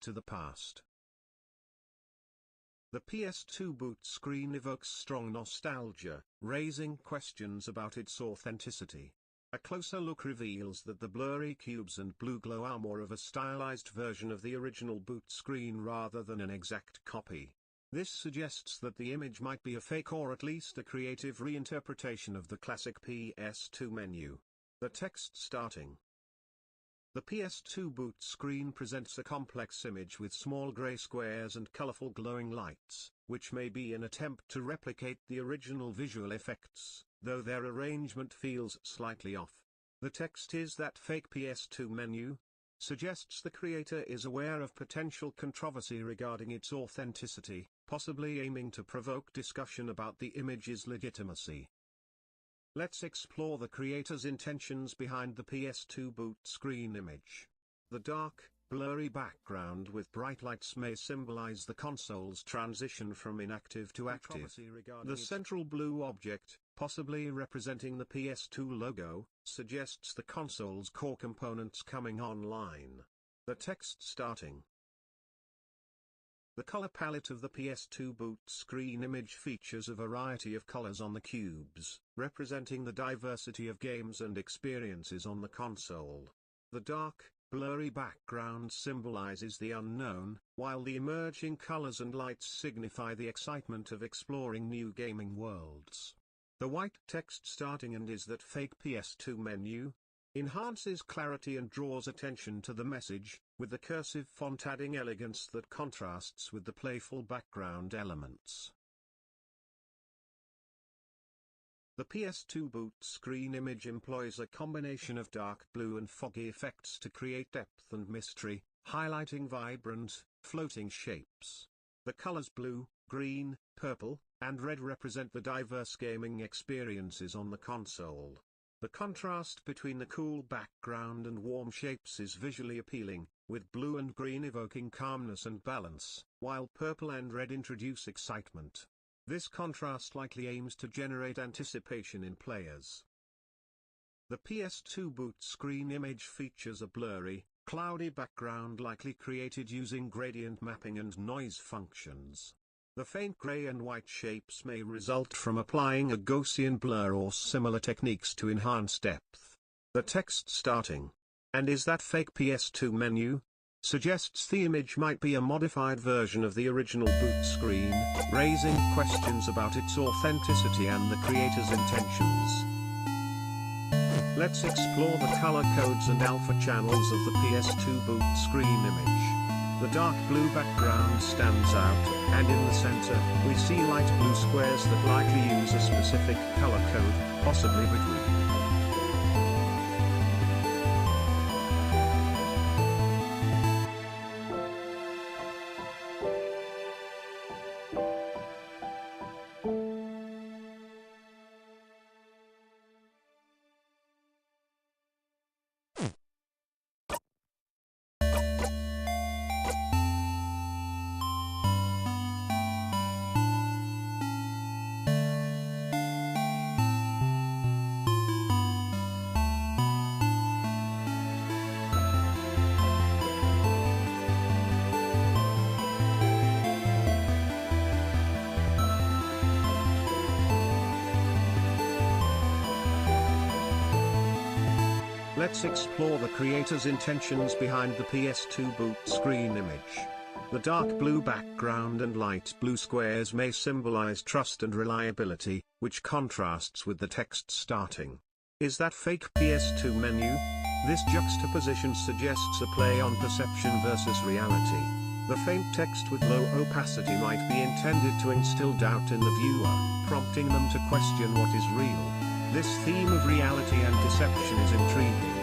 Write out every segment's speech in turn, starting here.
to the past. The PS2 boot screen evokes strong nostalgia, raising questions about its authenticity. A closer look reveals that the blurry cubes and blue glow are more of a stylized version of the original boot screen rather than an exact copy. This suggests that the image might be a fake or at least a creative reinterpretation of the classic PS2 menu. The text starting. The PS2 boot screen presents a complex image with small gray squares and colorful glowing lights, which may be an attempt to replicate the original visual effects, though their arrangement feels slightly off. The text "Is that fake PS2 menu?" suggests the creator is aware of potential controversy regarding its authenticity, possibly aiming to provoke discussion about the image's legitimacy. Let's explore the creator's intentions behind the PS2 boot screen image. The dark, blurry background with bright lights may symbolize the console's transition from inactive to active. The central blue object, possibly representing the PS2 logo, suggests the console's core components coming online. The text starting. The color palette of the PS2 boot screen image features a variety of colors on the cubes, representing the diversity of games and experiences on the console. The dark, blurry background symbolizes the unknown, while the emerging colors and lights signify the excitement of exploring new gaming worlds. The white text starting "And is that fake PS2 menu?" enhances clarity and draws attention to the message, with the cursive font adding elegance that contrasts with the playful background elements. The PS2 boot screen image employs a combination of dark blue and foggy effects to create depth and mystery, highlighting vibrant, floating shapes. The colors blue, green, purple, and red represent the diverse gaming experiences on the console. The contrast between the cool background and warm shapes is visually appealing, with blue and green evoking calmness and balance, while purple and red introduce excitement. This contrast likely aims to generate anticipation in players. The PS2 boot screen image features a blurry, cloudy background likely created using gradient mapping and noise functions. The faint gray and white shapes may result from applying a Gaussian blur or similar techniques to enhance depth. The text starting, "And is that fake PS2 menu?" suggests the image might be a modified version of the original boot screen, raising questions about its authenticity and the creator's intentions. Let's explore the color codes and alpha channels of the PS2 boot screen image. The dark blue background stands out, and in the center, we see light blue squares that likely use a specific color code, possibly between. Let's explore the creator's intentions behind the PS2 boot screen image. The dark blue background and light blue squares may symbolize trust and reliability, which contrasts with the text starting, "Is that fake PS2 menu?" This juxtaposition suggests a play on perception versus reality. The faint text with low opacity might be intended to instill doubt in the viewer, prompting them to question what is real. This theme of reality and deception is intriguing.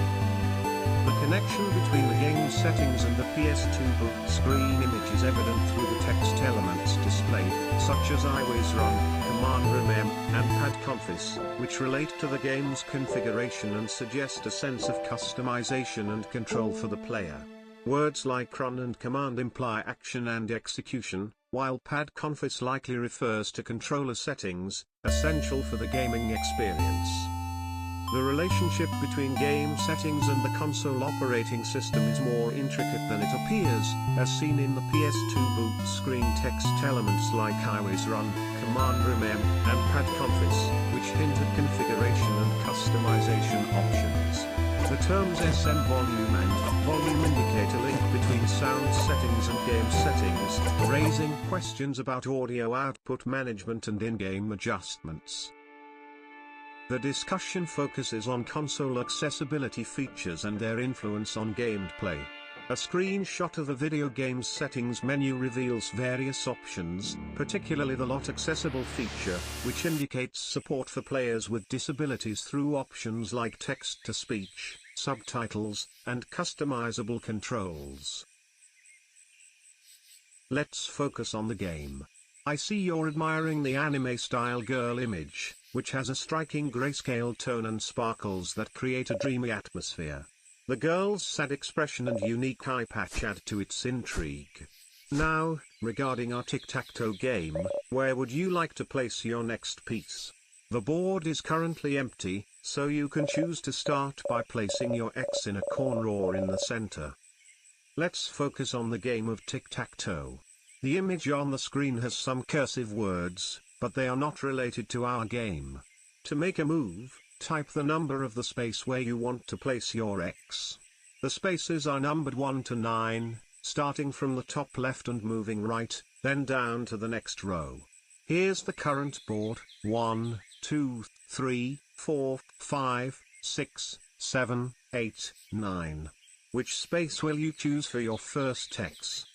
The connection between the game settings and the PS2 boot screen image is evident through the text elements displayed, such as Always Run, Command Rem, and Pad Confis, which relate to the game's configuration and suggest a sense of customization and control for the player. Words like run and command imply action and execution, while Pad Confis likely refers to controller settings, essential for the gaming experience. The relationship between game settings and the console operating system is more intricate than it appears, as seen in the PS2 boot screen text elements like iWiz Run, Command Rem, and Pad Confis, which hint at configuration and customization options. The terms SM volume and volume indicate a link between sound settings and game settings, raising questions about audio output management and in-game adjustments. The discussion focuses on console accessibility features and their influence on gameplay. A screenshot of the video game's settings menu reveals various options, particularly the Lot Accessible feature, which indicates support for players with disabilities through options like text-to-speech, subtitles, and customizable controls. Let's focus on the game. I see you're admiring the anime-style girl image, which has a striking grayscale tone and sparkles that create a dreamy atmosphere. The girl's sad expression and unique eye patch add to its intrigue. Now, regarding our tic-tac-toe game, where would you like to place your next piece? The board is currently empty, so you can choose to start by placing your X in a corner or in the center. Let's focus on the game of tic-tac-toe. The image on the screen has some cursive words, but they are not related to our game. To make a move, type the number of the space where you want to place your X. The spaces are numbered 1 to 9, starting from the top left and moving right, then down to the next row. Here's the current board: 1, 2, 3, 4, 5, 6, 7, 8, 9. Which space will you choose for your first X?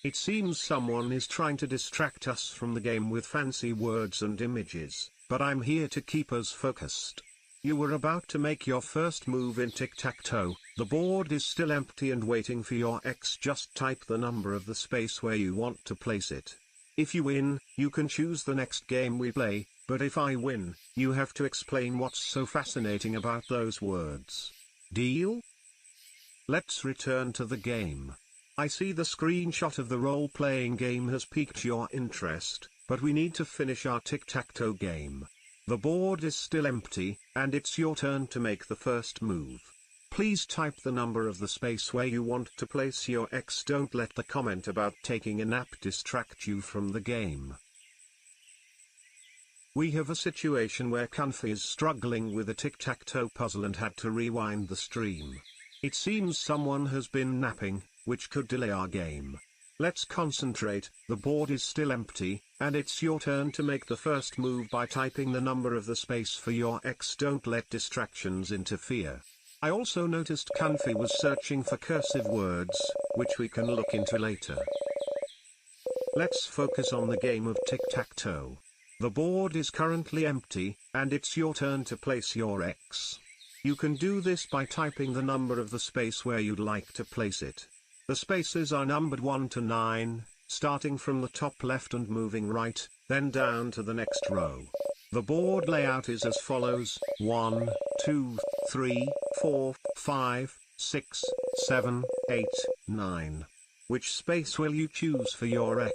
It seems someone is trying to distract us from the game with fancy words and images, but I'm here to keep us focused. You were about to make your first move in tic-tac-toe. The board is still empty and waiting for your X. Just type the number of the space where you want to place it. If you win, you can choose the next game we play, but if I win, you have to explain what's so fascinating about those words. Deal? Let's return to the game. I see the screenshot of the role-playing game has piqued your interest, but we need to finish our tic-tac-toe game. The board is still empty, and it's your turn to make the first move. Please type the number of the space where you want to place your X. Don't let the comment about taking a nap distract you from the game. We have a situation where Kunfi is struggling with a tic-tac-toe puzzle and had to rewind the stream. It seems someone has been napping, which could delay our game. Let's concentrate. The board is still empty, and it's your turn to make the first move by typing the number of the space for your X. Don't let distractions interfere. I also noticed Kunfi was searching for cursive words, which we can look into later. Let's focus on the game of tic-tac-toe. The board is currently empty, and it's your turn to place your X. You can do this by typing the number of the space where you'd like to place it. The spaces are numbered 1 to 9, starting from the top left and moving right, then down to the next row. The board layout is as follows: 1, 2, 3, 4, 5, 6, 7, 8, 9. Which space will you choose for your X?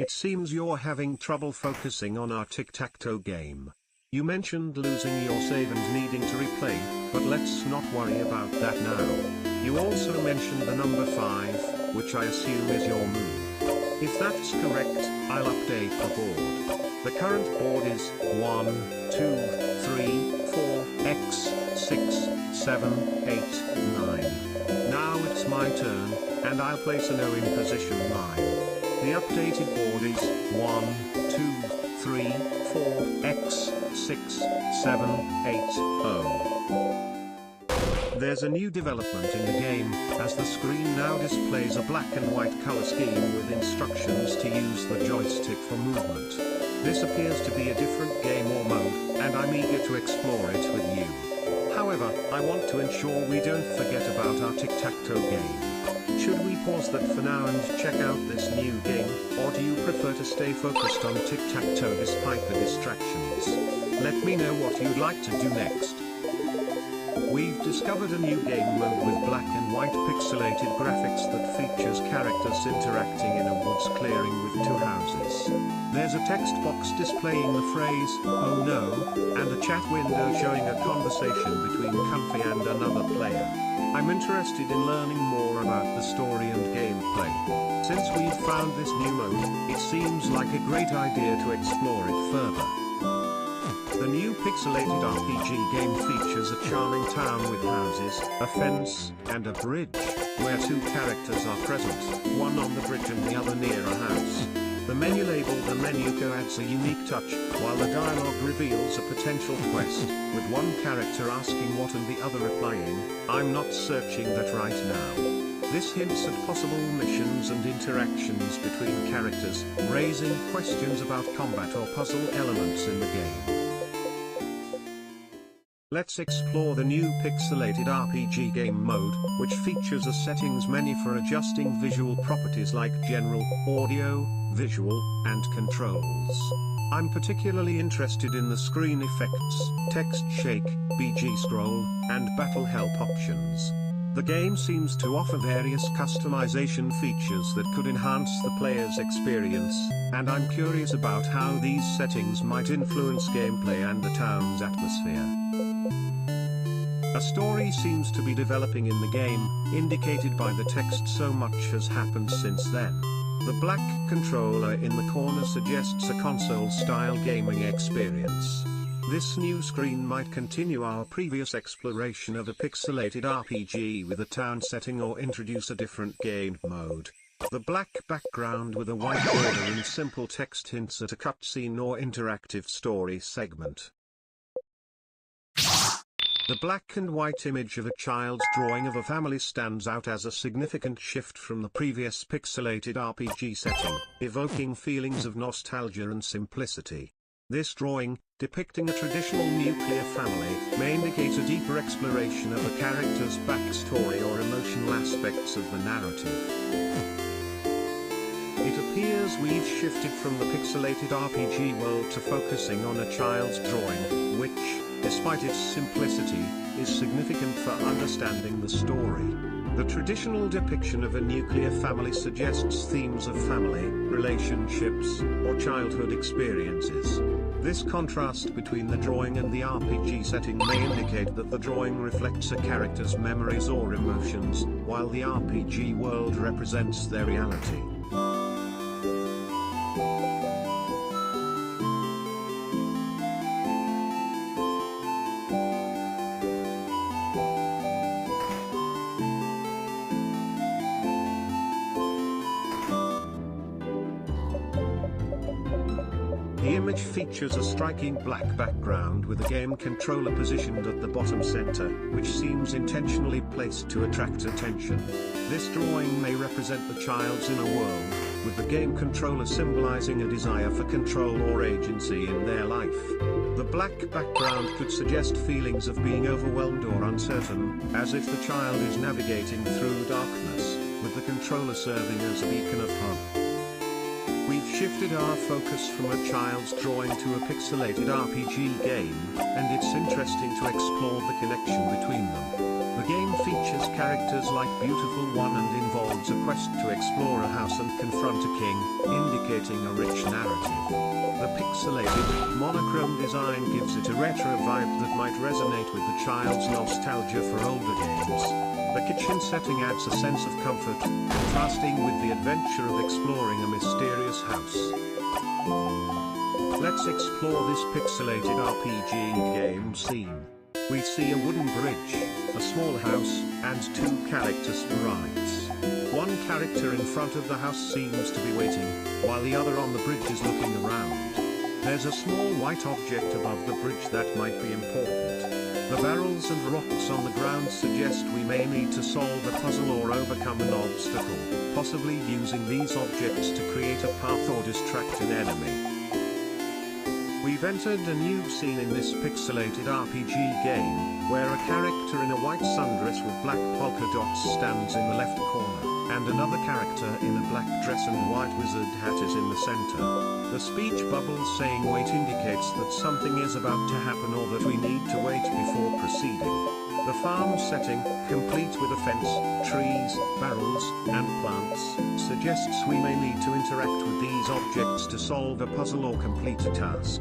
It seems you're having trouble focusing on our tic-tac-toe game. You mentioned losing your save and needing to replay, but let's not worry about that now. You also mentioned the number 5, which I assume is your move. If that's correct, I'll update the board. The current board is 1, 2, 3, 4, X, 6, 7, 8, 9. Now it's my turn, and I'll place an O in position 9. The updated board is 1, 2, 3, 4, X, 6, 7, 8, 0. There's a new development in the game, as the screen now displays a black and white color scheme with instructions to use the joystick for movement. This appears to be a different game or mode, and I'm eager to explore it with you. However, I want to ensure we don't forget about our tic-tac-toe game. Should we pause that for now and check out this new game, or do you prefer to stay focused on tic-tac-toe despite the distractions? Let me know what you'd like to do next. We've discovered a new game mode with black and white pixelated graphics that features characters interacting in a woods clearing with two houses. There's a text box displaying the phrase, "Oh no," and a chat window showing a conversation between Comfy and another player. I'm interested in learning more about the story and gameplay. Since we've found this new mode, it seems like a great idea to explore it further. The new pixelated RPG game features a charming town with houses, a fence, and a bridge, where two characters are present, one on the bridge and the other near a house. The menu labeled the Menuco adds a unique touch, while the dialogue reveals a potential quest, with one character asking what and the other replying, "I'm not searching that right now." This hints at possible missions and interactions between characters, raising questions about combat or puzzle elements in the game. Let's explore the new pixelated RPG game mode, which features a settings menu for adjusting visual properties like general, audio, visual, and controls. I'm particularly interested in the screen effects, text shake, BG scroll, and battle help options. The game seems to offer various customization features that could enhance the player's experience, and I'm curious about how these settings might influence gameplay and the town's atmosphere. A story seems to be developing in the game, indicated by the text. So much has happened since then. The black controller in the corner suggests a console-style gaming experience. This new screen might continue our previous exploration of a pixelated RPG with a town setting or introduce a different game mode. The black background with a white border and simple text hints at a cutscene or interactive story segment. The black and white image of a child's drawing of a family stands out as a significant shift from the previous pixelated RPG setting, evoking feelings of nostalgia and simplicity. This drawing, depicting a traditional nuclear family, may indicate a deeper exploration of a character's backstory or emotional aspects of the narrative. It appears we've shifted from the pixelated RPG world to focusing on a child's drawing, which, despite its simplicity, is significant for understanding the story. The traditional depiction of a nuclear family suggests themes of family, relationships, or childhood experiences. This contrast between the drawing and the RPG setting may indicate that the drawing reflects a character's memories or emotions, while the RPG world represents their reality. The image features a striking black background with a game controller positioned at the bottom center, which seems intentionally placed to attract attention. This drawing may represent the child's inner world, with the game controller symbolizing a desire for control or agency in their life. The black background could suggest feelings of being overwhelmed or uncertain, as if the child is navigating through darkness, with the controller serving as a beacon of hope. We've shifted our focus from a child's drawing to a pixelated RPG game, and it's interesting to explore the connection between them. The game features characters like Beautiful One and involves a quest to explore a house and confront a king, indicating a rich narrative. The pixelated, monochrome design gives it a retro vibe that might resonate with the child's nostalgia for older games. The kitchen setting adds a sense of comfort, contrasting with the adventure of exploring a mysterious house. Let's explore this pixelated RPG game scene. We see a wooden bridge, a small house, and two character sprites. One character in front of the house seems to be waiting, while the other on the bridge is looking around. There's a small white object above the bridge that might be important. The barrels and rocks on the ground suggest we may need to solve a puzzle or overcome an obstacle, possibly using these objects to create a path or distract an enemy. We've entered a new scene in this pixelated RPG game, where a character in a white sundress with black polka dots stands in the left corner, and another character in a black dress and white wizard hat is in the center. The speech bubble saying wait indicates that something is about to happen or that we need to wait before proceeding. The farm setting, complete with a fence, trees, barrels, and plants, suggests we may need to interact with these objects to solve a puzzle or complete a task.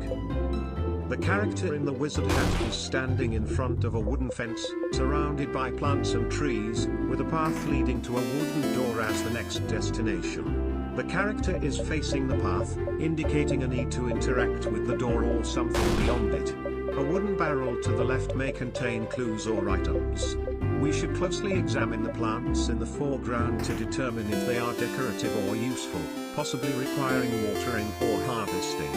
The character in the wizard hat is standing in front of a wooden fence, surrounded by plants and trees, with a path leading to a wooden door as the next destination. The character is facing the path, indicating a need to interact with the door or something beyond it. A wooden barrel to the left may contain clues or items. We should closely examine the plants in the foreground to determine if they are decorative or useful, possibly requiring watering or harvesting.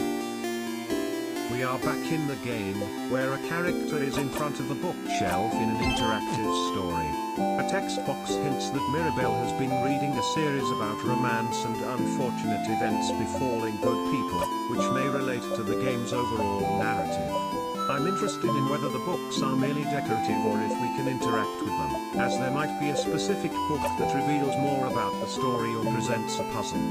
We are back in the game, where a character is in front of a bookshelf in an interactive story. A text box hints that Mirabelle has been reading a series about romance and unfortunate events befalling good people, which may relate to the game's overall narrative. I'm interested in whether the books are merely decorative or if we can interact with them, as there might be a specific book that reveals more about the story or presents a puzzle.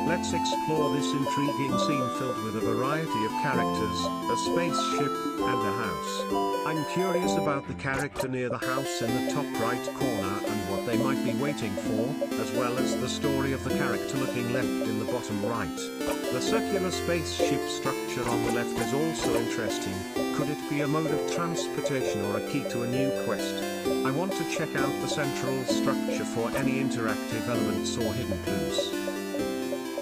Let's explore this intriguing scene filled with a variety of characters, a spaceship, and a house. I'm curious about the character near the house in the top right corner and what they might be waiting for, as well as the story of the character looking left in the bottom right. The circular spaceship structure on the left is also interesting. Could it be a mode of transportation or a key to a new quest? I want to check out the central structure for any interactive elements or hidden clues.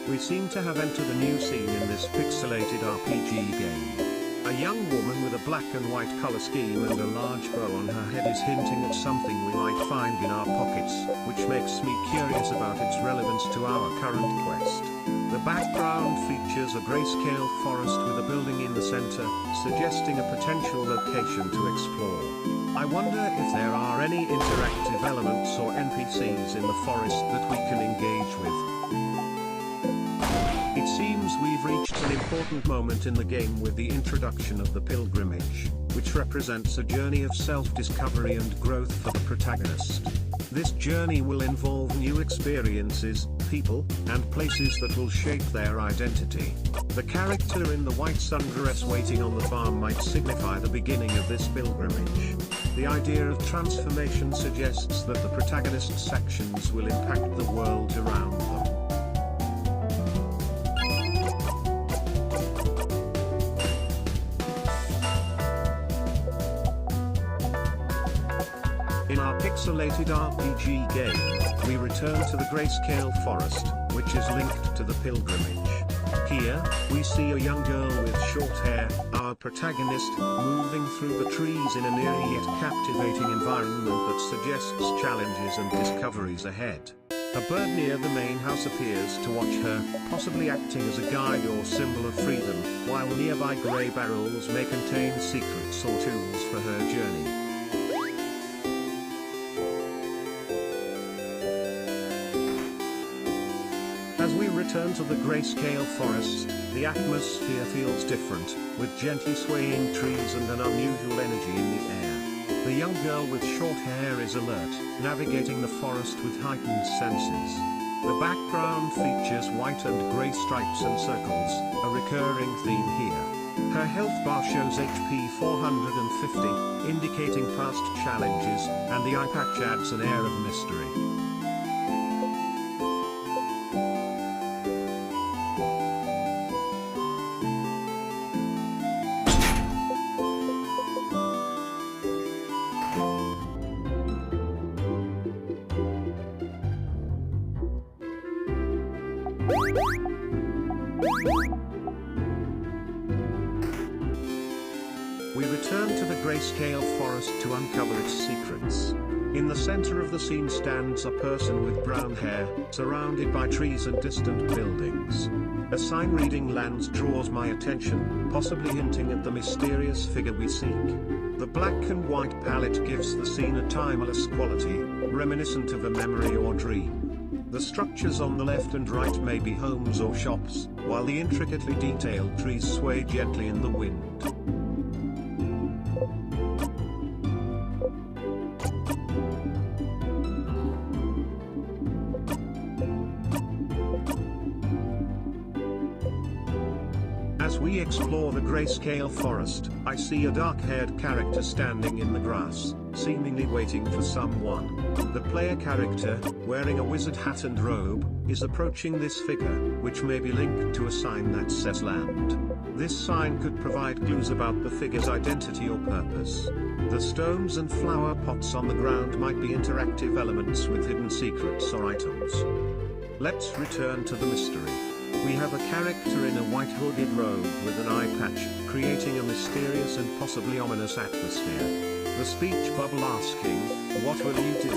We seem to have entered a new scene in this pixelated RPG game. A young woman with a black and white color scheme and a large bow on her head is hinting at something we might find in our pockets, which makes me curious about its relevance to our current quest. The background features a grayscale forest with a building in the center, suggesting a potential location to explore. I wonder if there are any interactive elements or NPCs in the forest that we can engage with. It seems we've reached an important moment in the game with the introduction of the pilgrimage, which represents a journey of self-discovery and growth for the protagonist. This journey will involve new experiences, people, and places that will shape their identity. The character in the white sundress waiting on the farm might signify the beginning of this pilgrimage. The idea of transformation suggests that the protagonist's actions will impact the world around them. In our pixelated RPG game, we return to the grayscale forest, which is linked to the pilgrimage. Here, we see a young girl with short hair, our protagonist, moving through the trees in an eerie yet captivating environment that suggests challenges and discoveries ahead. A bird near the main house appears to watch her, possibly acting as a guide or symbol of freedom, while nearby grey barrels may contain secrets or tools for her journey. As we return to the grayscale forest, the atmosphere feels different, with gently swaying trees and an unusual energy in the air. The young girl with short hair is alert, navigating the forest with heightened senses. The background features white and grey stripes and circles, a recurring theme here. Her health bar shows HP 450, indicating past challenges, and the eye patch adds an air of mystery. We return to the grayscale forest to uncover its secrets. In the center of the scene stands a person with brown hair, surrounded by trees and distant buildings. A sign reading "Lands" draws my attention, possibly hinting at the mysterious figure we seek. The black and white palette gives the scene a timeless quality, reminiscent of a memory or dream. The structures on the left and right may be homes or shops, while the intricately detailed trees sway gently in the wind. As we explore the grayscale forest, I see a dark-haired character standing in the grass, seemingly waiting for someone. The player character, wearing a wizard hat and robe, is approaching this figure, which may be linked to a sign that says land. This sign could provide clues about the figure's identity or purpose. The stones and flower pots on the ground might be interactive elements with hidden secrets or items. Let's return to the mystery. We have a character in a white hooded robe with an eye patch, creating a mysterious and possibly ominous atmosphere. The speech bubble asking, "What will you do?"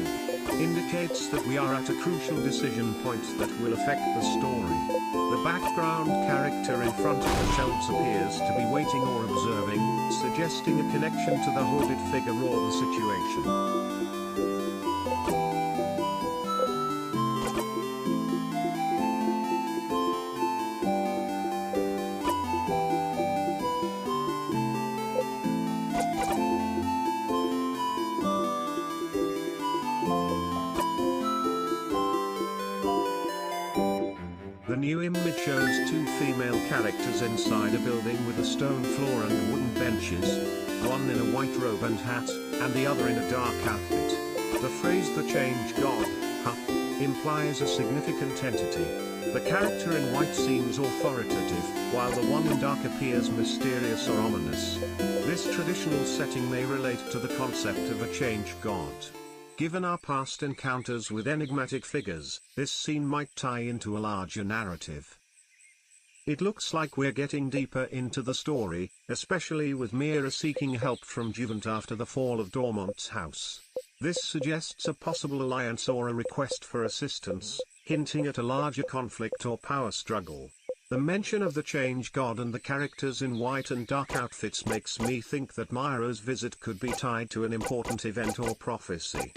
indicates that we are at a crucial decision point that will affect the story. The background character in front of the shelves appears to be waiting or observing, suggesting a connection to the hooded figure or the situation. The new image shows two female characters inside a building with a stone floor and wooden benches, one in a white robe and hat, and the other in a dark outfit. The phrase "the change god" implies a significant entity. The character in white seems authoritative, while the one in dark appears mysterious or ominous. This traditional setting may relate to the concept of a change god. Given our past encounters with enigmatic figures, this scene might tie into a larger narrative. It looks like we're getting deeper into the story, especially with Mira seeking help from Juvent after the fall of Dormont's house. This suggests a possible alliance or a request for assistance, hinting at a larger conflict or power struggle. The mention of the change god and the characters in white and dark outfits makes me think that Mira's visit could be tied to an important event or prophecy.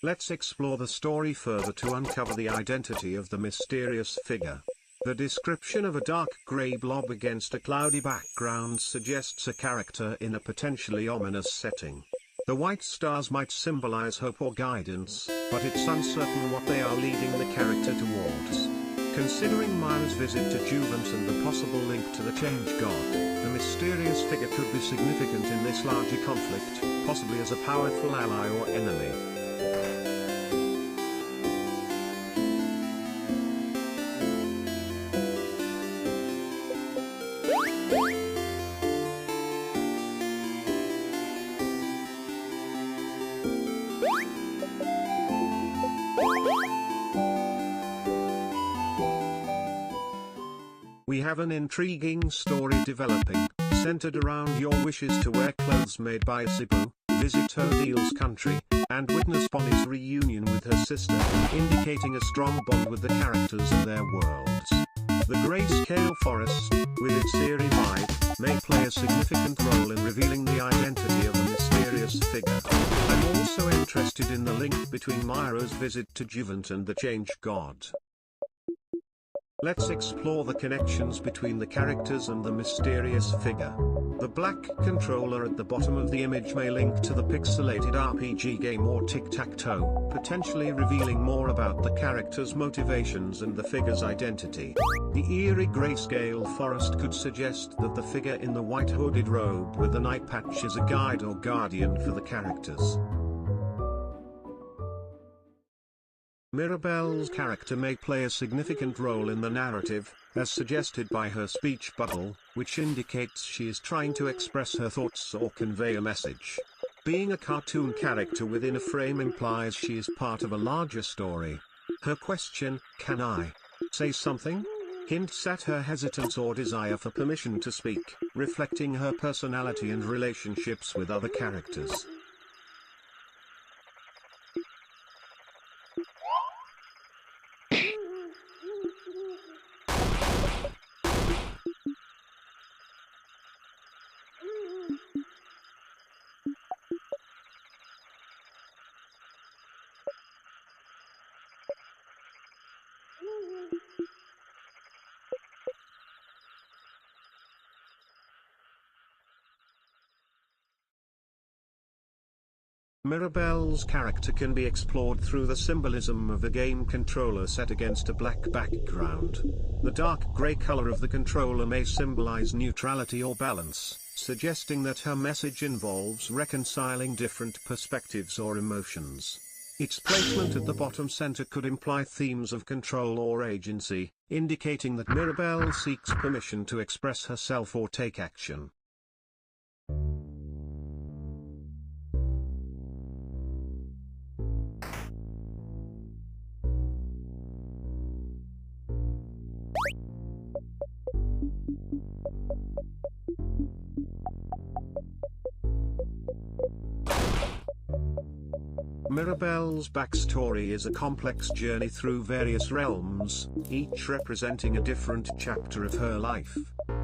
Let's explore the story further to uncover the identity of the mysterious figure. The description of a dark grey blob against a cloudy background suggests a character in a potentially ominous setting. The white stars might symbolize hope or guidance, but it's uncertain what they are leading the character towards. Considering Mira's visit to Juvent and the possible link to the change god, the mysterious figure could be significant in this larger conflict, possibly as a powerful ally or enemy. We have an intriguing story developing, centered around your wishes to wear clothes made by Sibu, visit Odile's country, and witness Bonnie's reunion with her sister, indicating a strong bond with the characters and their worlds. The grayscale forest, with its eerie vibe, may play a significant role in revealing the identity of a mysterious figure. I'm also interested in the link between Mira's visit to Juvent and the change god. Let's explore the connections between the characters and the mysterious figure. The black controller at the bottom of the image may link to the pixelated RPG game or tic-tac-toe, potentially revealing more about the character's motivations and the figure's identity. The eerie grayscale forest could suggest that the figure in the white hooded robe with an eye patch is a guide or guardian for the characters. Mirabelle's character may play a significant role in the narrative, as suggested by her speech bubble, which indicates she is trying to express her thoughts or convey a message. Being a cartoon character within a frame implies she is part of a larger story. Her question, "Can I say something?" hints at her hesitance or desire for permission to speak, reflecting her personality and relationships with other characters. Mirabelle's character can be explored through the symbolism of a game controller set against a black background. The dark gray color of the controller may symbolize neutrality or balance, suggesting that her message involves reconciling different perspectives or emotions. Its placement at the bottom center could imply themes of control or agency, indicating that Mirabelle seeks permission to express herself or take action. Mirabelle's backstory is a complex journey through various realms, each representing a different chapter of her life.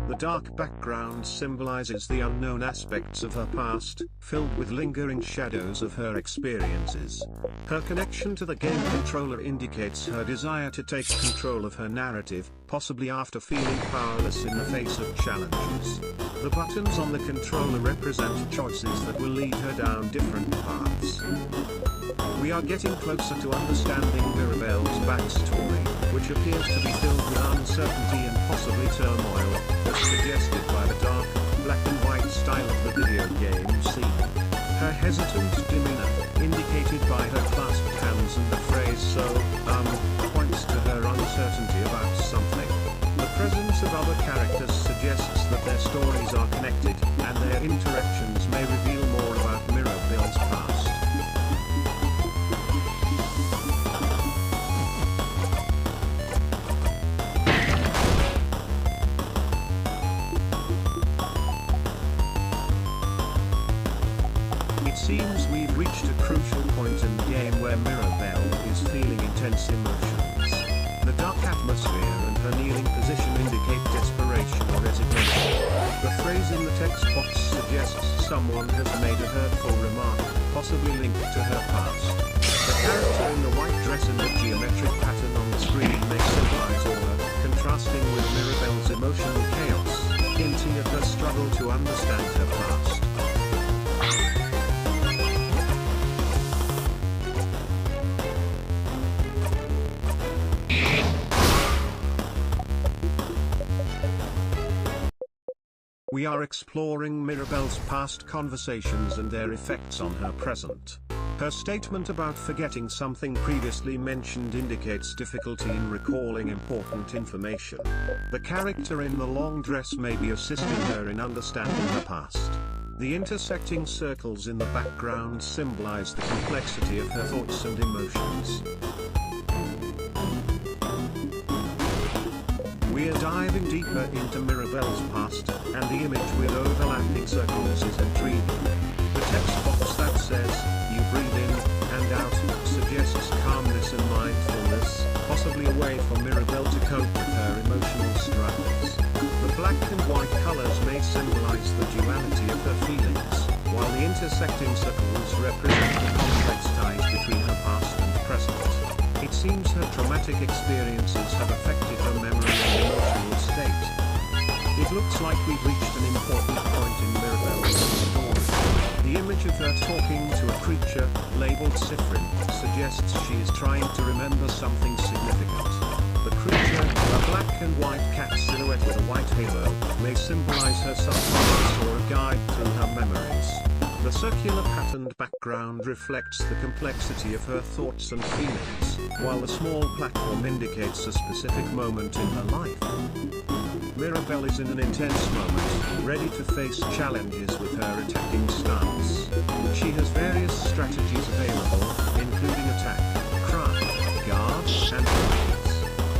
The dark background symbolizes the unknown aspects of her past, filled with lingering shadows of her experiences. Her connection to the game controller indicates her desire to take control of her narrative, possibly after feeling powerless in the face of challenges. The buttons on the controller represent choices that will lead her down different paths. We are getting closer to understanding Mirabelle's backstory, which appears to be filled with uncertainty and possibly turmoil, as suggested by the dark, black and white style of the video game scene. Her hesitant demeanor, indicated by her clasped hands and the phrase "so, points to her uncertainty about something. The presence of other characters suggests that their stories are connected, and their interactions may reveal more about Mirabelle's past. It seems we've reached a crucial point in the game where Mirabelle is feeling intense emotions. The dark atmosphere and her kneeling position indicate desperation or resignation. The phrase in the text box suggests someone has made a hurtful remark, possibly linked to her past. The character in the white dress and the geometric pattern on the screen may symbolize order, contrasting with Mirabelle's emotional chaos, hinting at her struggle to understand her past. We are exploring Mirabelle's past conversations and their effects on her present. Her statement about forgetting something previously mentioned indicates difficulty in recalling important information. The character in the long dress may be assisting her in understanding her past. The intersecting circles in the background symbolize the complexity of her thoughts and emotions. We are diving deeper into Mirabelle's past, and the image with overlapping circles is intriguing. The text box that says, "You breathe in and out," suggests calmness and mindfulness, possibly a way for Mirabelle to cope with her emotional struggles. The black and white colors may symbolize the duality of her feelings, while the intersecting circles represent the complex ties between her past and present. It seems her traumatic experiences have affected her memory and emotional state. It looks like we've reached an important point in Mirabelle's story. The image of her talking to a creature, labeled Siffrin, suggests she is trying to remember something significant. The creature, a black and white cat silhouette with a white halo, may symbolize her subconscious or a guide through her memories. The circular patterned background reflects the complexity of her thoughts and feelings, while the small platform indicates a specific moment in her life. Mirabelle is in an intense moment, ready to face challenges with her attacking stance. She has various strategies available, including attack, crime, guard, and defense.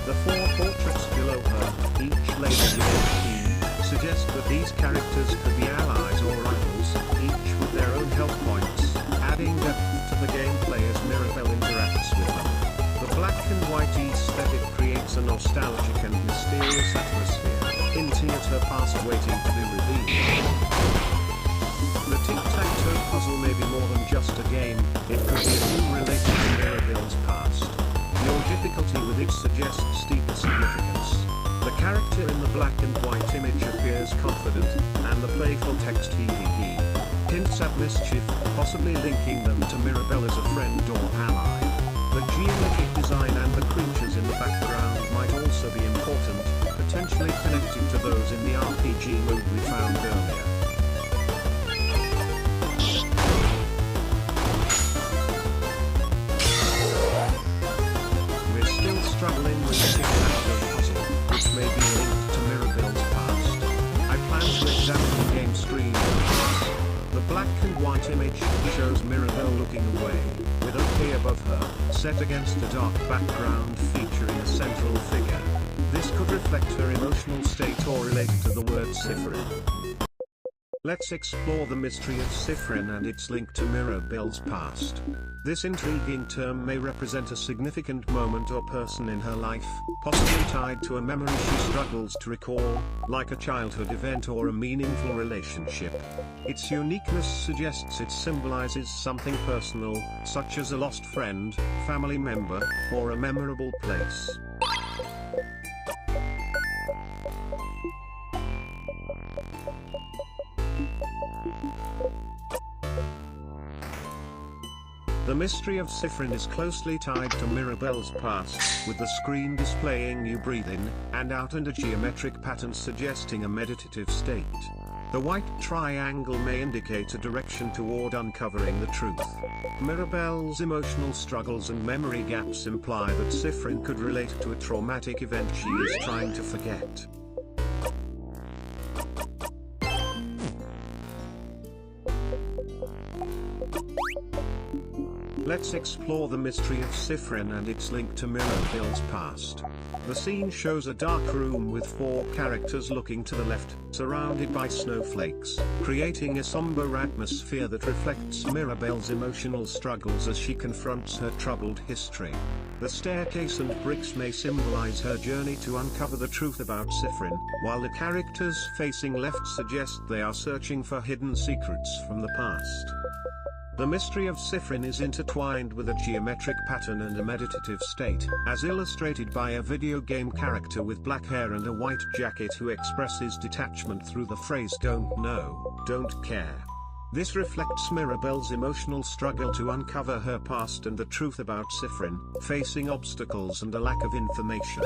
The four portraits below her, each labeled with HP, suggest that these characters could be allies or rivals, each with their own health points, adding depth to the gameplay as Mirabelle interacts with them. The black and white aesthetic creates a nostalgic and mysterious atmosphere, hinting at her past waiting to be revealed. The tic-tac-toe puzzle may be more than just a game, it could be a clue related to Mirabelle's past. Your difficulty with it suggests deeper significance. The character in the black and white image appears confident, and the playful text "hee hee hee" hints at mischief, possibly linking them to Mirabelle as a friend or ally. The geometric design and the creatures in the background might also be important, potentially connected to those in the RPG mode we found earlier. We're still struggling with the tic-tac-toe puzzle, which may be linked to Mirabelle's past. I plan to examine the game screen. The black and white image shows Mirabelle looking away, with OK above her, set against a dark background featuring a central figure. This could reflect her emotional state or relate to the word Siffrin. Let's explore the mystery of Siffrin and its link to Mirabelle's past. This intriguing term may represent a significant moment or person in her life, possibly tied to a memory she struggles to recall, like a childhood event or a meaningful relationship. Its uniqueness suggests it symbolizes something personal, such as a lost friend, family member, or a memorable place. The mystery of Siffrin is closely tied to Mirabelle's past, with the screen displaying you breathe in and out and a geometric pattern suggesting a meditative state. The white triangle may indicate a direction toward uncovering the truth. Mirabelle's emotional struggles and memory gaps imply that Siffrin could relate to a traumatic event she is trying to forget. Let's explore the mystery of Siffrin and its link to Mirabelle's past. The scene shows a dark room with 4 characters looking to the left, surrounded by snowflakes, creating a somber atmosphere that reflects Mirabelle's emotional struggles as she confronts her troubled history. The staircase and bricks may symbolize her journey to uncover the truth about Siffrin, while the characters facing left suggest they are searching for hidden secrets from the past. The mystery of Siffrin is intertwined with a geometric pattern and a meditative state, as illustrated by a video game character with black hair and a white jacket who expresses detachment through the phrase "don't know, don't care." This reflects Mirabelle's emotional struggle to uncover her past and the truth about Siffrin, facing obstacles and a lack of information.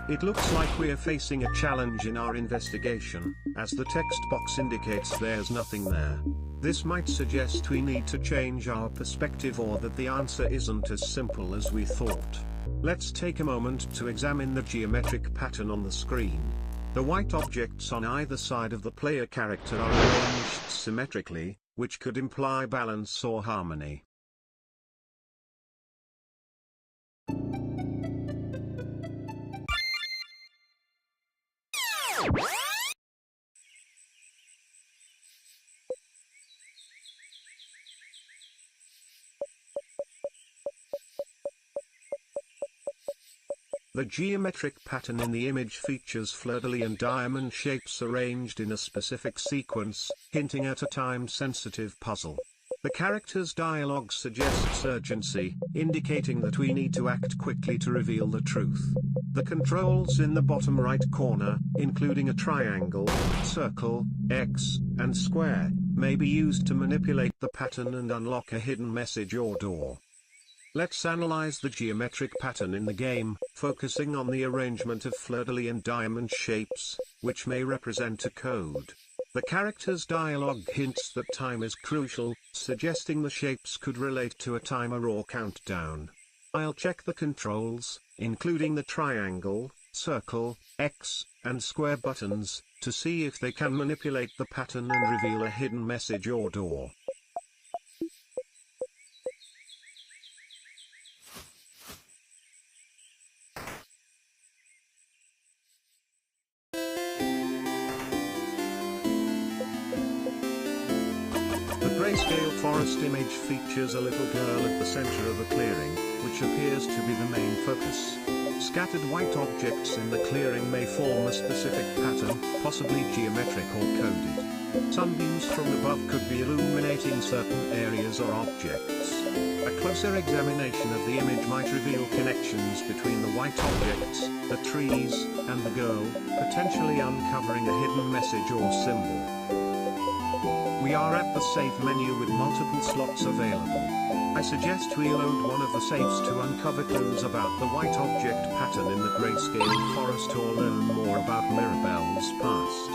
It looks like we're facing a challenge in our investigation, as the text box indicates there's nothing there. This might suggest we need to change our perspective or that the answer isn't as simple as we thought. Let's take a moment to examine the geometric pattern on the screen. The white objects on either side of the player character are arranged symmetrically, which could imply balance or harmony. The geometric pattern in the image features fleur-de-lis and diamond shapes arranged in a specific sequence, hinting at a time-sensitive puzzle. The character's dialogue suggests urgency, indicating that we need to act quickly to reveal the truth. The controls in the bottom right corner, including a triangle, circle, X, and square, may be used to manipulate the pattern and unlock a hidden message or door. Let's analyze the geometric pattern in the game, focusing on the arrangement of fleur-de-lis and diamond shapes, which may represent a code. The character's dialogue hints that time is crucial, suggesting the shapes could relate to a timer or countdown. I'll check the controls, including the triangle, circle, X, and square buttons, to see if they can manipulate the pattern and reveal a hidden message or door. The grayscale forest image features a little girl at the center of a clearing, which appears to be the main focus. Scattered white objects in the clearing may form a specific pattern, possibly geometric or coded. Sunbeams from above could be illuminating certain areas or objects. A closer examination of the image might reveal connections between the white objects, the trees, and the girl, potentially uncovering a hidden message or symbol. We are at the save menu with multiple slots available. I suggest we load one of the saves to uncover clues about the white object pattern in the Grayscale Forest or learn more about Mirabelle's past.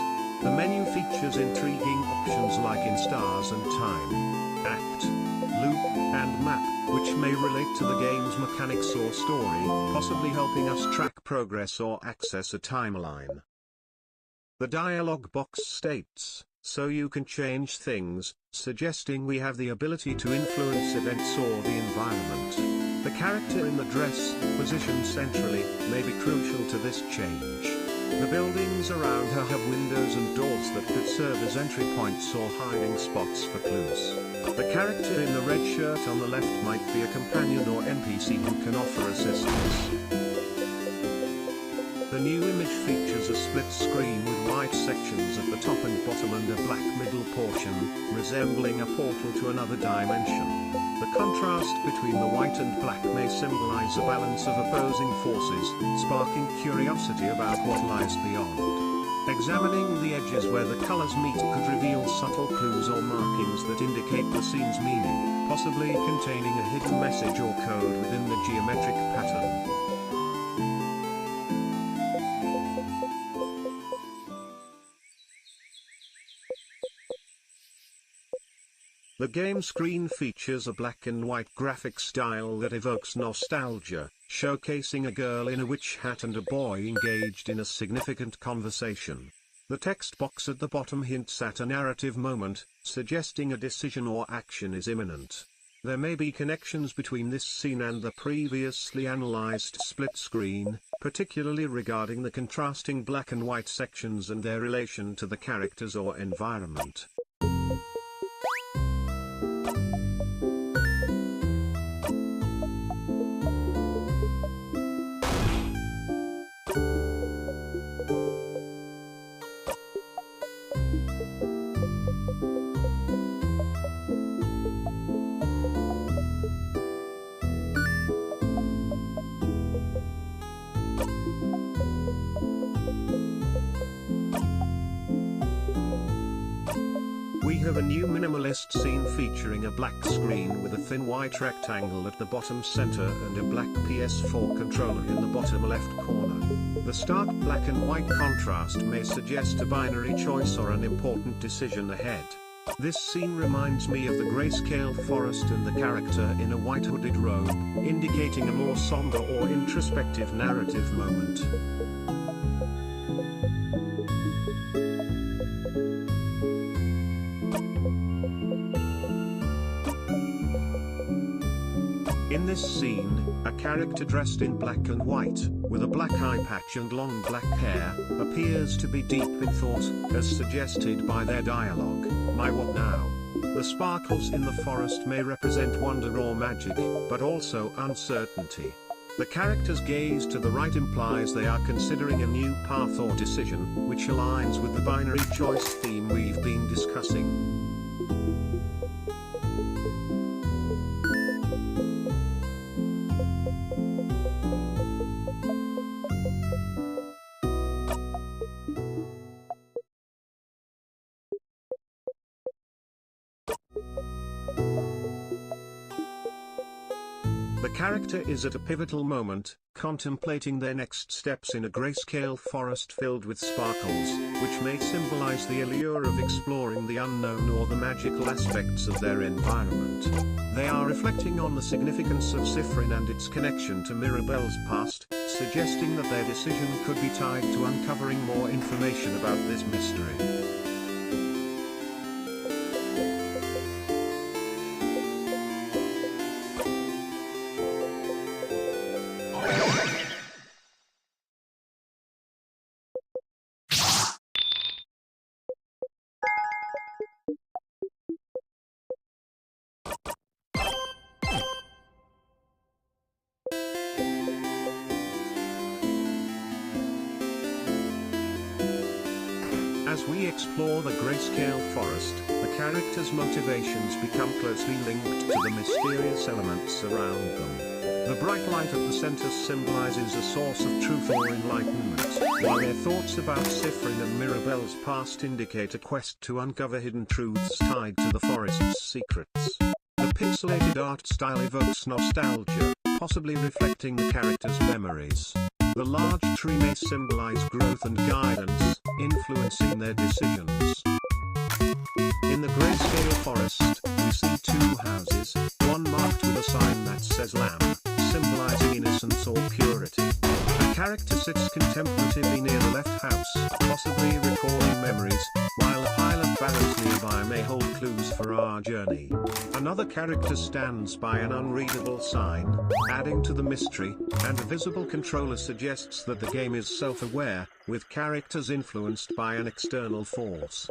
The menu features intriguing options like in stars and time, act, loop, and map, which may relate to the game's mechanics or story, possibly helping us track progress or access a timeline. The dialog box states, "So you can change things," suggesting we have the ability to influence events or the environment. The character in the dress, positioned centrally, may be crucial to this change. The buildings around her have windows and doors that could serve as entry points or hiding spots for clues. The character in the red shirt on the left might be a companion or NPC who can offer assistance. The new image features a split screen with white sections at the top and bottom and a black middle portion, resembling a portal to another dimension. The contrast between the white and black may symbolize a balance of opposing forces, sparking curiosity about what lies beyond. Examining the edges where the colors meet could reveal subtle clues or markings that indicate the scene's meaning, possibly containing a hidden message or code within the geometric pattern. The game screen features a black and white graphic style that evokes nostalgia, showcasing a girl in a witch hat and a boy engaged in a significant conversation. The text box at the bottom hints at a narrative moment, suggesting a decision or action is imminent. There may be connections between this scene and the previously analyzed split screen, particularly regarding the contrasting black and white sections and their relation to the characters or environment. We have a new minimalist scene featuring a black screen with a thin white rectangle at the bottom center and a black PS4 controller in the bottom left corner. The stark black and white contrast may suggest a binary choice or an important decision ahead. This scene reminds me of the Grayscale Forest and the character in a white hooded robe, indicating a more somber or introspective narrative moment. In this scene, a character dressed in black and white, with a black eye patch and long black hair, appears to be deep in thought, as suggested by their dialogue. "My what now?" The sparkles in the forest may represent wonder or magic, but also uncertainty. The character's gaze to the right implies they are considering a new path or decision, which aligns with the binary choice theme we've been discussing. The character is at a pivotal moment, contemplating their next steps in a grayscale forest filled with sparkles, which may symbolize the allure of exploring the unknown or the magical aspects of their environment. They are reflecting on the significance of Siffrin and its connection to Mirabelle's past, suggesting that their decision could be tied to uncovering more information about this mystery. As we explore the grayscale forest, the characters' motivations become closely linked to the mysterious elements around them. The bright light at the center symbolizes a source of truth or enlightenment, while their thoughts about Siffrin and Mirabelle's past indicate a quest to uncover hidden truths tied to the forest's secrets. The pixelated art style evokes nostalgia, possibly reflecting the characters' memories. The large tree may symbolize growth and guidance, influencing their decisions. In the grayscale forest, we see two houses, one marked with a sign that says lamb, symbolizing innocence or purity. A character sits contemplatively near the left house, possibly recalling memories, while a pile of barrels nearby may hold clues for our journey. Another character stands by an unreadable sign, adding to the mystery, and a visible controller suggests that the game is self-aware, with characters influenced by an external force.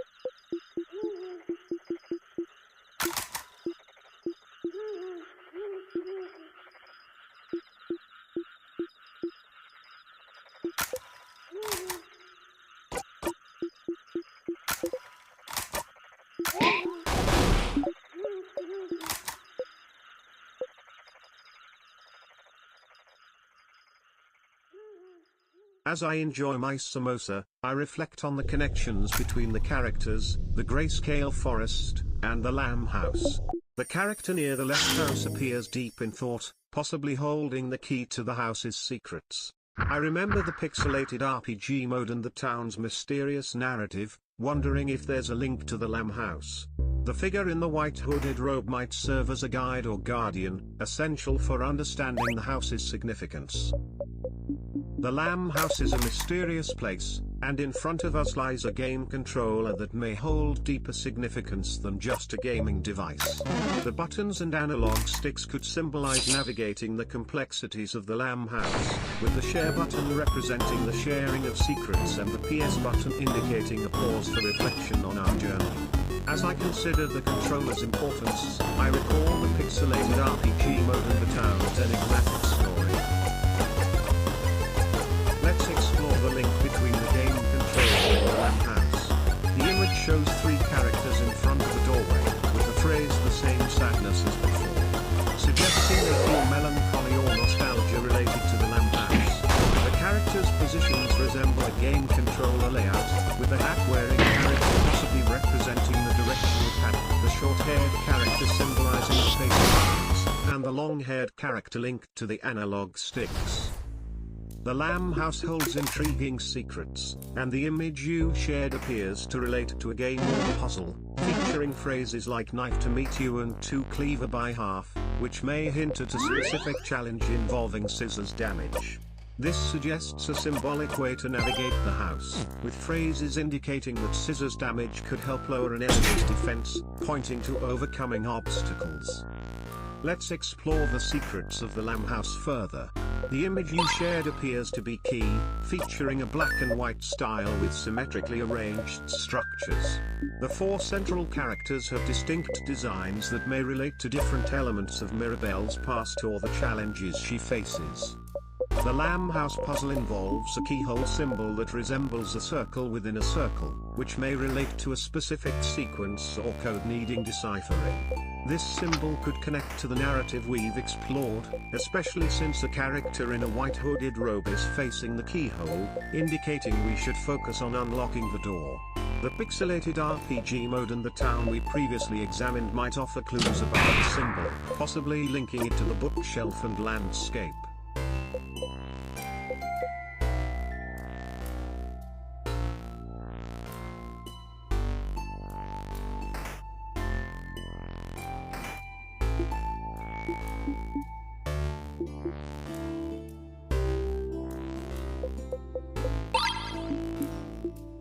As I enjoy my samosa, I reflect on the connections between the characters, the grayscale forest, and the lamb house. The character near the left house appears deep in thought, possibly holding the key to the house's secrets. I remember the pixelated RPG mode and the town's mysterious narrative, wondering if there's a link to the lamb house. The figure in the white hooded robe might serve as a guide or guardian, essential for understanding the house's significance. The lamb house is a mysterious place, and in front of us lies a game controller that may hold deeper significance than just a gaming device. The buttons and analog sticks could symbolize navigating the complexities of the lamb house, with the share button representing the sharing of secrets and the PS button indicating a pause for reflection on our journey. As I consider the controller's importance, I recall the pixelated RPG mode and the town's enigmatic story. Let's explore the link between the game controller and the lamb house. The image shows three characters in front of the doorway, with the phrase "the same sadness as before," suggesting they feel melancholy or nostalgia related to the lamb house. The characters' positions resemble a game controller layout, with the hat-wearing character possibly representing the directional pad, the short-haired character symbolizing the space buttons, and the long-haired character linked to the analog sticks. The lamb house holds intriguing secrets, and the image you shared appears to relate to a game or puzzle, featuring phrases like "knife to meet you" and "to cleaver by half," which may hint at a specific challenge involving scissors damage. This suggests a symbolic way to navigate the house, with phrases indicating that scissors damage could help lower an enemy's defense, pointing to overcoming obstacles. Let's explore the secrets of the lamb house further. The image you shared appears to be key, featuring a black and white style with symmetrically arranged structures. The four central characters have distinct designs that may relate to different elements of Mirabelle's past or the challenges she faces. The lamb house puzzle involves a keyhole symbol that resembles a circle within a circle, which may relate to a specific sequence or code needing deciphering. This symbol could connect to the narrative we've explored, especially since a character in a white hooded robe is facing the keyhole, indicating we should focus on unlocking the door. The pixelated RPG mode and the town we previously examined might offer clues about the symbol, possibly linking it to the bookshelf and landscape.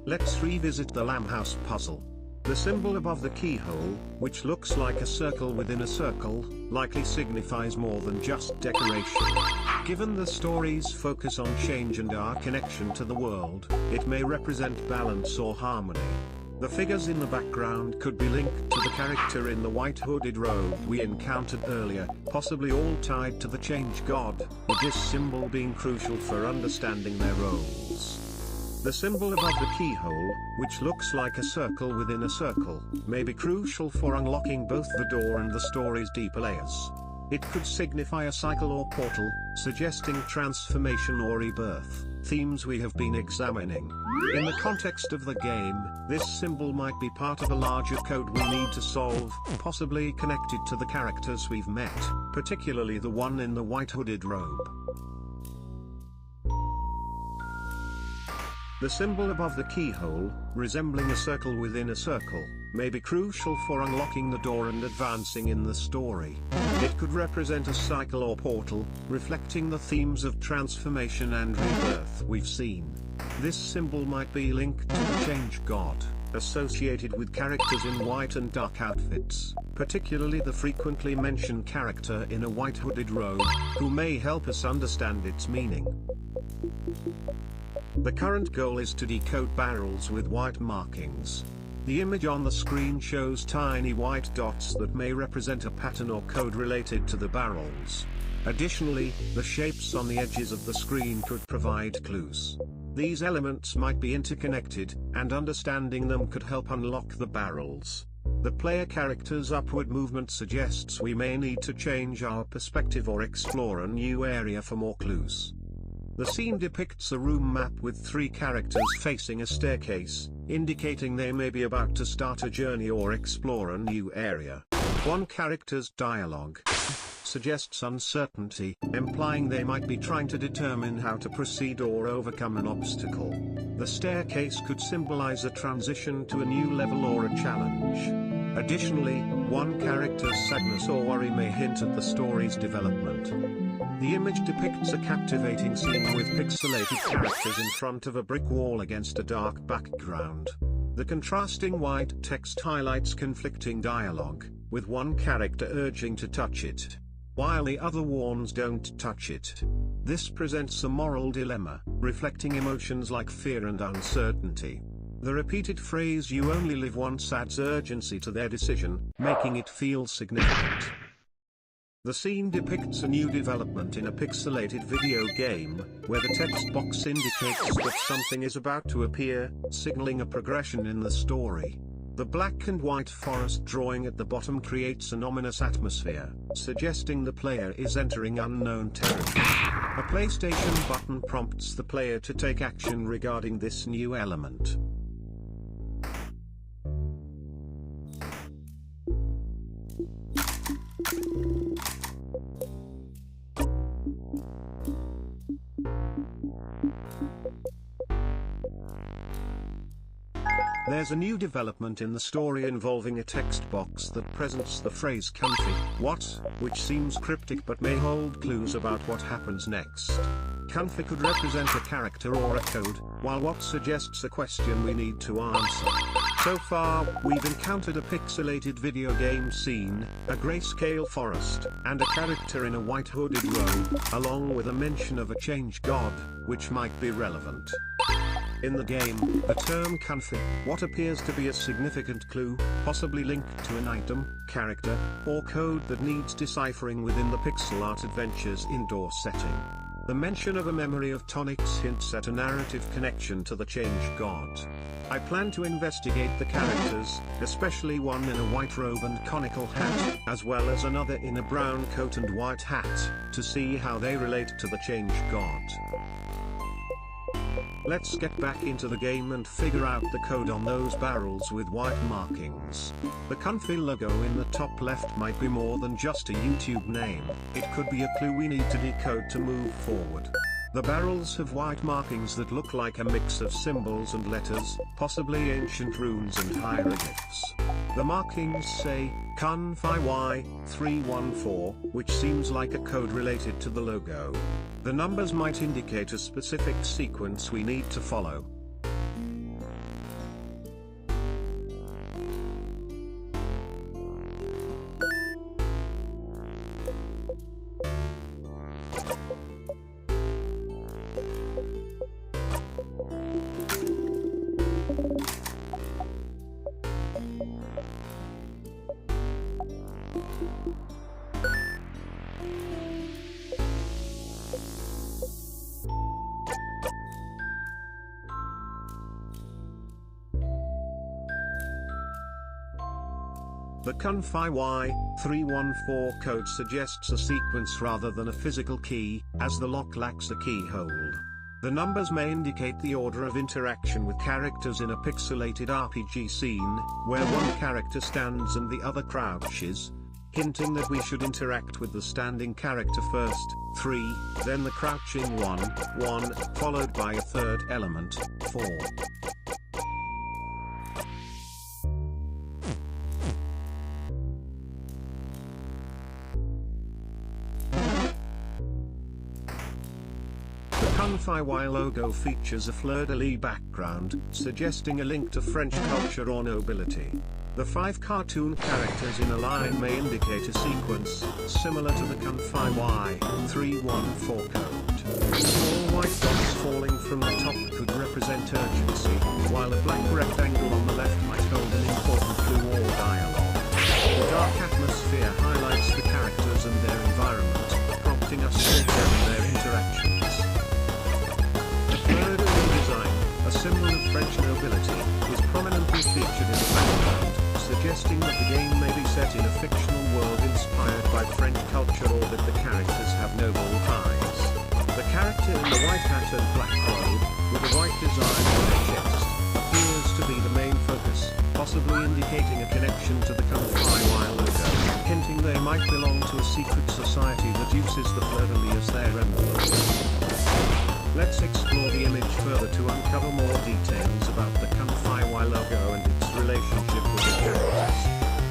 Let's revisit the lamb house puzzle. The symbol above the keyhole, which looks like a circle within a circle, likely signifies more than just decoration. Given the story's focus on change and our connection to the world, it may represent balance or harmony. The figures in the background could be linked to the character in the white hooded robe we encountered earlier, possibly all tied to the change god, with this symbol being crucial for understanding their roles. The symbol above the keyhole, which looks like a circle within a circle, may be crucial for unlocking both the door and the story's deeper layers. It could signify a cycle or portal, suggesting transformation or rebirth, themes we have been examining. In the context of the game, this symbol might be part of a larger code we need to solve, possibly connected to the characters we've met, particularly the one in the white hooded robe. The symbol above the keyhole, resembling a circle within a circle, may be crucial for unlocking the door and advancing in the story. It could represent a cycle or portal, reflecting the themes of transformation and rebirth we've seen. This symbol might be linked to the Change God, associated with characters in white and dark outfits, particularly the frequently mentioned character in a white hooded robe, who may help us understand its meaning. The current goal is to decode barrels with white markings. The image on the screen shows tiny white dots that may represent a pattern or code related to the barrels. Additionally, the shapes on the edges of the screen could provide clues. These elements might be interconnected, and understanding them could help unlock the barrels. The player character's upward movement suggests we may need to change our perspective or explore a new area for more clues. The scene depicts a room map with 3 characters facing a staircase, indicating they may be about to start a journey or explore a new area. One character's dialogue suggests uncertainty, implying they might be trying to determine how to proceed or overcome an obstacle. The staircase could symbolize a transition to a new level or a challenge. Additionally, one character's sadness or worry may hint at the story's development. The image depicts a captivating scene with pixelated characters in front of a brick wall against a dark background. The contrasting white text highlights conflicting dialogue, with one character urging to touch it, while the other warns don't touch it. This presents a moral dilemma, reflecting emotions like fear and uncertainty. The repeated phrase "you only live once" adds urgency to their decision, making it feel significant. The scene depicts a new development in a pixelated video game, where the text box indicates that something is about to appear, signaling a progression in the story. The black and white forest drawing at the bottom creates an ominous atmosphere, suggesting the player is entering unknown territory. A PlayStation button prompts the player to take action regarding this new element. There's a new development in the story involving a text box that presents the phrase "Comfy, what?", which seems cryptic but may hold clues about what happens next. Comfy could represent a character or a code, while what suggests a question we need to answer. So far, we've encountered a pixelated video game scene, a grayscale forest, and a character in a white hooded robe, along with a mention of a change god, which might be relevant. In the game, the term "Comfy, what?" appears to be a significant clue, possibly linked to an item, character, or code that needs deciphering within the pixel art adventure's indoor setting. The mention of a memory of tonics hints at a narrative connection to the change god. I plan to investigate the characters, especially one in a white robe and conical hat, as well as another in a brown coat and white hat, to see how they relate to the change god. Let's get back into the game and figure out the code on those barrels with white markings. The Comfy logo in the top left might be more than just a YouTube name. It could be a clue we need to decode to move forward. The barrels have white markings that look like a mix of symbols and letters, possibly ancient runes and hieroglyphs. The markings say, "Comfy Y314, which seems like a code related to the logo. The numbers might indicate a specific sequence we need to follow. The Kunfi Y314 code suggests a sequence rather than a physical key, as the lock lacks a keyhole. The numbers may indicate the order of interaction with characters in a pixelated RPG scene, where one character stands and the other crouches, hinting that we should interact with the standing character first, 3, then the crouching 1, followed by a third element, 4. Kunfi Y logo features a fleur-de-lis background, suggesting a link to French culture or nobility. The 5 cartoon characters in a line may indicate a sequence, similar to the Kunfi Y314 code. Small white dots falling from the top could represent urgency, while a black rectangle on the left might hold an important clue or dialogue. The dark atmosphere highlights the characters and their environment, prompting us to examine their interactions. The fleur-de-lis design, a symbol of French nobility, is prominently featured in the background, suggesting that the game may be set in a fictional world inspired by French culture or that the characters have noble ties. The character in the white hat and black robe, with a white design on their chest, appears to be the main focus, possibly indicating a connection to the Kunfi Y logo, hinting they might belong to a secret society that uses the fleur-de-lis as their emblem. Let's explore the image further to uncover more details about the Kunfi Y logo and its relationship with the characters.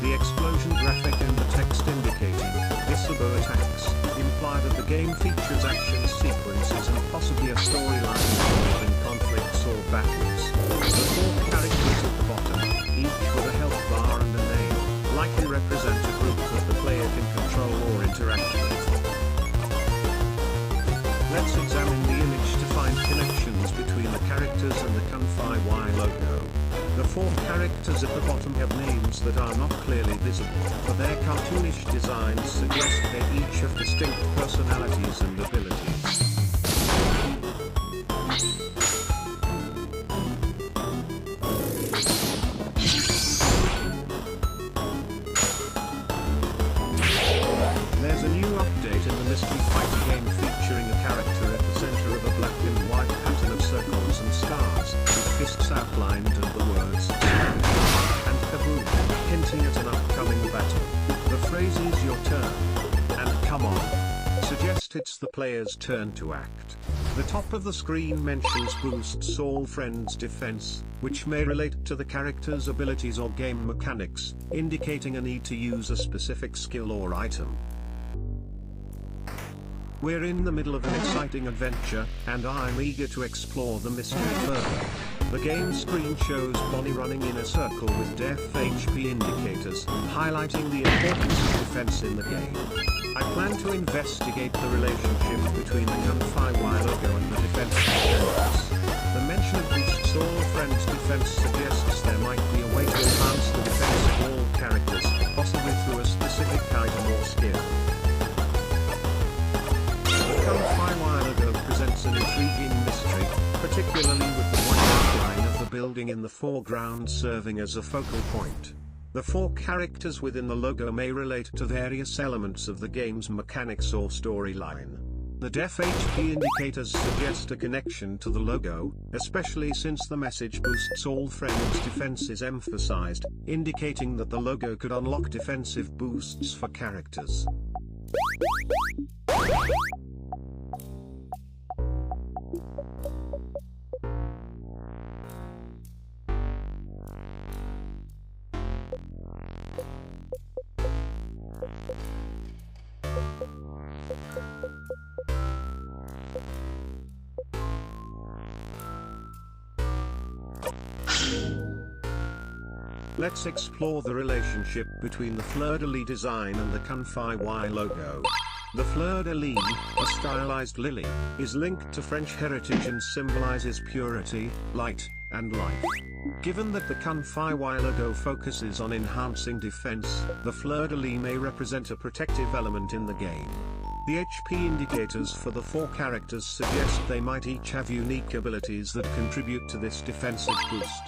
The explosion graphic and the text indicating "Disabo attacks" imply that the game features action sequences and possibly a storyline involving conflicts or battles. The 4 characters at the bottom, each with a health bar and a name, likely represent a group that the player can control or interact with. Let's examine the image to find connections between the characters and the Kunfi Y logo. The 4 characters at the bottom have names that are not clearly visible, but their cartoonish designs suggest they each have distinct personalities and abilities. There's a new update in the Mystery Fighter game featuring a character at the center of a black and white pattern of circles and stars, with fists outlined and the words "Smash" and "Kaboom," hinting at an upcoming battle. The phrases "your turn" and "come on" suggest it's the player's turn to act. The top of the screen mentions boosts all friends defense, which may relate to the character's abilities or game mechanics, indicating a need to use a specific skill or item. We're in the middle of an exciting adventure, and I'm eager to explore the mystery further. The game screen shows Bonnie running in a circle with def HP indicators, highlighting the importance of defense in the game. I plan to investigate the relationship between the Kunfi Y logo and the defense mechanics. The mention of boosts all friends defense suggests there might be a way to enhance the defense of all characters, possibly through a specific item or skill. The Kunfi Y logo presents an intriguing mystery, particularly with the white outline of the building in the foreground serving as a focal point. The 4 characters within the logo may relate to various elements of the game's mechanics or storyline. The def HP indicators suggest a connection to the logo, especially since the message boosts all friends defense is emphasized, indicating that the logo could unlock defensive boosts for characters. Let's explore the relationship between the fleur-de-lis design and the Kunfi Y logo. The fleur-de-lis, a stylized lily, is linked to French heritage and symbolizes purity, light, and life. Given that the Kunfi Y logo focuses on enhancing defense, the fleur-de-lis may represent a protective element in the game. The HP indicators for the 4 characters suggest they might each have unique abilities that contribute to this defensive boost.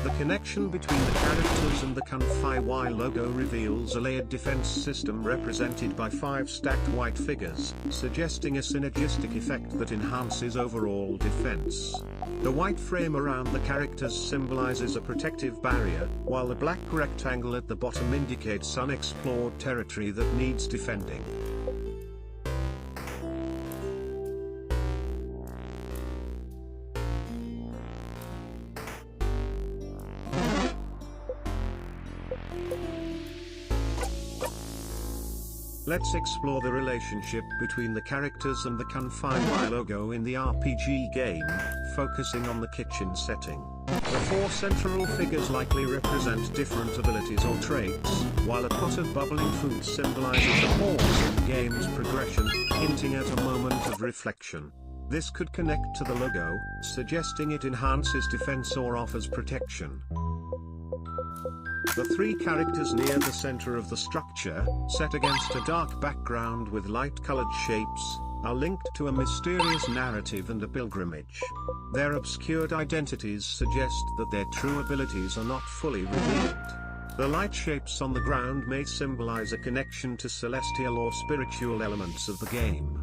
The connection between the characters and the Kung-Fi Y logo reveals a layered defense system represented by 5 stacked white figures, suggesting a synergistic effect that enhances overall defense. The white frame around the characters symbolizes a protective barrier, while the black rectangle at the bottom indicates unexplored territory that needs defending. Let's explore the relationship between the characters and the Kung-Fi Y logo in the RPG game, focusing on the kitchen setting. The 4 central figures likely represent different abilities or traits, while a pot of bubbling food symbolizes a pause in the game's progression, hinting at a moment of reflection. This could connect to the logo, suggesting it enhances defense or offers protection. The 3 characters near the center of the structure, set against a dark background with light-colored shapes, are linked to a mysterious narrative and a pilgrimage. Their obscured identities suggest that their true abilities are not fully revealed. The light shapes on the ground may symbolize a connection to celestial or spiritual elements of the game.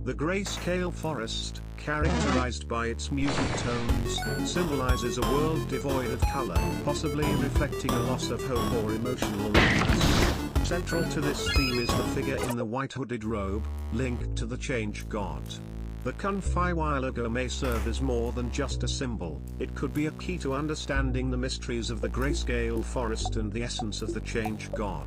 The grayscale forest, characterized by its muted tones, symbolizes a world devoid of color, possibly reflecting a loss of hope or emotional loss. Central to this theme is the figure in the white hooded robe, linked to the change god. The Kung-Fi Y logo may serve as more than just a symbol, it could be a key to understanding the mysteries of the grayscale forest and the essence of the change god.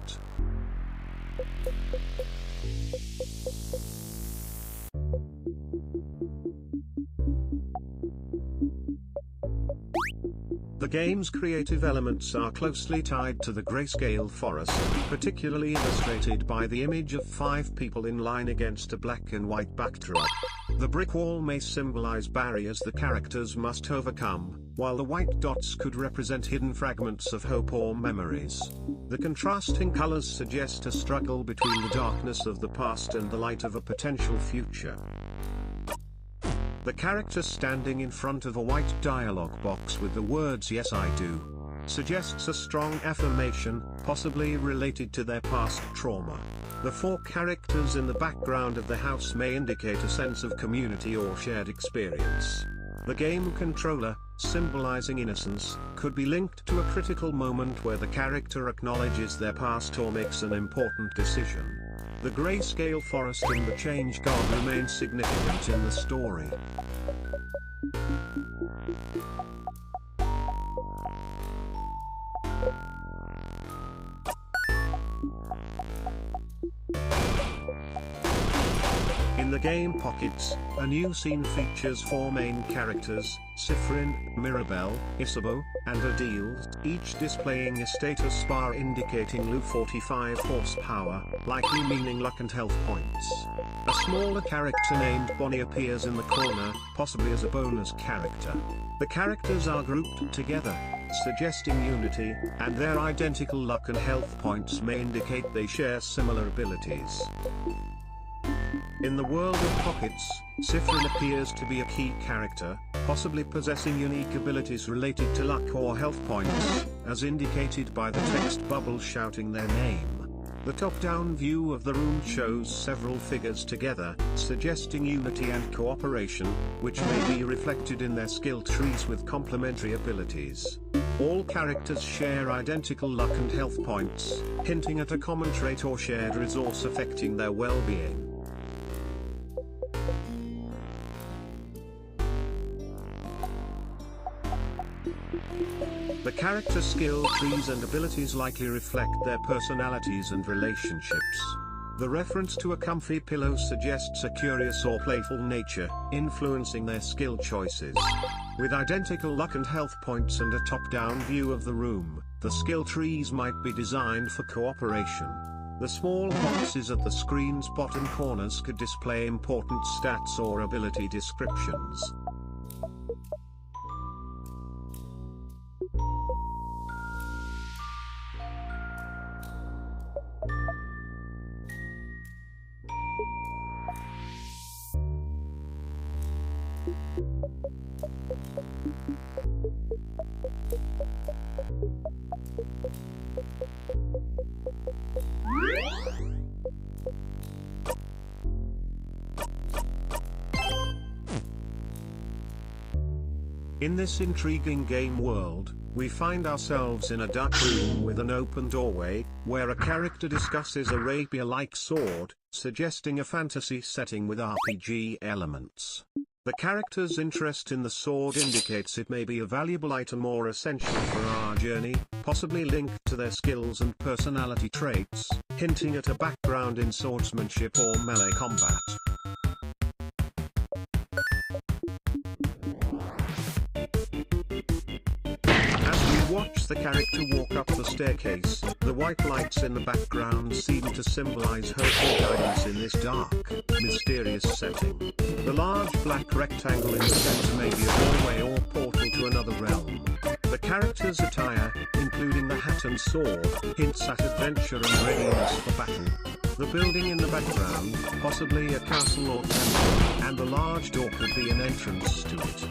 The game's creative elements are closely tied to the grayscale forest, particularly illustrated by the image of 5 people in line against a black and white backdrop. The brick wall may symbolize barriers the characters must overcome, while the white dots could represent hidden fragments of hope or memories. The contrasting colors suggest a struggle between the darkness of the past and the light of a potential future. The character standing in front of a white dialogue box with the words "Yes I do" suggests a strong affirmation, possibly related to their past trauma. The 4 characters in the background of the house may indicate a sense of community or shared experience. The game controller, symbolizing innocence, could be linked to a critical moment where the character acknowledges their past or makes an important decision. The grayscale forest and the change god remain significant in the story. In the game Pockets, a new scene features 4 main characters, Siffrin, Mirabelle, Isabeau, and Adil, each displaying a status bar indicating Lu 45 horsepower, likely meaning luck and health points. A smaller character named Bonnie appears in the corner, possibly as a bonus character. The characters are grouped together, suggesting unity, and their identical luck and health points may indicate they share similar abilities. In the world of Pockets, Siffrin appears to be a key character, possibly possessing unique abilities related to luck or health points, as indicated by the text bubble shouting their name. The top-down view of the room shows several figures together, suggesting unity and cooperation, which may be reflected in their skill trees with complementary abilities. All characters share identical luck and health points, hinting at a common trait or shared resource affecting their well-being. The character skill trees and abilities likely reflect their personalities and relationships. The reference to a comfy pillow suggests a curious or playful nature, influencing their skill choices. With identical luck and health points and a top-down view of the room, the skill trees might be designed for cooperation. The small boxes at the screen's bottom corners could display important stats or ability descriptions. In this intriguing game world, we find ourselves in a dark room with an open doorway, where a character discusses a rapier-like sword, suggesting a fantasy setting with RPG elements. The character's interest in the sword indicates it may be a valuable item or essential for our journey, possibly linked to their skills and personality traits, hinting at a background in swordsmanship or melee combat. Watch the character walk up the staircase. The white lights in the background seem to symbolize hope or guidance in this dark, mysterious setting. The large black rectangle in the center may be a doorway or portal to another realm. The character's attire, including the hat and sword, hints at adventure and readiness for battle. The building in the background, possibly a castle or temple, and the large door could be an entrance to it.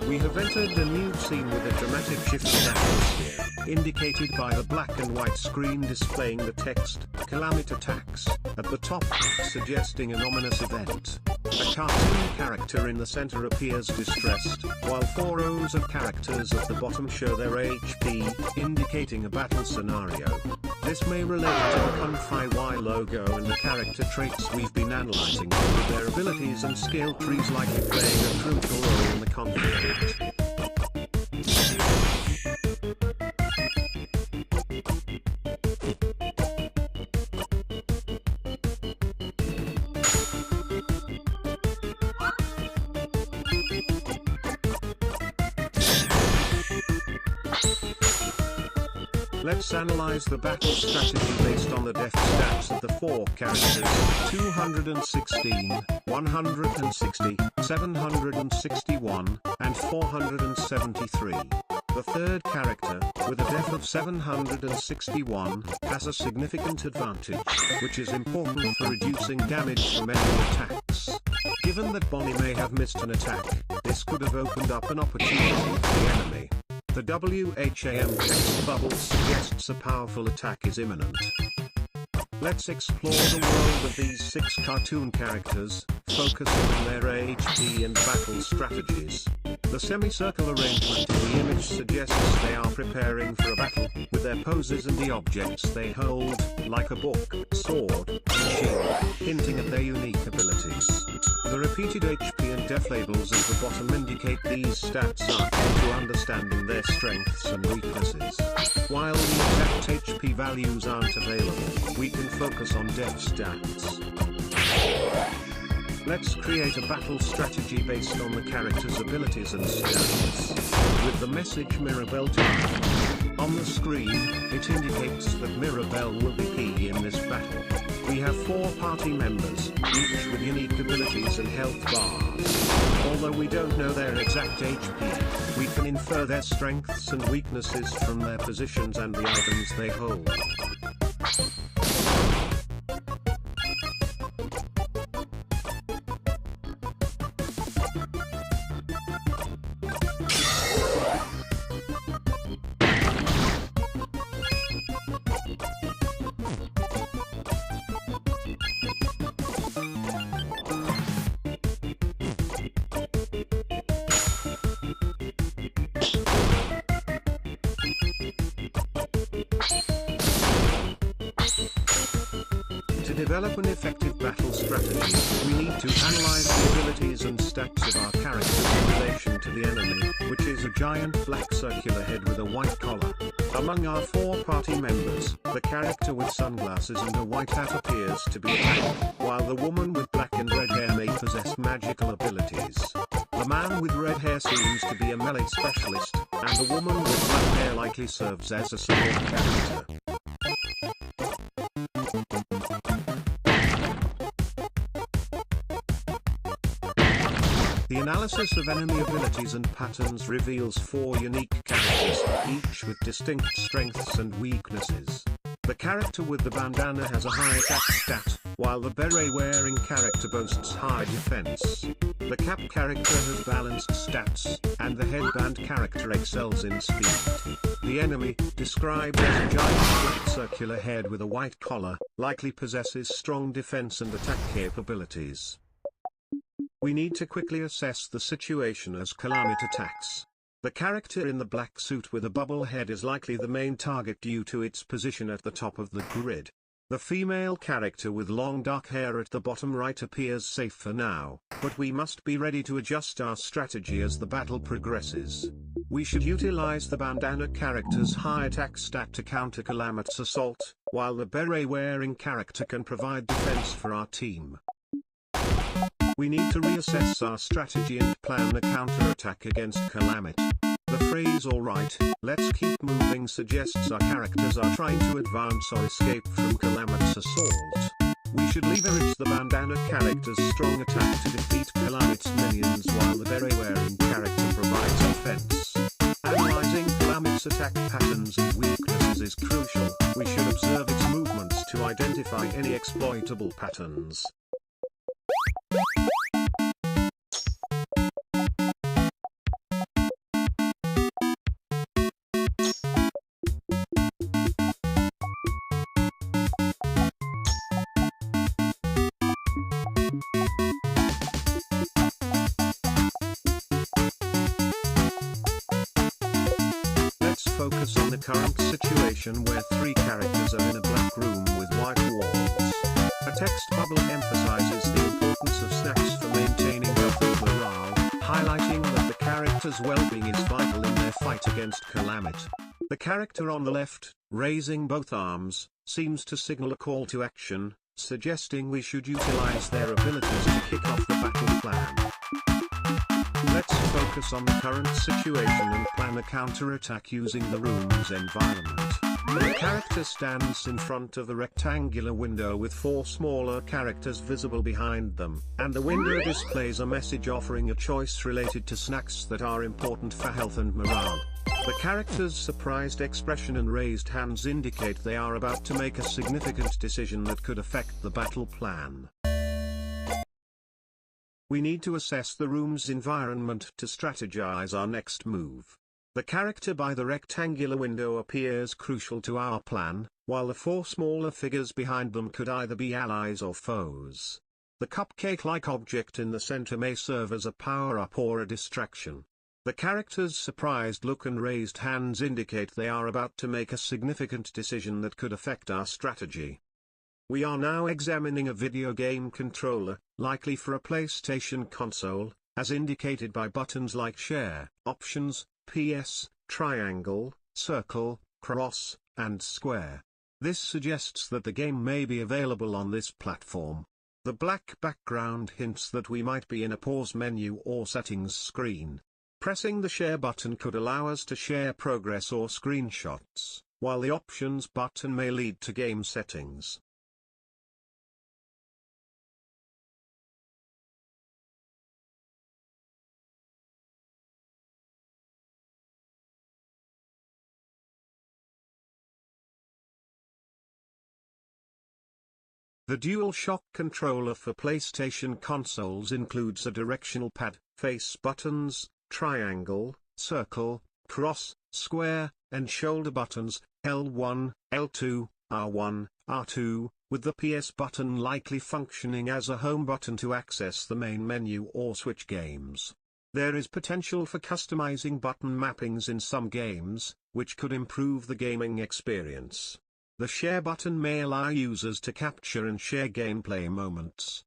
We have entered a new scene with a dramatic shift in atmosphere, indicated by the black and white screen displaying the text, "Calamity Attacks," at the top, suggesting an ominous event. A cartoon character in the center appears distressed, while 4 rows of characters at the bottom show their HP, indicating a battle scenario. This may relate to the Kung Fu Y logo and the character traits we've been analyzing, with their abilities and skill trees likely playing a crucial role in the conflict. Let's analyze the battle strategy based on the def stats of the 4 characters: 216, 160, 761, and 473. The 3rd character, with a def of 761, has a significant advantage, which is important for reducing damage from enemy attacks. Given that Bonnie may have missed an attack, this could have opened up an opportunity for the enemy. The WHAM text bubble suggests a powerful attack is imminent. Let's explore the world of these 6 cartoon characters, focusing on their HP and battle strategies. The semicircle arrangement in the image suggests they are preparing for a battle, with their poses and the objects they hold, like a book, sword, and shield, hinting at their unique abilities. The repeated HP and def labels at the bottom indicate these stats are key to understanding their strengths and weaknesses. While the exact HP values aren't available, we can focus on def stats. Let's create a battle strategy based on the character's abilities and stats. With the message Mirabelle typed on the screen, it indicates that Mirabelle will be key in this battle. We have 4 party members, each with unique abilities and health bars. Although we don't know their exact HP, we can infer their strengths and weaknesses from their positions and the items they hold. To develop an effective battle strategy, we need to analyze the abilities and stats of our characters in relation to the enemy, which is a giant black circular head with a white collar. Among our 4 party members, the character with sunglasses and a white hat appears to be black, while the woman with black and red hair may possess magical abilities. The man with red hair seems to be a melee specialist, and the woman with black hair likely serves as a support character. The analysis of enemy abilities and patterns reveals 4 unique characters, each with distinct strengths and weaknesses. The character with the bandana has a high attack stat, while the beret-wearing character boasts high defense. The cap character has balanced stats, and the headband character excels in speed. The enemy, described as a giant black circular head with a white collar, likely possesses strong defense and attack capabilities. We need to quickly assess the situation as Calamit attacks. The character in the black suit with a bubble head is likely the main target due to its position at the top of the grid. The female character with long dark hair at the bottom right appears safe for now, but we must be ready to adjust our strategy as the battle progresses. We should utilize the bandana character's high attack stat to counter Calamit's assault, while the beret-wearing character can provide defense for our team. We need to reassess our strategy and plan a counter-attack against Calamit. The phrase "alright, let's keep moving" suggests our characters are trying to advance or escape from Calamit's assault. We should leverage the bandana character's strong attack to defeat Calamit's minions while the beret-wearing character provides defense. Analyzing Calamit's attack patterns and weaknesses is crucial. We should observe its movements to identify any exploitable patterns. Let's focus on the current situation where 3 characters are in a black room with white walls. A text bubble emphasizes the importance of snacks for maintaining health and morale, highlighting that the character's well-being is vital in their fight against Calamit. The character on the left, raising both arms, seems to signal a call to action, suggesting we should utilize their abilities to kick off the battle plan. Let's focus on the current situation and plan a counter-attack using the room's environment. The character stands in front of a rectangular window with 4 smaller characters visible behind them, and the window displays a message offering a choice related to snacks that are important for health and morale. The character's surprised expression and raised hands indicate they are about to make a significant decision that could affect the battle plan. We need to assess the room's environment to strategize our next move. The character by the rectangular window appears crucial to our plan, while the 4 smaller figures behind them could either be allies or foes. The cupcake-like object in the center may serve as a power-up or a distraction. The character's surprised look and raised hands indicate they are about to make a significant decision that could affect our strategy. We are now examining a video game controller, likely for a PlayStation console, as indicated by buttons like Share, Options, PS, Triangle, Circle, Cross, and Square. This suggests that the game may be available on this platform. The black background hints that we might be in a pause menu or settings screen. Pressing the Share button could allow us to share progress or screenshots, while the Options button may lead to game settings. The DualShock controller for PlayStation consoles includes a directional pad, face buttons, triangle, circle, cross, square, and shoulder buttons, L1, L2, R1, R2, with the PS button likely functioning as a home button to access the main menu or switch games. There is potential for customizing button mappings in some games, which could improve the gaming experience. The Share button may allow users to capture and share gameplay moments.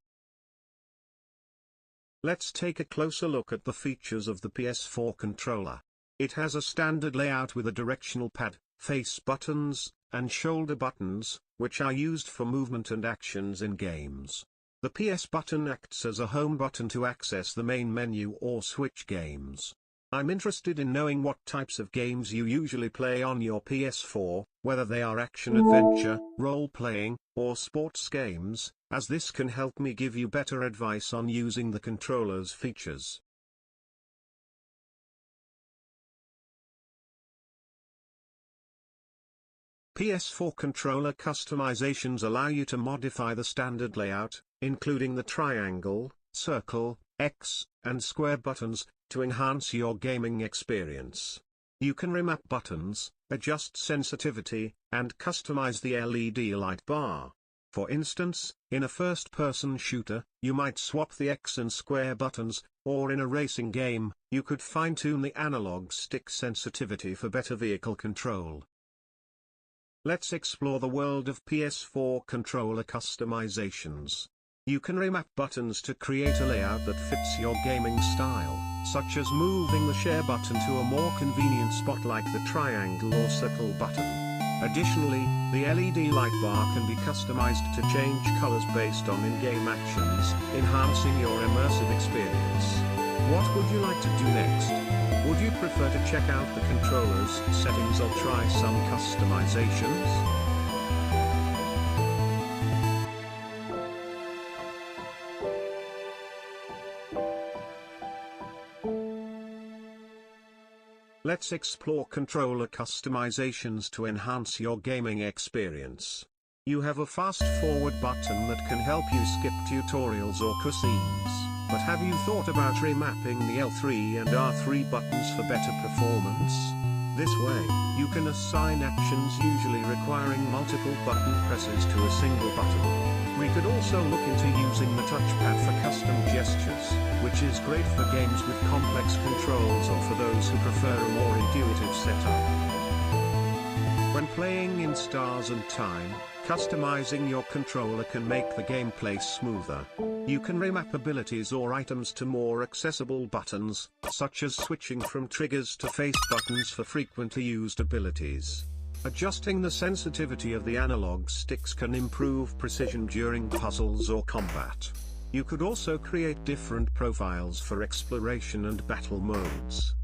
Let's take a closer look at the features of the PS4 controller. It has a standard layout with a directional pad, face buttons, and shoulder buttons, which are used for movement and actions in games. The PS button acts as a home button to access the main menu or switch games. I'm interested in knowing what types of games you usually play on your PS4, whether they are action-adventure, role-playing, or sports games, as this can help me give you better advice on using the controller's features. PS4 controller customizations allow you to modify the standard layout, including the triangle, circle, X, and square buttons, to enhance your gaming experience. You can remap buttons, adjust sensitivity, and customize the LED light bar. For instance, in a first-person shooter, you might swap the X and square buttons, or in a racing game, you could fine-tune the analog stick sensitivity for better vehicle control. Let's explore the world of PS4 controller customizations. You can remap buttons to create a layout that fits your gaming style, such as moving the share button to a more convenient spot like the triangle or circle button. Additionally, the LED light bar can be customized to change colors based on in-game actions, enhancing your immersive experience. What would you like to do next? Would you prefer to check out the controller's settings or try some customizations? Let's explore controller customizations to enhance your gaming experience. You have a fast-forward button that can help you skip tutorials or cutscenes. But have you thought about remapping the L3 and R3 buttons for better performance? This way, you can assign actions usually requiring multiple button presses to a single button. We could also look into using the touchpad for custom gestures, which is great for games with complex controls or for those who prefer a more intuitive setup. When playing in Stars and Time, customizing your controller can make the gameplay smoother. You can remap abilities or items to more accessible buttons, such as switching from triggers to face buttons for frequently used abilities. Adjusting the sensitivity of the analog sticks can improve precision during puzzles or combat. You could also create different profiles for exploration and battle modes.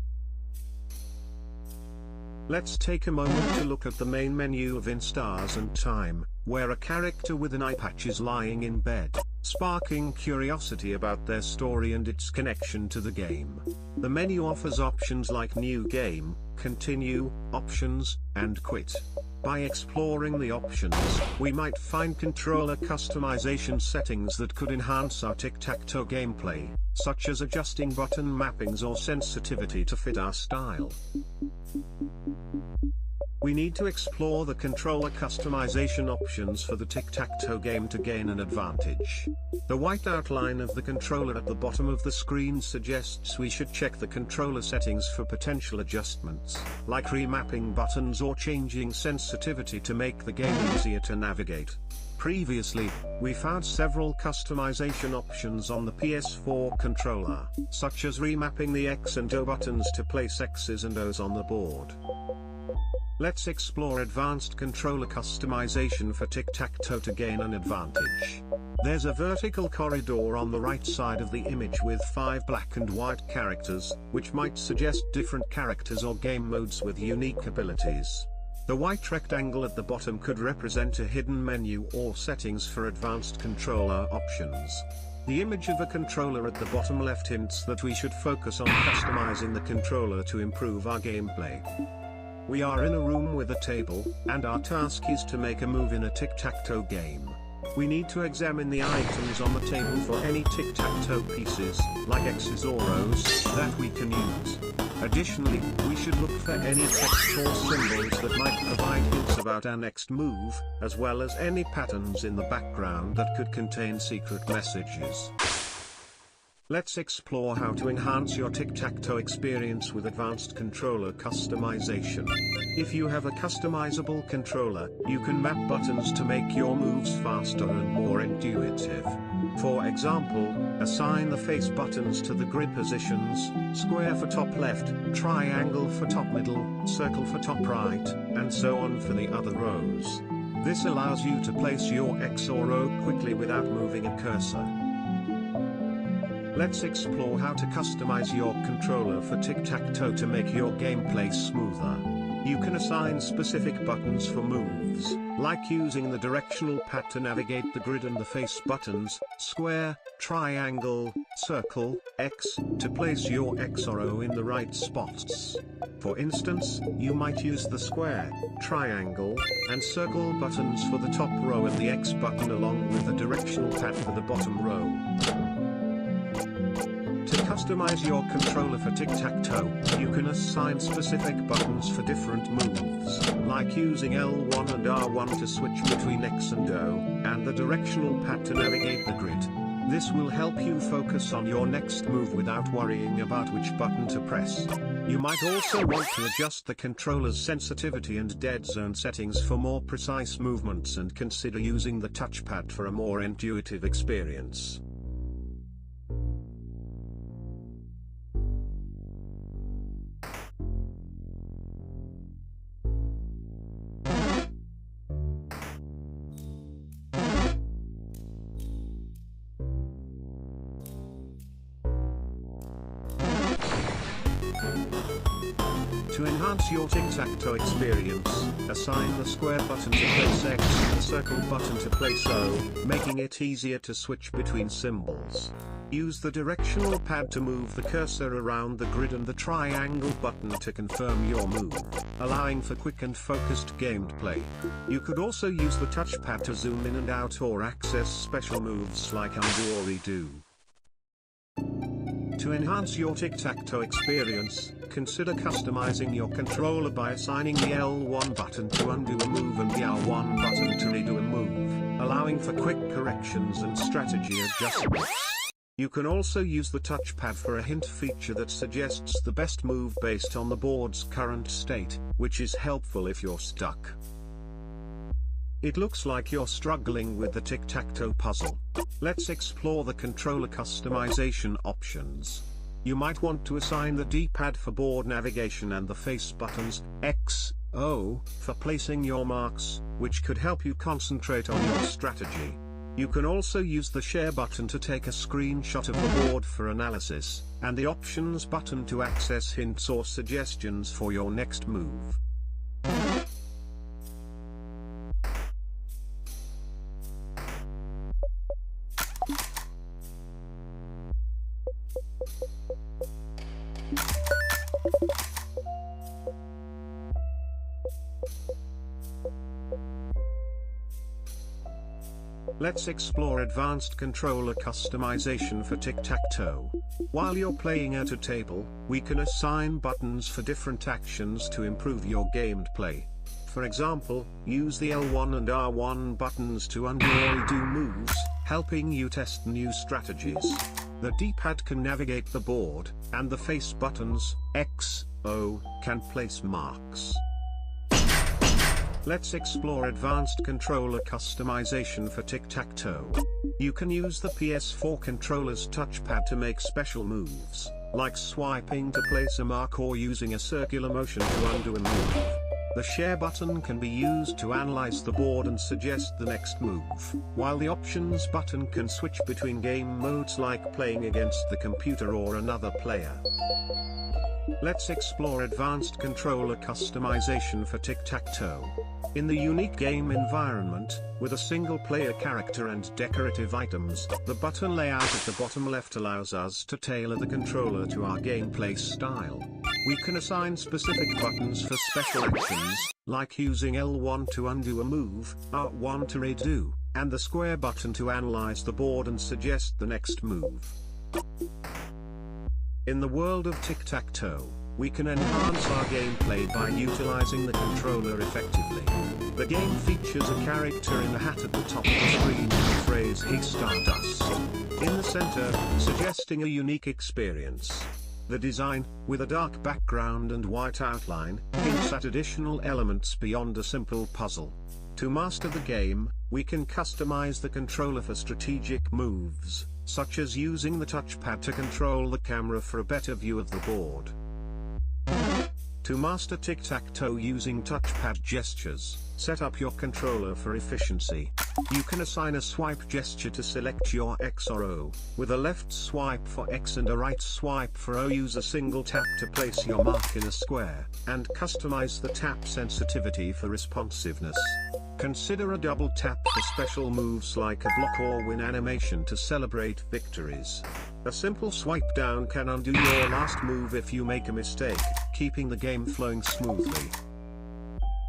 Let's take a moment to look at the main menu of In Stars and Time, where a character with an eye patch is lying in bed, sparking curiosity about their story and its connection to the game. The menu offers options like New Game, Continue, Options, and Quit. By exploring the options, we might find controller customization settings that could enhance our tic-tac-toe gameplay, such as adjusting button mappings or sensitivity to fit our style. We need to explore the controller customization options for the tic-tac-toe game to gain an advantage. The white outline of the controller at the bottom of the screen suggests we should check the controller settings for potential adjustments, like remapping buttons or changing sensitivity to make the game easier to navigate. Previously, we found several customization options on the PS4 controller, such as remapping the X and O buttons to place X's and O's on the board. Let's explore advanced controller customization for tic-tac-toe to gain an advantage. There's a vertical corridor on the right side of the image with 5 black and white characters, which might suggest different characters or game modes with unique abilities. The white rectangle at the bottom could represent a hidden menu or settings for advanced controller options. The image of a controller at the bottom left hints that we should focus on customizing the controller to improve our gameplay. We are in a room with a table, and our task is to make a move in a tic-tac-toe game. We need to examine the items on the table for any tic-tac-toe pieces, like X's or O's, that we can use. Additionally, we should look for any text or symbols that might provide hints about our next move, as well as any patterns in the background that could contain secret messages. Let's explore how to enhance your tic-tac-toe experience with advanced controller customization. If you have a customizable controller, you can map buttons to make your moves faster and more intuitive. For example, assign the face buttons to the grid positions, square for top left, triangle for top middle, circle for top right, and so on for the other rows. This allows you to place your X or O quickly without moving a cursor. Let's explore how to customize your controller for tic-tac-toe to make your gameplay smoother. You can assign specific buttons for moves, like using the directional pad to navigate the grid and the face buttons, square, triangle, circle, X, to place your X or O in the right spots. For instance, you might use the square, triangle, and circle buttons for the top row and the X button along with the directional pad for the bottom row. To customize your controller for tic-tac-toe, you can assign specific buttons for different moves, like using L1 and R1 to switch between X and O, and the directional pad to navigate the grid. This will help you focus on your next move without worrying about which button to press. You might also want to adjust the controller's sensitivity and dead zone settings for more precise movements and consider using the touchpad for a more intuitive experience. To enhance your tic-tac-toe experience, assign the square button to place X and the circle button to place O, making it easier to switch between symbols. Use the directional pad to move the cursor around the grid and the triangle button to confirm your move, allowing for quick and focused gameplay. You could also use the touchpad to zoom in and out or access special moves like undo or redo. To enhance your tic-tac-toe experience, consider customizing your controller by assigning the L1 button to undo a move and the R1 button to redo a move, allowing for quick corrections and strategy adjustments. You can also use the touchpad for a hint feature that suggests the best move based on the board's current state, which is helpful if you're stuck. It looks like you're struggling with the tic-tac-toe puzzle. Let's explore the controller customization options. You might want to assign the D-pad for board navigation and the face buttons, X, O, for placing your marks, which could help you concentrate on your strategy. You can also use the share button to take a screenshot of the board for analysis, and the options button to access hints or suggestions for your next move. Let's explore advanced controller customization for tic-tac-toe. While you're playing at a table, we can assign buttons for different actions to improve your gameplay. For example, use the L1 and R1 buttons to undo or redo moves, helping you test new strategies. The D-pad can navigate the board, and the face buttons, X, O, can place marks. Let's explore advanced controller customization for tic-tac-toe. You can use the PS4 controller's touchpad to make special moves, like swiping to place a mark or using a circular motion to undo a move. The share button can be used to analyze the board and suggest the next move, while the options button can switch between game modes like playing against the computer or another player. Let's explore advanced controller customization for tic-tac-toe. In the unique game environment, with a single player character and decorative items, the button layout at the bottom left allows us to tailor the controller to our gameplay style. We can assign specific buttons for special actions, like using L1 to undo a move, R1 to redo, and the square button to analyze the board and suggest the next move. In the world of tic-tac-toe, we can enhance our gameplay by utilizing the controller effectively. The game features a character in the hat at the top of the screen with the phrase "Hey Stardust" in the center, suggesting a unique experience. The design, with a dark background and white outline, hints at additional elements beyond a simple puzzle. To master the game, we can customize the controller for strategic moves, such as using the touchpad to control the camera for a better view of the board. To master tic-tac-toe using touchpad gestures, set up your controller for efficiency. You can assign a swipe gesture to select your X or O, with a left swipe for X and a right swipe for O. Use a single tap to place your mark in a square, and customize the tap sensitivity for responsiveness. Consider a double tap for special moves like a block or win animation to celebrate victories. A simple swipe down can undo your last move if you make a mistake, keeping the game flowing smoothly.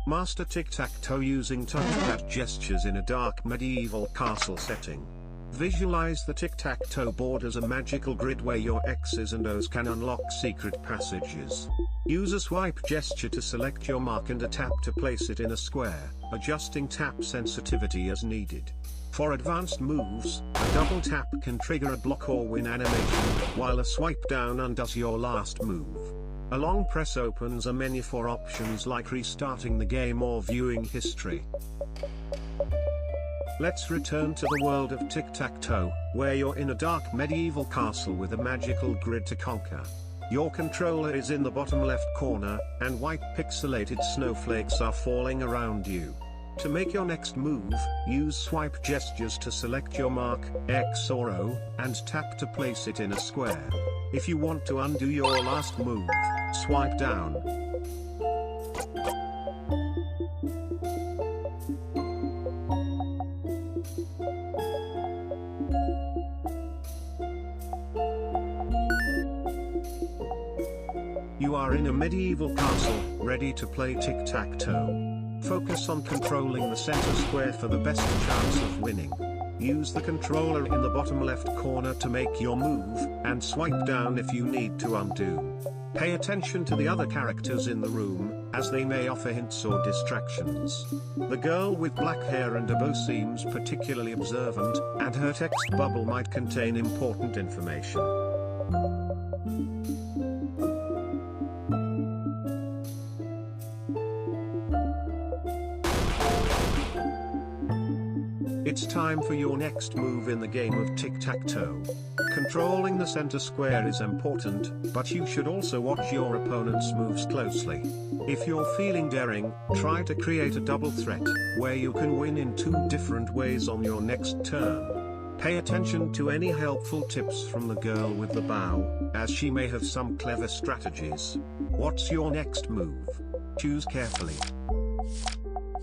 Master tic-tac-toe using touchpad gestures in a dark medieval castle setting. Visualize the tic-tac-toe board as a magical grid where your X's and O's can unlock secret passages. Use a swipe gesture to select your mark and a tap to place it in a square, adjusting tap sensitivity as needed. For advanced moves, a double tap can trigger a block or win animation, while a swipe down undoes your last move. A long press opens a menu for options like restarting the game or viewing history. Let's return to the world of tic-tac-toe, where you're in a dark medieval castle with a magical grid to conquer. Your controller is in the bottom left corner, and white pixelated snowflakes are falling around you. To make your next move, use swipe gestures to select your mark, X or O, and tap to place it in a square. If you want to undo your last move, swipe down. You are in a medieval castle, ready to play tic-tac-toe. Focus on controlling the center square for the best chance of winning. Use the controller in the bottom left corner to make your move, and swipe down if you need to undo. Pay attention to the other characters in the room, as they may offer hints or distractions. The girl with black hair and a bow seems particularly observant, and her text bubble might contain important information. It's time for your next move in the game of tic-tac-toe. Controlling the center square is important, but you should also watch your opponent's moves closely. If you're feeling daring, try to create a double threat, where you can win in two different ways on your next turn. Pay attention to any helpful tips from the girl with the bow, as she may have some clever strategies. What's your next move? Choose carefully.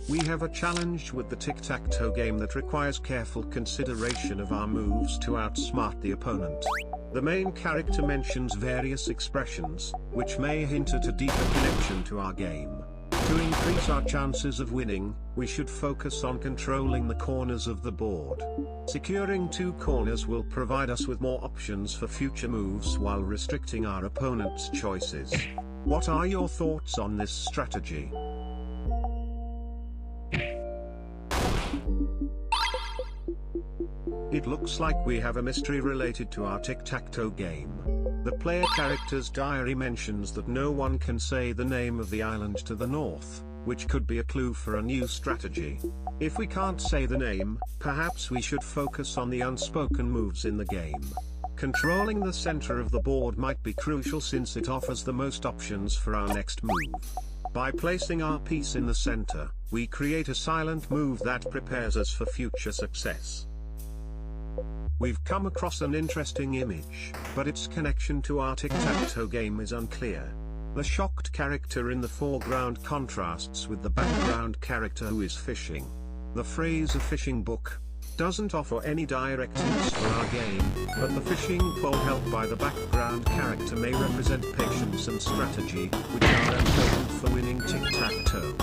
We have a challenge with the tic-tac-toe game that requires careful consideration of our moves to outsmart the opponent. The main character mentions various expressions, which may hint at a deeper connection to our game. To increase our chances of winning, we should focus on controlling the corners of the board. Securing two corners will provide us with more options for future moves while restricting our opponent's choices. What are your thoughts on this strategy? It looks like we have a mystery related to our tic-tac-toe game. The player character's diary mentions that no one can say the name of the island to the north, which could be a clue for a new strategy. If we can't say the name, perhaps we should focus on the unspoken moves in the game. Controlling the center of the board might be crucial since it offers the most options for our next move. By placing our piece in the center, we create a silent move that prepares us for future success. We've come across an interesting image, but its connection to our tic-tac-toe game is unclear. The shocked character in the foreground contrasts with the background character who is fishing. The phrase "a fishing book" doesn't offer any direct hints for our game, but the fishing pole held by the background character may represent patience and strategy, which are important for winning tic-tac-toe.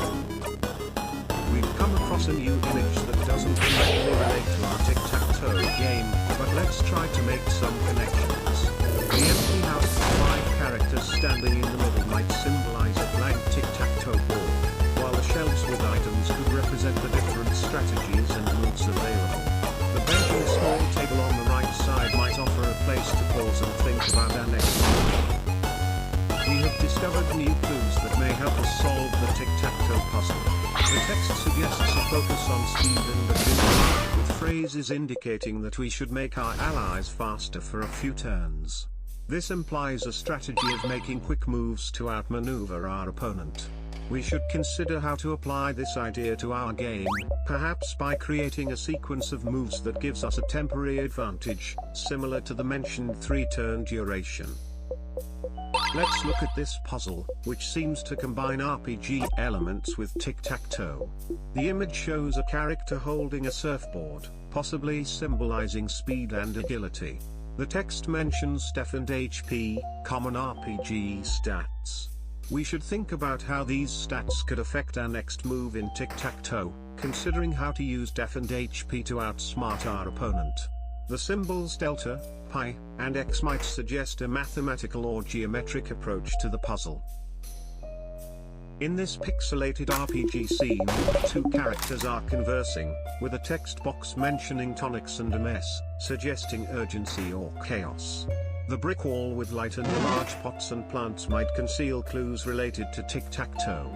We've come across a new image that doesn't directly relate to our tic-tac-toe game, but let's try to make some connections. The empty house with 5 characters standing in the middle might symbolize a blank tic-tac-toe board, while the shelves with items could represent the different strategies and moves available. The bench and small table on the right side might offer a place to pause and think about our next move. We have discovered new clues that may help us solve the tic-tac-toe puzzle. The text suggests a focus on speed and agility, with phrases indicating that we should make our allies faster for a few turns. This implies a strategy of making quick moves to outmaneuver our opponent. We should consider how to apply this idea to our game, perhaps by creating a sequence of moves that gives us a temporary advantage, similar to the mentioned 3-turn duration. Let's look at this puzzle, which seems to combine RPG elements with tic-tac-toe. The image shows a character holding a surfboard, possibly symbolizing speed and agility. The text mentions Steph and HP, common RPG stats. We should think about how these stats could affect our next move in tic-tac-toe, considering how to use Def and HP to outsmart our opponent. The symbols delta, pi, and x might suggest a mathematical or geometric approach to the puzzle. In this pixelated RPG scene, 2 characters are conversing, with a text box mentioning tonics and a mess, suggesting urgency or chaos. The brick wall with light and the large pots and plants might conceal clues related to tic-tac-toe.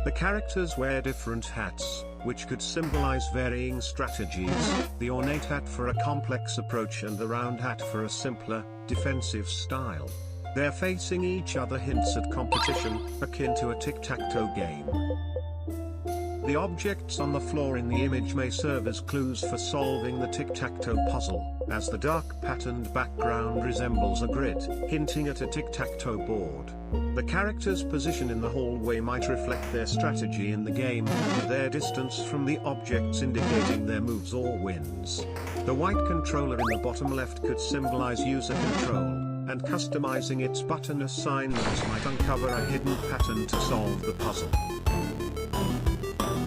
The characters wear different hats, which could symbolize varying strategies, the ornate hat for a complex approach and the round hat for a simpler, defensive style. Their facing each other hints at competition, akin to a tic-tac-toe game. The objects on the floor in the image may serve as clues for solving the tic-tac-toe puzzle, as the dark patterned background resembles a grid, hinting at a tic-tac-toe board. The character's position in the hallway might reflect their strategy in the game, with their distance from the objects indicating their moves or wins. The white controller in the bottom left could symbolize user control, and customizing its button assignments might uncover a hidden pattern to solve the puzzle.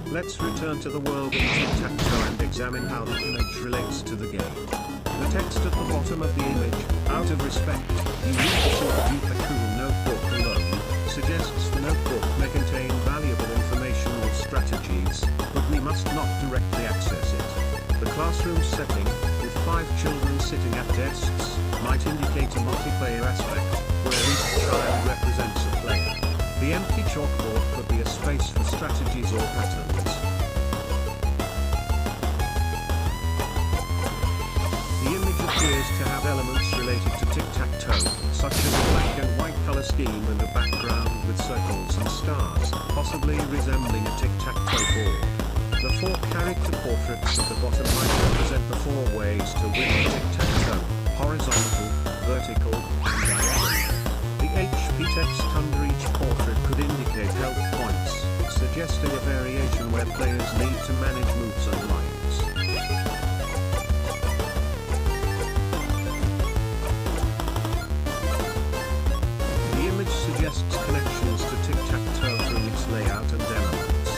Let's return to the world of tic-tac-toe and examine how the image relates to the game. The text at the bottom of the image, "Out of respect, you need to sort of keep a cool notebook alone," suggests the notebook may contain valuable information or strategies, but we must not directly access it. The classroom setting, with 5 children sitting at desks, might indicate a multiplayer aspect, where each child represents a player. The empty chalkboard could be a space for strategies or patterns. The image appears to have elements related to tic-tac-toe, such as a black and white color scheme and a background with circles and stars, possibly resembling a tic-tac-toe board. The 4 character portraits at the bottom might represent the 4 ways to win tic-tac-toe: horizontal, vertical, and diagonal. The HP text under each portrait could indicate health points, suggesting a variation where players need to manage moves and lives. The image suggests connections to tic-tac-toe through its layout and elements.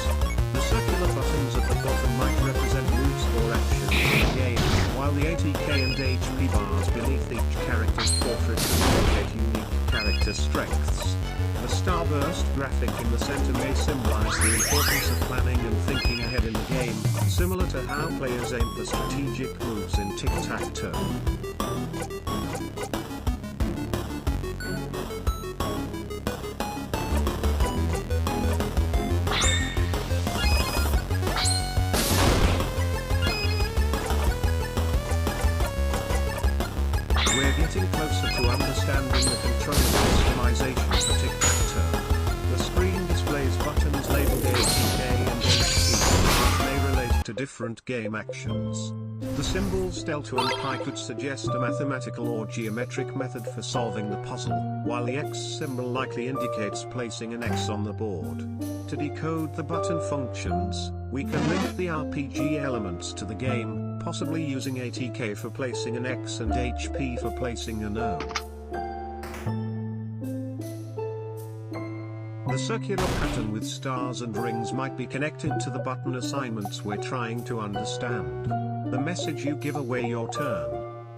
The circular buttons at the bottom might represent moves or actions in the game, while the ATK and HP bars beneath each character's portrait indicate unique character strengths. The starburst graphic in the center may symbolize the importance of planning and thinking ahead in the game, similar to how players aim for strategic moves in tic-tac-toe. We're getting closer to understanding the control customization for tic-tac-toe. The screen displays buttons labeled ATK and HP, which may relate to different game actions. The symbols delta and pi could suggest a mathematical or geometric method for solving the puzzle, while the X symbol likely indicates placing an X on the board. To decode the button functions, we can link the RPG elements to the game, possibly using ATK for placing an X and HP for placing an O. The circular pattern with stars and rings might be connected to the button assignments we're trying to understand. The message "you give away your turn"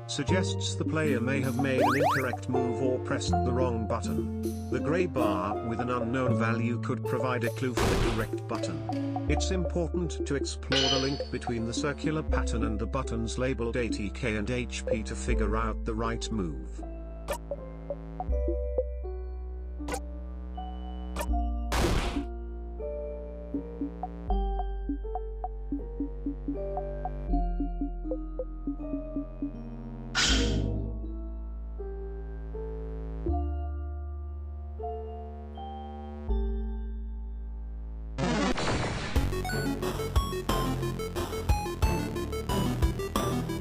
suggests the player may have made an incorrect move or pressed the wrong button. The gray bar with an unknown value could provide a clue for the correct button. It's important to explore the link between the circular pattern and the buttons labeled ATK and HP to figure out the right move.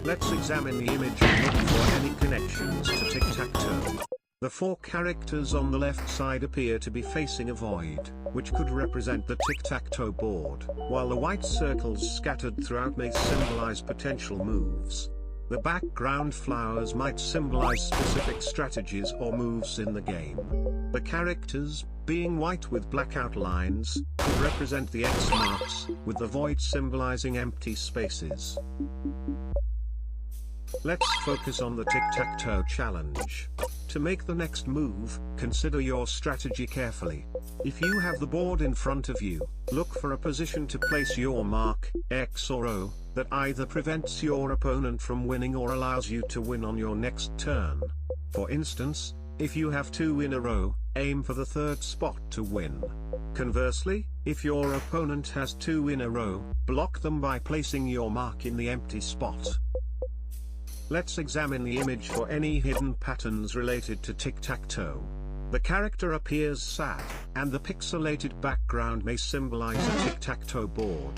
Let's examine the image and look for any connections to tic-tac-toe. The 4 characters on the left side appear to be facing a void, which could represent the tic-tac-toe board, while the white circles scattered throughout may symbolize potential moves. The background flowers might symbolize specific strategies or moves in the game. The characters, being white with black outlines, could represent the X marks, with the void symbolizing empty spaces. Let's focus on the tic-tac-toe challenge. To make the next move, consider your strategy carefully. If you have the board in front of you, look for a position to place your mark, X or O, that either prevents your opponent from winning or allows you to win on your next turn. For instance, if you have 2 in a row, aim for the 3rd spot to win. Conversely, if your opponent has 2 in a row, block them by placing your mark in the empty spot. Let's examine the image for any hidden patterns related to tic-tac-toe. The character appears sad, and the pixelated background may symbolize a tic-tac-toe board.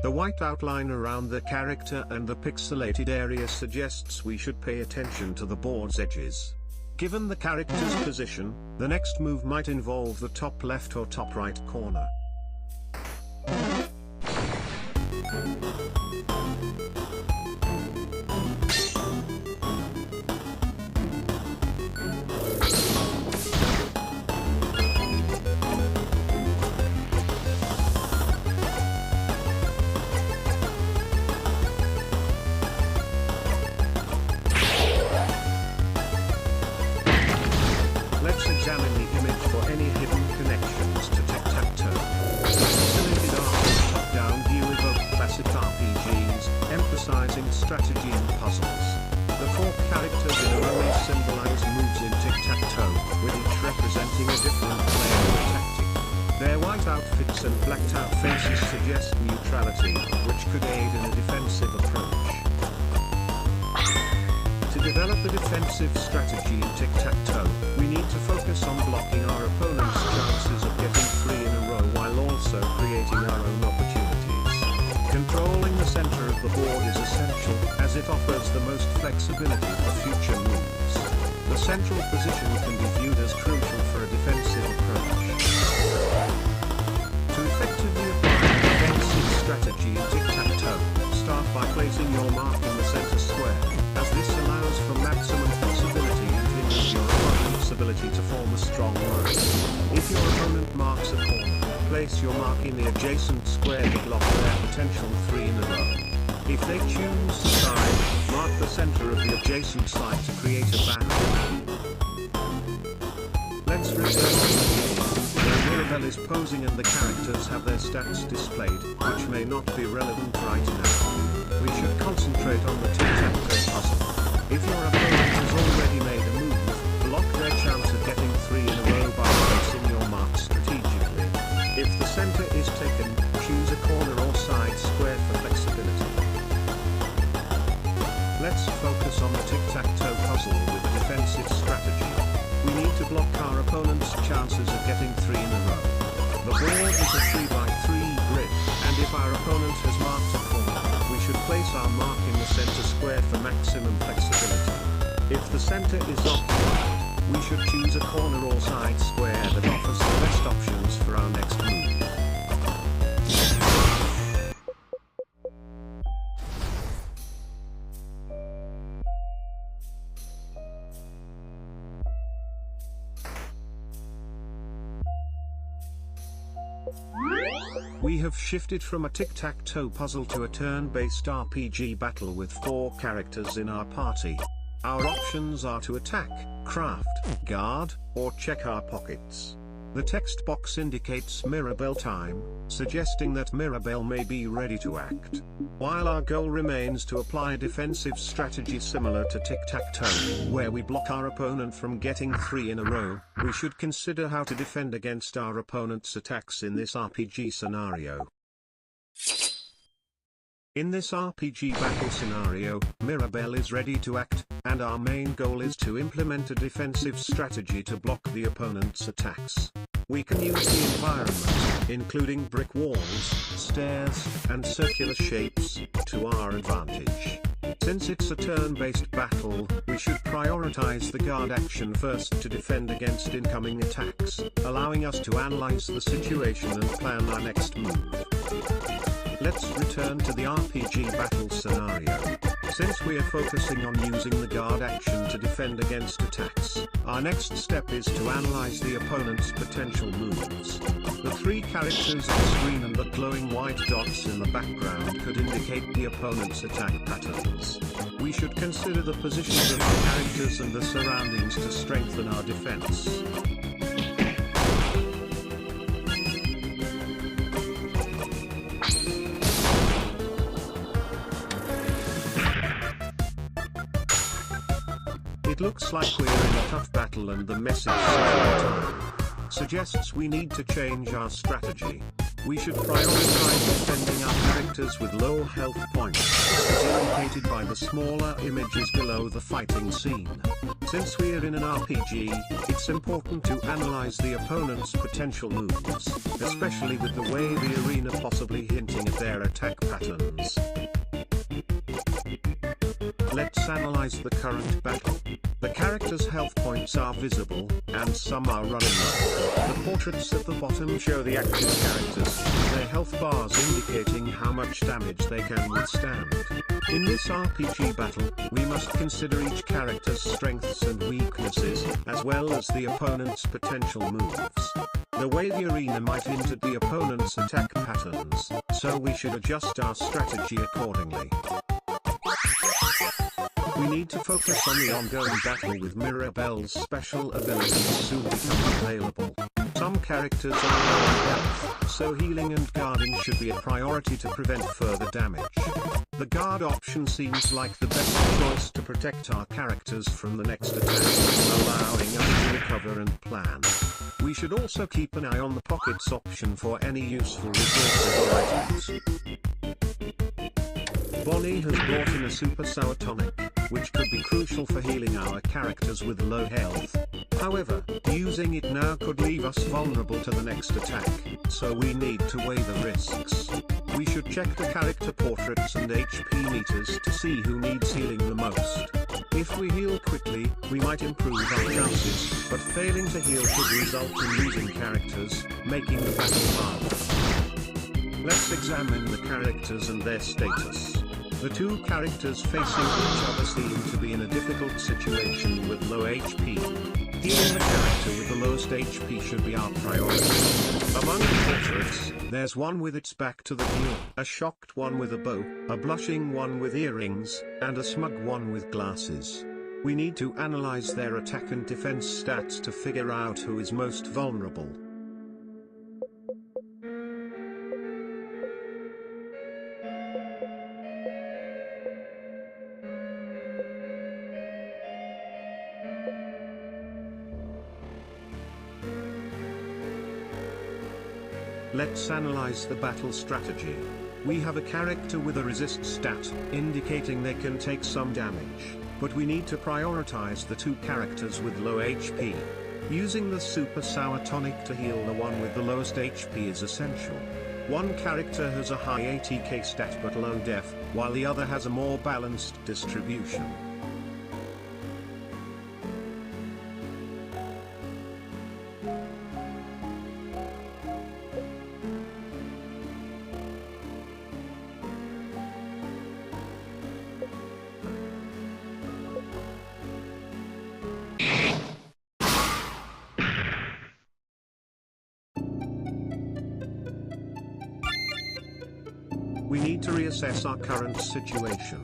The white outline around the character and the pixelated area suggests we should pay attention to the board's edges. Given the character's position, the next move might involve the top left or top right corner. Examine the image for any hidden connections to tic-tac-toe. Pixelated art and top-down view evoke classic RPGs, emphasizing strategy and puzzles. The 4 characters in a row may symbolize moves in tic-tac-toe, with each representing a different player or tactic. Their white outfits and blacked-out faces suggest neutrality, which could aid in a defensive approach. To develop a defensive strategy in tic-tac-toe, we need to focus on blocking our opponent's chances of getting 3 in a row while also creating our own opportunities. Controlling the center of the board is essential, as it offers the most flexibility for future moves. The central position can be viewed as crucial for a defensive approach. To effectively apply a defensive strategy in tic-tac-toe, start by placing your mark in the center square, as this allows for maximum flexibility and hinders your opponent's ability to form a strong line. If your opponent marks a corner, place your mark in the adjacent square to block their potential 3 in a row. If they choose to side, mark the center of the adjacent side to create a boundary. Let's return to the game, where Mirabelle is posing and the characters have their stats displayed, which may not be relevant right now. We should concentrate on the tic-tac-toe puzzle. If your opponent has already made a move, block their chance of getting 3 in a row by placing your mark strategically. If the center is taken, choose a corner or side square for flexibility. Let's focus on the tic-tac-toe puzzle with a defensive strategy. We need to block our opponent's chances of getting 3 in a row. The board is a 3x3 grid, and if our opponent has marked a corner, we should place our mark in the center square for maximum flexibility. If the center is occupied, we should choose a corner or side square that offers the best options for our next move. We have shifted from a tic-tac-toe puzzle to a turn-based RPG battle with 4 characters in our party. Our options are to attack, craft, guard, or check our pockets. The text box indicates Mirabelle time, suggesting that Mirabelle may be ready to act. While our goal remains to apply a defensive strategy similar to tic-tac-toe, where we block our opponent from getting 3 in a row, we should consider how to defend against our opponent's attacks in this RPG scenario. In this RPG battle scenario, Mirabelle is ready to act, and our main goal is to implement a defensive strategy to block the opponent's attacks. We can use the environment, including brick walls, stairs, and circular shapes, to our advantage. Since it's a turn-based battle, we should prioritize the guard action first to defend against incoming attacks, allowing us to analyze the situation and plan our next move. Let's return to the RPG battle scenario. Since we are focusing on using the guard action to defend against attacks, our next step is to analyze the opponent's potential moves. The three characters on screen and the glowing white dots in the background could indicate the opponent's attack patterns. We should consider the positions of the characters and the surroundings to strengthen our defense. It looks like we're in a tough battle and the message suggests we need to change our strategy. We should prioritize defending our characters with low health points, as indicated by the smaller images below the fighting scene. Since we are in an RPG, it's important to analyze the opponent's potential moves, especially with the way the arena possibly hinting at their attack patterns. Let's analyze the current battle. The characters' health points are visible, and some are running low. The portraits at the bottom show the active characters, their health bars indicating how much damage they can withstand. In this RPG battle, we must consider each character's strengths and weaknesses, as well as the opponent's potential moves. The way the arena might hint at the opponent's attack patterns, so we should adjust our strategy accordingly. We need to focus on the ongoing battle with Mirabelle's special abilities soon become available. Some characters are low on health, so healing and guarding should be a priority to prevent further damage. The guard option seems like the best choice to protect our characters from the next attack, allowing us to recover and plan. We should also keep an eye on the pockets option for any useful resources or items. Bonnie has brought in a super sour tonic, which could be crucial for healing our characters with low health. However, using it now could leave us vulnerable to the next attack, so we need to weigh the risks. We should check the character portraits and HP meters to see who needs healing the most. If we heal quickly, we might improve our chances, but failing to heal could result in losing characters, making the battle harder. Let's examine the characters and their status. The two characters facing each other seem to be in a difficult situation with low HP. Healing the character with the lowest HP should be our priority. Among the portraits, there's one with its back to the healer, a shocked one with a bow, a blushing one with earrings, and a smug one with glasses. We need to analyze their attack and defense stats to figure out who is most vulnerable. Let's analyze the battle strategy. We have a character with a resist stat, indicating they can take some damage, but we need to prioritize the two characters with low HP. Using the super sour tonic to heal the one with the lowest HP is essential. One character has a high ATK stat but low def, while the other has a more balanced distribution. We need to reassess our current situation.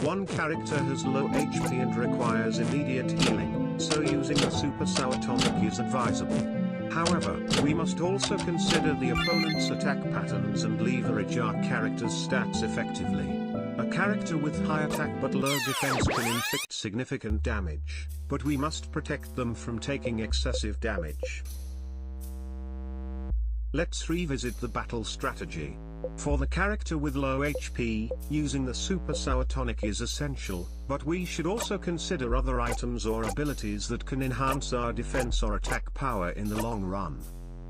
One character has low HP and requires immediate healing, so using a super sour tonic is advisable. However, we must also consider the opponent's attack patterns and leverage our character's stats effectively. A character with high attack but low defense can inflict significant damage, but we must protect them from taking excessive damage. Let's revisit the battle strategy. For the character with low HP, using the super sour tonic is essential, but we should also consider other items or abilities that can enhance our defense or attack power in the long run.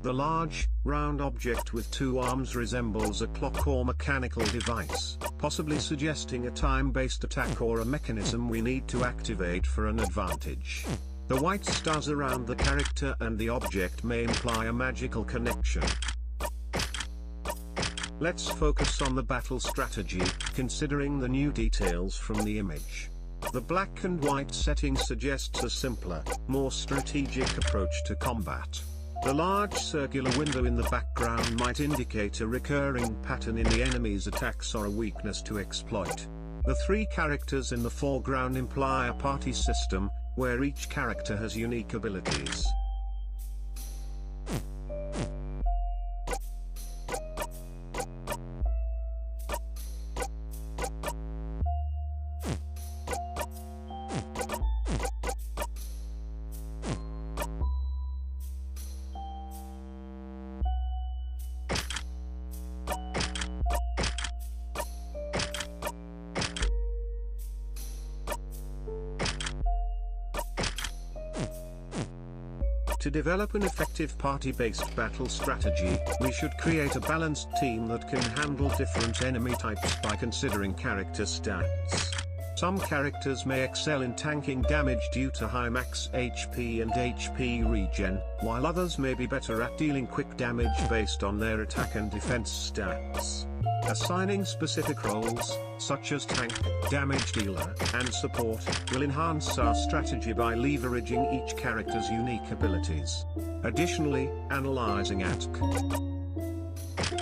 The large, round object with two arms resembles a clock or mechanical device, possibly suggesting a time-based attack or a mechanism we need to activate for an advantage. The white stars around the character and the object may imply a magical connection. Let's focus on the battle strategy, considering the new details from the image. The black and white setting suggests a simpler, more strategic approach to combat. The large circular window in the background might indicate a recurring pattern in the enemy's attacks or a weakness to exploit. The three characters in the foreground imply a party system, where each character has unique abilities. To develop an effective party-based battle strategy, we should create a balanced team that can handle different enemy types by considering character stats. Some characters may excel in tanking damage due to high max HP and HP regen, while others may be better at dealing quick damage based on their attack and defense stats. Assigning specific roles, such as tank, damage dealer, and support, will enhance our strategy by leveraging each character's unique abilities. Additionally, analyzing ATK.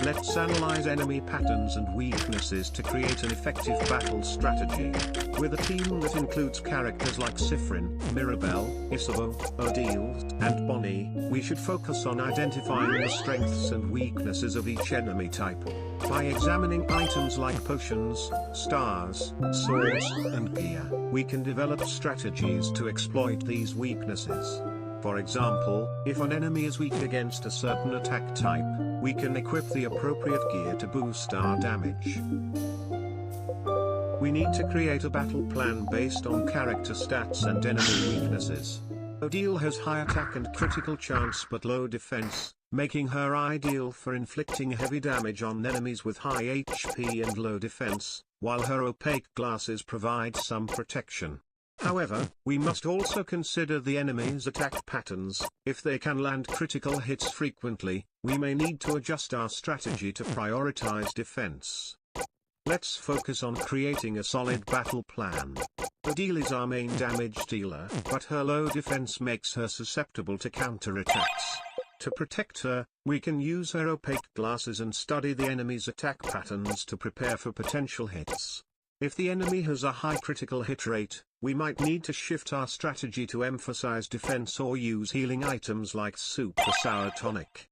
Let's analyze enemy patterns and weaknesses to create an effective battle strategy. With a team that includes characters like Siffrin, Mirabelle, Isabeau, Odile, and Bonnie, we should focus on identifying the strengths and weaknesses of each enemy type. By examining items like potions, stars, swords, and gear, we can develop strategies to exploit these weaknesses. For example, if an enemy is weak against a certain attack type, we can equip the appropriate gear to boost our damage. We need to create a battle plan based on character stats and enemy weaknesses. Odile has high attack and critical chance but low defense, making her ideal for inflicting heavy damage on enemies with high HP and low defense, while her opaque glasses provide some protection. However, we must also consider the enemy's attack patterns. If they can land critical hits frequently, we may need to adjust our strategy to prioritize defense. Let's focus on creating a solid battle plan. Odile is our main damage dealer, but her low defense makes her susceptible to counterattacks. To protect her, we can use her opaque glasses and study the enemy's attack patterns to prepare for potential hits. If the enemy has a high critical hit rate, we might need to shift our strategy to emphasize defense or use healing items like Super Sour Tonic.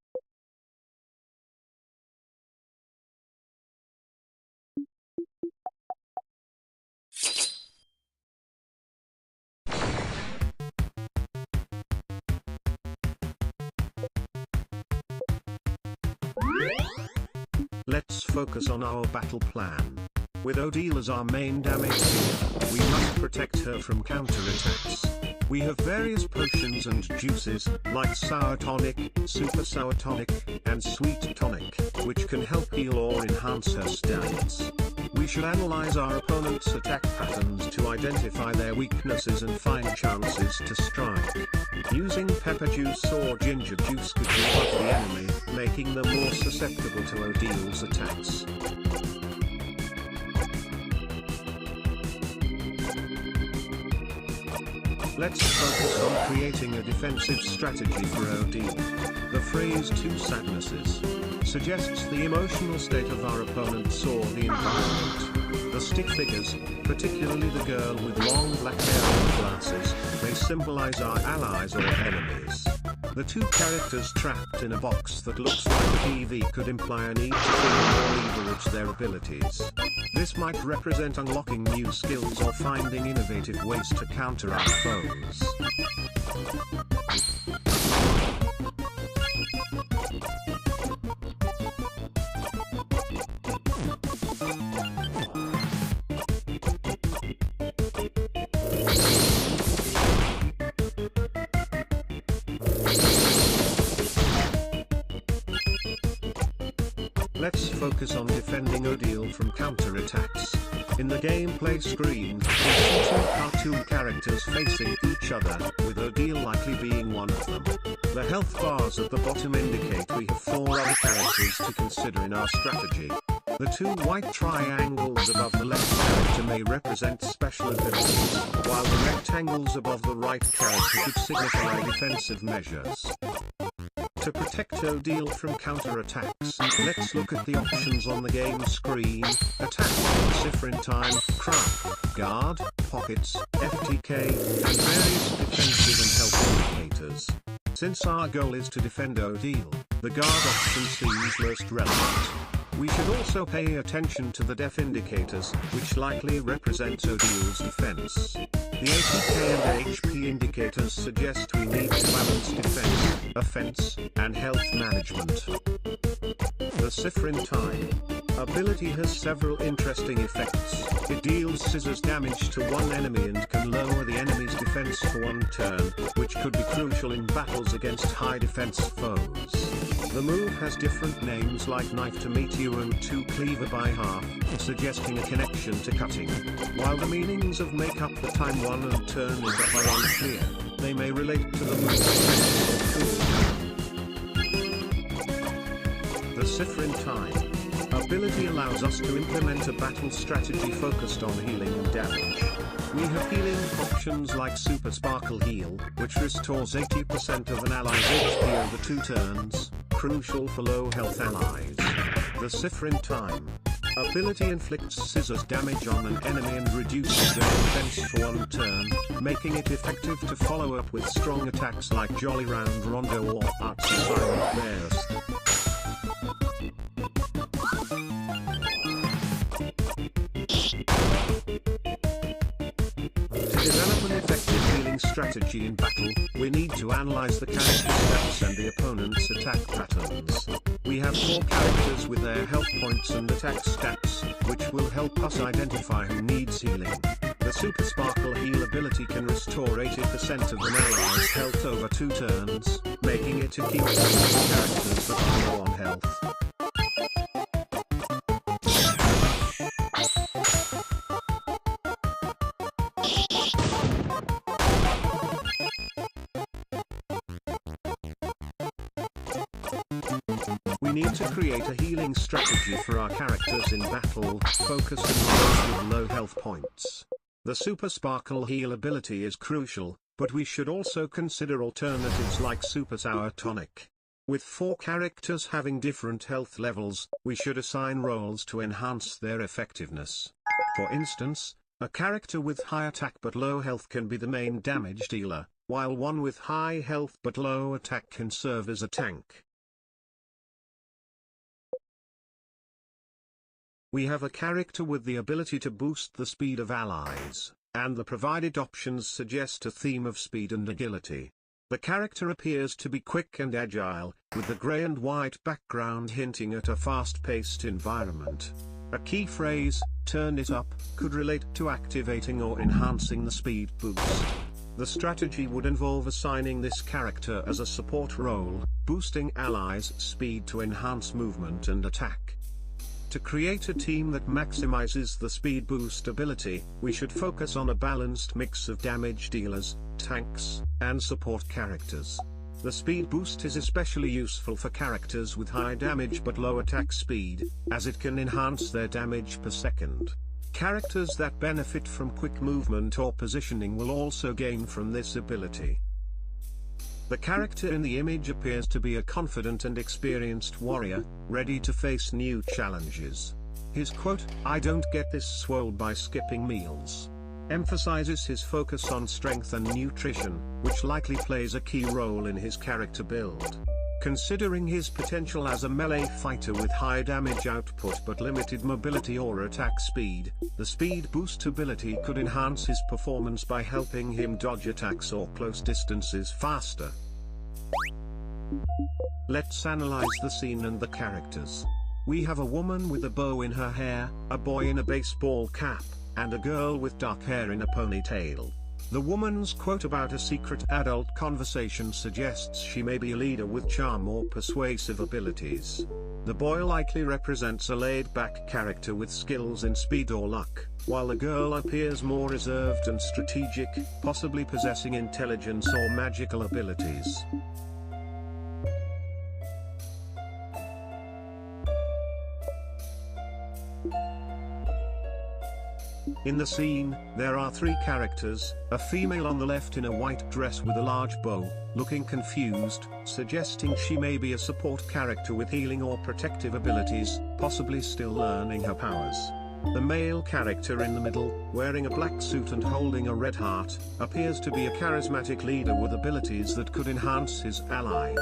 Let's focus on our battle plan. With Odile as our main damage dealer, we must protect her from counterattacks. We have various potions and juices, like Sour Tonic, Super Sour Tonic, and Sweet Tonic, which can help heal or enhance her stats. We should analyze our opponent's attack patterns to identify their weaknesses and find chances to strike. Using pepper juice or ginger juice could debuff the enemy, making them more susceptible to Odile's attacks. Let's focus on creating a defensive strategy for Odile. The phrase "two sadnesses" suggests the emotional state of our opponents or the environment. The stick figures, particularly the girl with long black hair and glasses, may symbolize our allies or enemies. The two characters trapped in a box that looks like a TV could imply a need to feel or leverage their abilities. This might represent unlocking new skills or finding innovative ways to counter our foes. let's focus on defending Odile from counterattacks. In the gameplay screen, we see two cartoon characters facing each other, with Odile likely being one of them. The health bars at the bottom indicate we have 4 other characters to consider in our strategy. The 2 white triangles above the left character may represent special abilities, while the rectangles above the right character could signify defensive measures. To protect Odile from counterattacks, let's look at the options on the game screen: attack, Ciphrin time, craft, guard, pockets, FTK, and various defensive and health indicators. Since our goal is to defend Odile, the guard option seems most relevant. We should also pay attention to the def indicators, which likely represent Odile's defense. The ATK and HP indicators suggest we need to balance defense, offense, and health management. The Ciphrin time ability has several interesting effects. It deals scissors damage to one enemy and can lower the enemy's defense for 1 turn, which could be crucial in battles against high defense foes. The move has different names like knife to meteor and 2 cleaver by half, suggesting a connection to cutting. While the meanings of make up the time 1 and turn is up are unclear, they may relate to the move. The Ciphrin time ability allows us to implement a battle strategy focused on healing and damage. We have healing options like Super Sparkle Heal, which restores 80% of an ally's HP over 2 turns, crucial for low health allies. The Ciphrin time ability inflicts scissors damage on an enemy and reduces their defense for 1 turn, making it effective to follow up with strong attacks like Jolly Round Rondo or Artsy Silent Bears. To develop an effective healing strategy in battle, we need to analyze the character stats and the opponent's attack patterns. We have 4 characters with their health points and attack stats, which will help us identify who needs healing. The Super Sparkle Heal ability can restore 80% of an ally's health over 2 turns, making it a key for characters that are low on health. We need to create a healing strategy for our characters in battle, focused on those with low health points. The Super Sparkle Heal ability is crucial, but we should also consider alternatives like Super Sour Tonic. With 4 characters having different health levels, we should assign roles to enhance their effectiveness. For instance, a character with high attack but low health can be the main damage dealer, while one with high health but low attack can serve as a tank. We have a character with the ability to boost the speed of allies, and the provided options suggest a theme of speed and agility. The character appears to be quick and agile, with the grey and white background hinting at a fast-paced environment. A key phrase, "turn it up," could relate to activating or enhancing the speed boost. The strategy would involve assigning this character as a support role, boosting allies' speed to enhance movement and attack. To create a team that maximizes the speed boost ability, we should focus on a balanced mix of damage dealers, tanks, and support characters. The speed boost is especially useful for characters with high damage but low attack speed, as it can enhance their damage per second. Characters that benefit from quick movement or positioning will also gain from this ability. The character in the image appears to be a confident and experienced warrior, ready to face new challenges. His quote, "I don't get this swole by skipping meals," emphasizes his focus on strength and nutrition, which likely plays a key role in his character build. Considering his potential as a melee fighter with high damage output but limited mobility or attack speed, the speed boost ability could enhance his performance by helping him dodge attacks or close distances faster. Let's analyze the scene and the characters. We have a woman with a bow in her hair, a boy in a baseball cap, and a girl with dark hair in a ponytail. The woman's quote about a secret adult conversation suggests she may be a leader with charm or persuasive abilities. The boy likely represents a laid-back character with skills in speed or luck, while the girl appears more reserved and strategic, possibly possessing intelligence or magical abilities. In the scene, there are three characters: a female on the left in a white dress with a large bow, looking confused, suggesting she may be a support character with healing or protective abilities, possibly still learning her powers. The male character in the middle, wearing a black suit and holding a red heart, appears to be a charismatic leader with abilities that could enhance his allies,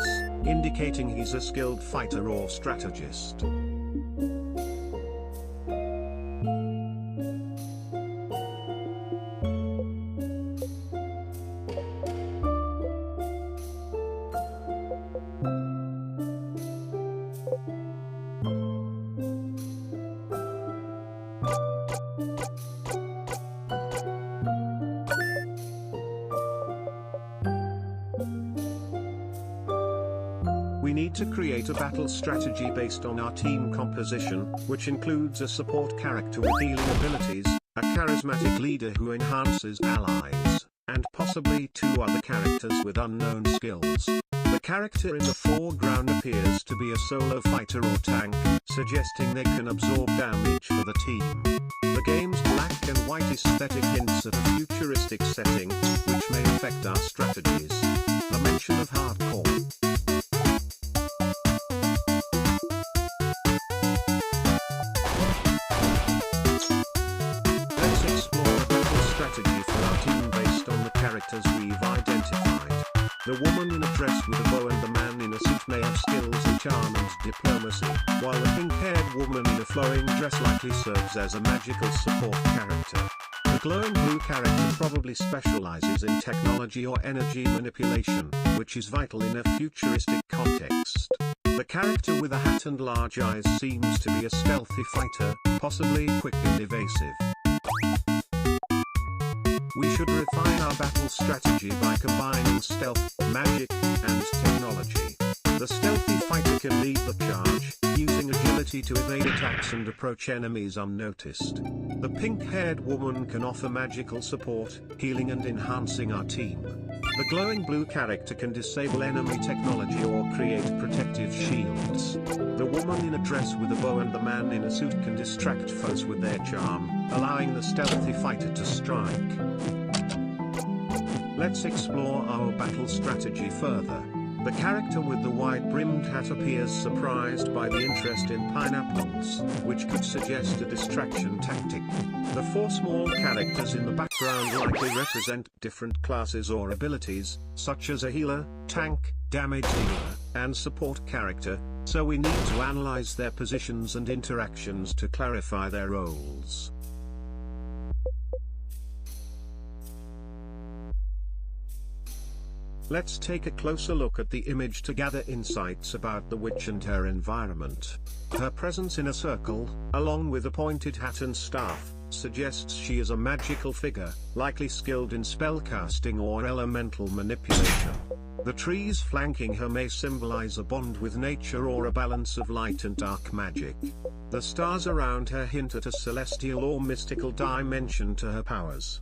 indicating he's a skilled fighter or strategist. We need to create a battle strategy based on our team composition, which includes a support character with healing abilities, a charismatic leader who enhances allies, and possibly two other characters with unknown skills. The character in the foreground appears to be a solo fighter or tank, suggesting they can absorb damage for the team. The game's black and white aesthetic hints at a futuristic setting, which may affect our strategies. A mention of hardcore. Strategy for our team based on the characters we've identified. The woman in a dress with a bow and the man in a suit may have skills in charm and diplomacy, while the pink-haired woman in a flowing dress likely serves as a magical support character. The glowing blue character probably specializes in technology or energy manipulation, which is vital in a futuristic context. The character with a hat and large eyes seems to be a stealthy fighter, possibly quick and evasive. We should refine our battle strategy by combining stealth, magic, and technology. The stealthy fighter can lead the charge, using agility to evade attacks and approach enemies unnoticed. The pink-haired woman can offer magical support, healing and enhancing our team. The glowing blue character can disable enemy technology or create protective shields. The woman in a dress with a bow and the man in a suit can distract foes with their charm, allowing the stealthy fighter to strike. Let's explore our battle strategy further. The character with the wide-brimmed hat appears surprised by the interest in pineapples, which could suggest a distraction tactic. The four small characters in the background likely represent different classes or abilities, such as a healer, tank, damage dealer, and support character, so we need to analyze their positions and interactions to clarify their roles. Let's take a closer look at the image to gather insights about the witch and her environment. Her presence in a circle, along with a pointed hat and staff, suggests she is a magical figure, likely skilled in spellcasting or elemental manipulation. The trees flanking her may symbolize a bond with nature or a balance of light and dark magic. The stars around her hint at a celestial or mystical dimension to her powers.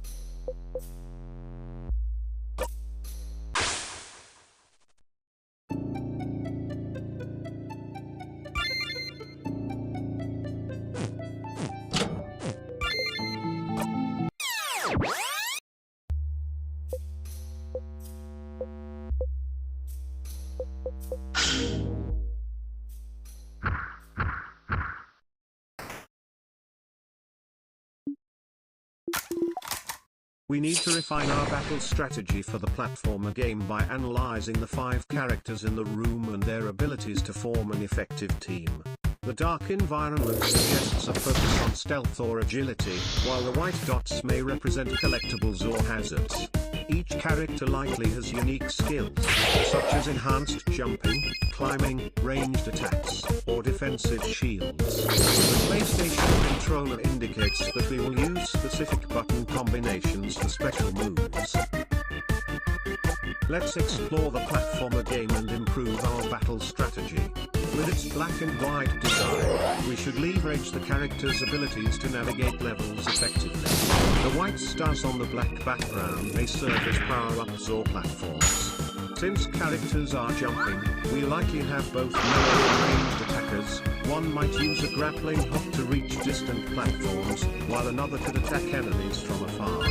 We need to refine our battle strategy for the platformer game by analyzing the 5 characters in the room and their abilities to form an effective team. The dark environment suggests a focus on stealth or agility, while the white dots may represent collectibles or hazards. Each character likely has unique skills, such as enhanced jumping, climbing, ranged attacks, or defensive shields. The PlayStation controller indicates that we will use specific button combinations for special moves. Let's explore the platformer game and improve our battle strategy. With its black and white design, we should leverage the character's abilities to navigate levels effectively. The white stars on the black background may serve as power-ups or platforms. Since characters are jumping, we likely have both melee and ranged attackers. One might use a grappling hook to reach distant platforms, while another could attack enemies from afar.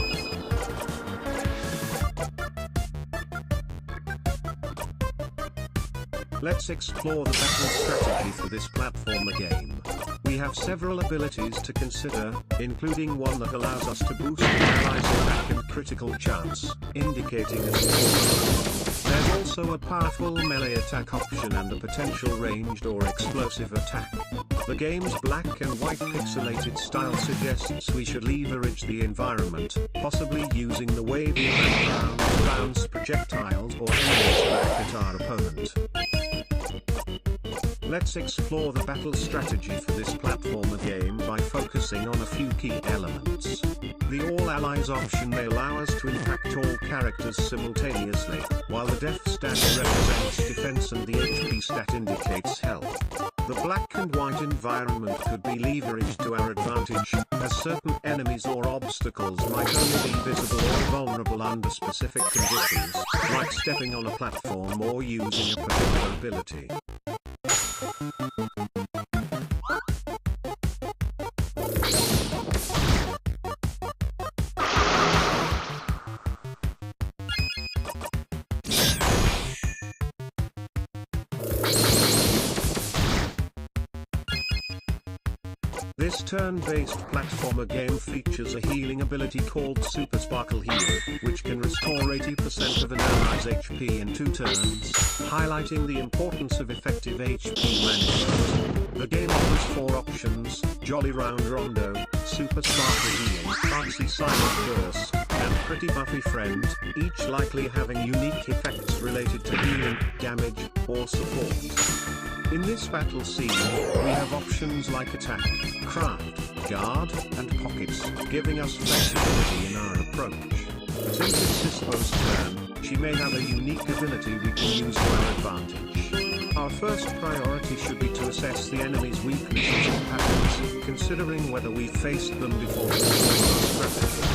Let's explore the battle strategy for this platformer game. We have several abilities to consider, including one that allows us to boost an ally's attack and critical chance, indicating a score. There's also a powerful melee attack option and a potential ranged or explosive attack. The game's black and white pixelated style suggests we should leverage the environment, possibly using the wavy background to bounce projectiles or enemies back at our opponent. Let's explore the battle strategy for this platformer game by focusing on a few key elements. The All Allies option may allow us to impact all characters simultaneously, while the def stat represents defense and the HP stat indicates health. The black and white environment could be leveraged to our advantage, as certain enemies or obstacles might only be visible or vulnerable under specific conditions, like stepping on a platform or using a particular ability. This turn-based platformer game features a healing ability called Super Sparkle Heal, which can restore 80% of an ally's HP in 2 turns, highlighting the importance of effective HP management. The game offers 4 options: Jolly Round Rondo, Super Sparkle Heal, Artsy Silent Burst, and Pretty Buffy Friend, each likely having unique effects related to healing, damage, or support. In this battle scene, we have options like Attack, Craft, Guard, and Pockets, giving us flexibility in our approach. Since it's Sispo's turn, she may have a unique ability we can use to our advantage. Our first priority should be to assess the enemy's weaknesses and patterns, considering whether we've faced them before using our strategy.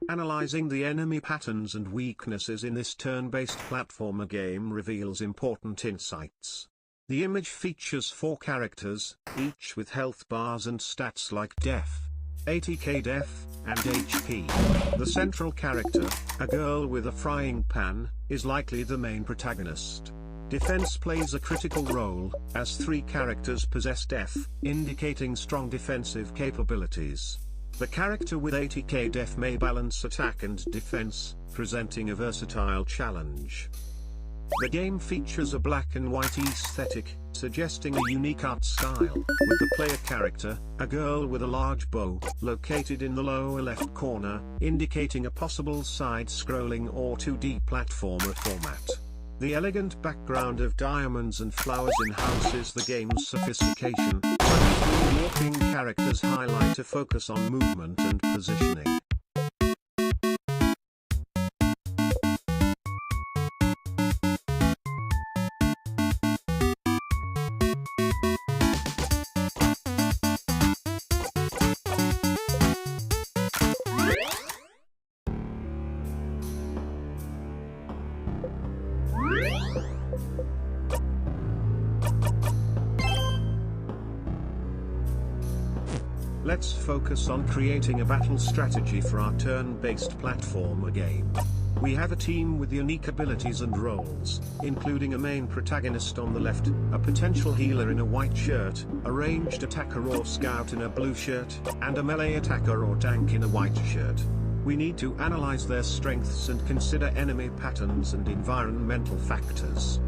Analyzing the enemy patterns and weaknesses in this turn-based platformer game reveals important insights. The image features 4 characters, each with health bars and stats like Def, ATK Def, and HP. The central character, a girl with a frying pan, is likely the main protagonist. Defense plays a critical role, as 3 characters possess Def, indicating strong defensive capabilities. The character with ATK Def may balance attack and defense, presenting a versatile challenge. The game features a black and white aesthetic, suggesting a unique art style, with the player character, a girl with a large bow, located in the lower left corner, indicating a possible side-scrolling or 2D platformer format. The elegant background of diamonds and flowers enhances the game's sophistication, while the walking characters highlight a focus on movement and positioning. Let's focus on creating a battle strategy for our turn-based platformer game. We have a team with unique abilities and roles, including a main protagonist on the left, a potential healer in a white shirt, a ranged attacker or scout in a blue shirt, and a melee attacker or tank in a white shirt. We need to analyze their strengths and consider enemy patterns and environmental factors.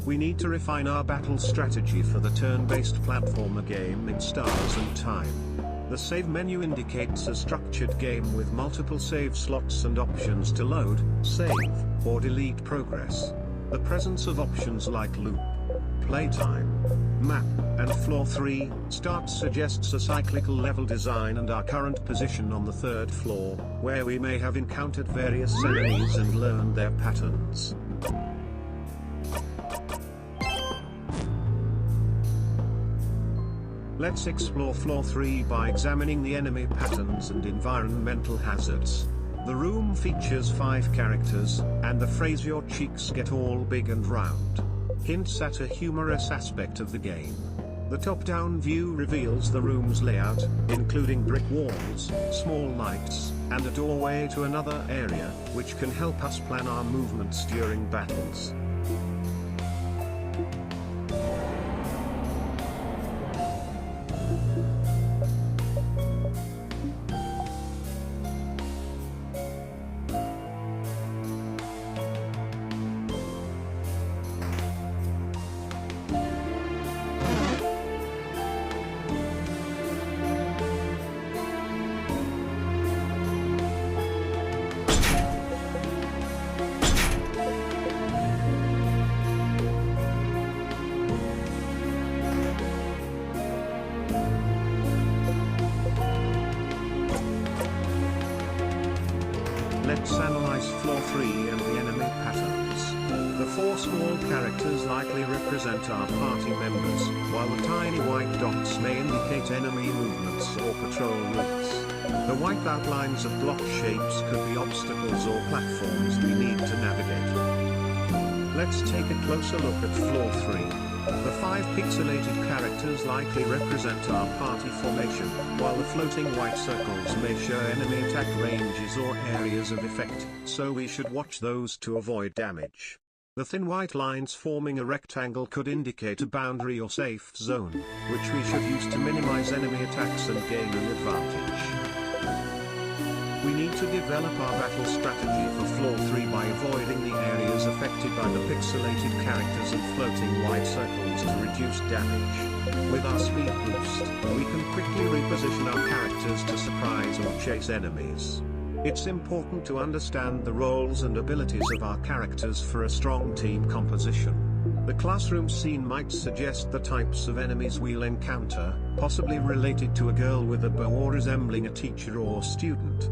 We need to refine our battle strategy for the turn-based platformer game in Stars and Time. The save menu indicates a structured game with multiple save slots and options to load, save, or delete progress. The presence of options like loop, playtime, map, and floor 3 start suggests a cyclical level design and our current position on the 3rd floor, where we may have encountered various enemies and learned their patterns. Let's explore floor 3 by examining the enemy patterns and environmental hazards. The room features 5 characters, and the phrase "your cheeks get all big and round" hints at a humorous aspect of the game. The top-down view reveals the room's layout, including brick walls, small lights, and a doorway to another area, which can help us plan our movements during battles. Let's analyze floor 3 and the enemy patterns. The 4 small characters likely represent our party members, while the tiny white dots may indicate enemy movements or patrol routes. The white outlines of block shapes could be obstacles or platforms we need to navigate. Let's take a closer look at floor 3. The 5 pixelated characters likely represent our party formation, while the floating white circles may show enemy attack ranges or areas of effect, so we should watch those to avoid damage. The thin white lines forming a rectangle could indicate a boundary or safe zone, which we should use to minimize enemy attacks and gain an advantage. We need to develop our battle strategy for floor 3 by avoiding the areas affected by the pixelated characters and floating white circles to reduce damage. With our speed boost, we can quickly reposition our characters to surprise or chase enemies. It's important to understand the roles and abilities of our characters for a strong team composition. The classroom scene might suggest the types of enemies we'll encounter, possibly related to a girl with a bow or resembling a teacher or student.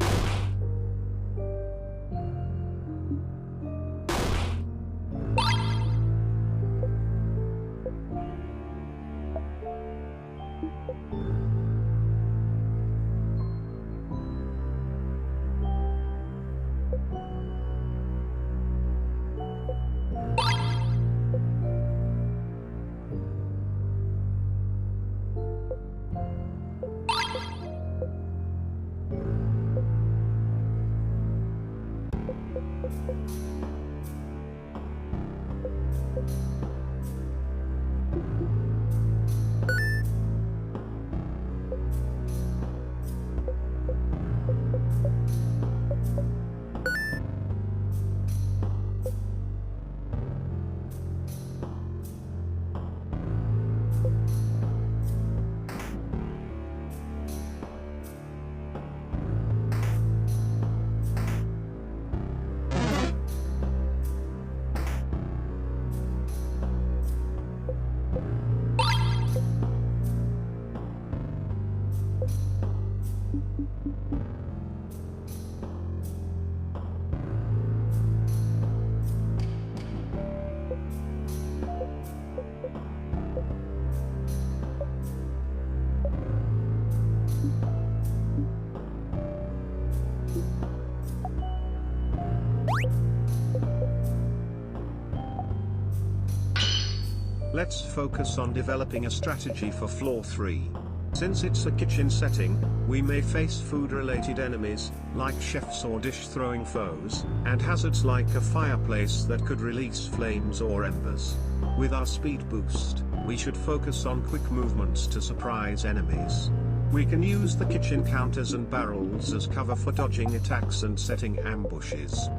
Let's focus on developing a strategy for floor 3. Since it's a kitchen setting, we may face food-related enemies, like chefs or dish-throwing foes, and hazards like a fireplace that could release flames or embers. With our speed boost, we should focus on quick movements to surprise enemies. We can use the kitchen counters and barrels as cover for dodging attacks and setting ambushes.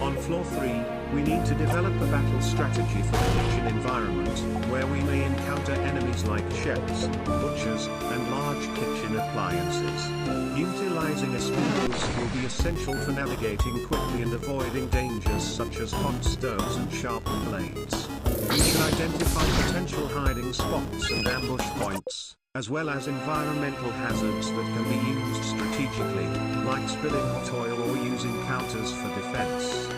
On floor 3, we need to develop a battle strategy for the kitchen environment, where we may encounter enemies like chefs, butchers, and large kitchen appliances. Utilizing a speed boost will be essential for navigating quickly and avoiding dangers such as hot stoves and sharpened blades. We should identify potential hiding spots and ambush points, as well as environmental hazards that can be used strategically, like spilling hot oil or using counters for defense.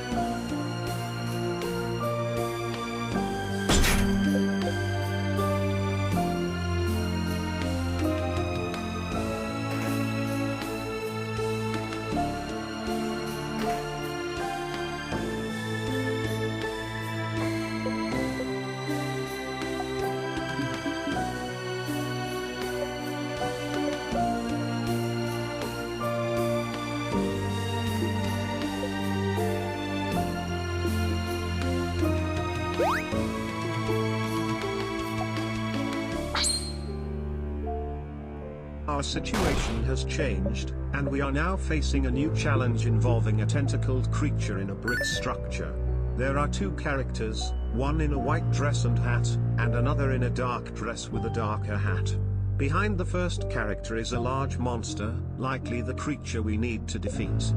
Our situation has changed, and we are now facing a new challenge involving a tentacled creature in a brick structure. There are 2 characters, one in a white dress and hat, and another in a dark dress with a darker hat. Behind the first character is a large monster, likely the creature we need to defeat.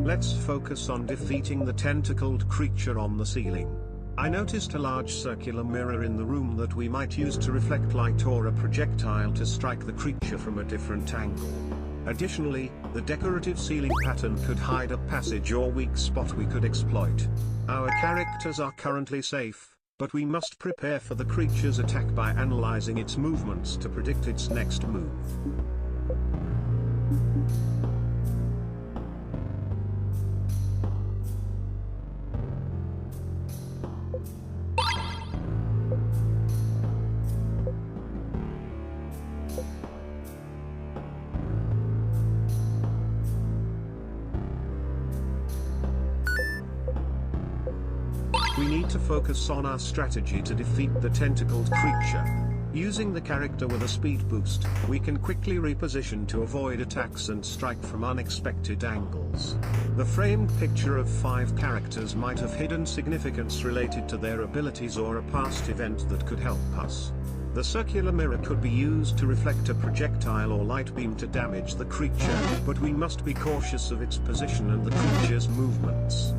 Let's focus on defeating the tentacled creature on the ceiling. I noticed a large circular mirror in the room that we might use to reflect light or a projectile to strike the creature from a different angle. Additionally, the decorative ceiling pattern could hide a passage or weak spot we could exploit. Our characters are currently safe, but we must prepare for the creature's attack by analyzing its movements to predict its next move. We need to focus on our strategy to defeat the tentacled creature. Using the character with a speed boost, we can quickly reposition to avoid attacks and strike from unexpected angles. The framed picture of 5 characters might have hidden significance related to their abilities or a past event that could help us. The circular mirror could be used to reflect a projectile or light beam to damage the creature, but we must be cautious of its position and the creature's movements.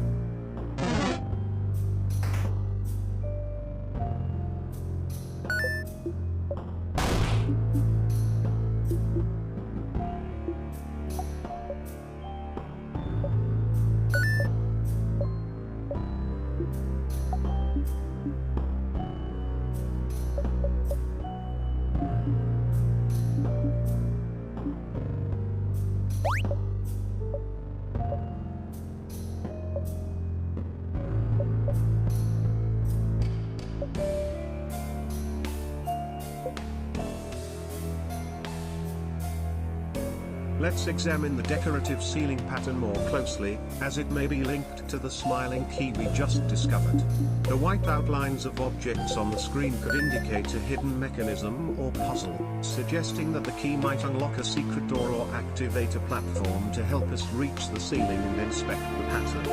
Let's examine the decorative ceiling pattern more closely, as it may be linked to the smiling key we just discovered. The white outlines of objects on the screen could indicate a hidden mechanism or puzzle, suggesting that the key might unlock a secret door or activate a platform to help us reach the ceiling and inspect the pattern.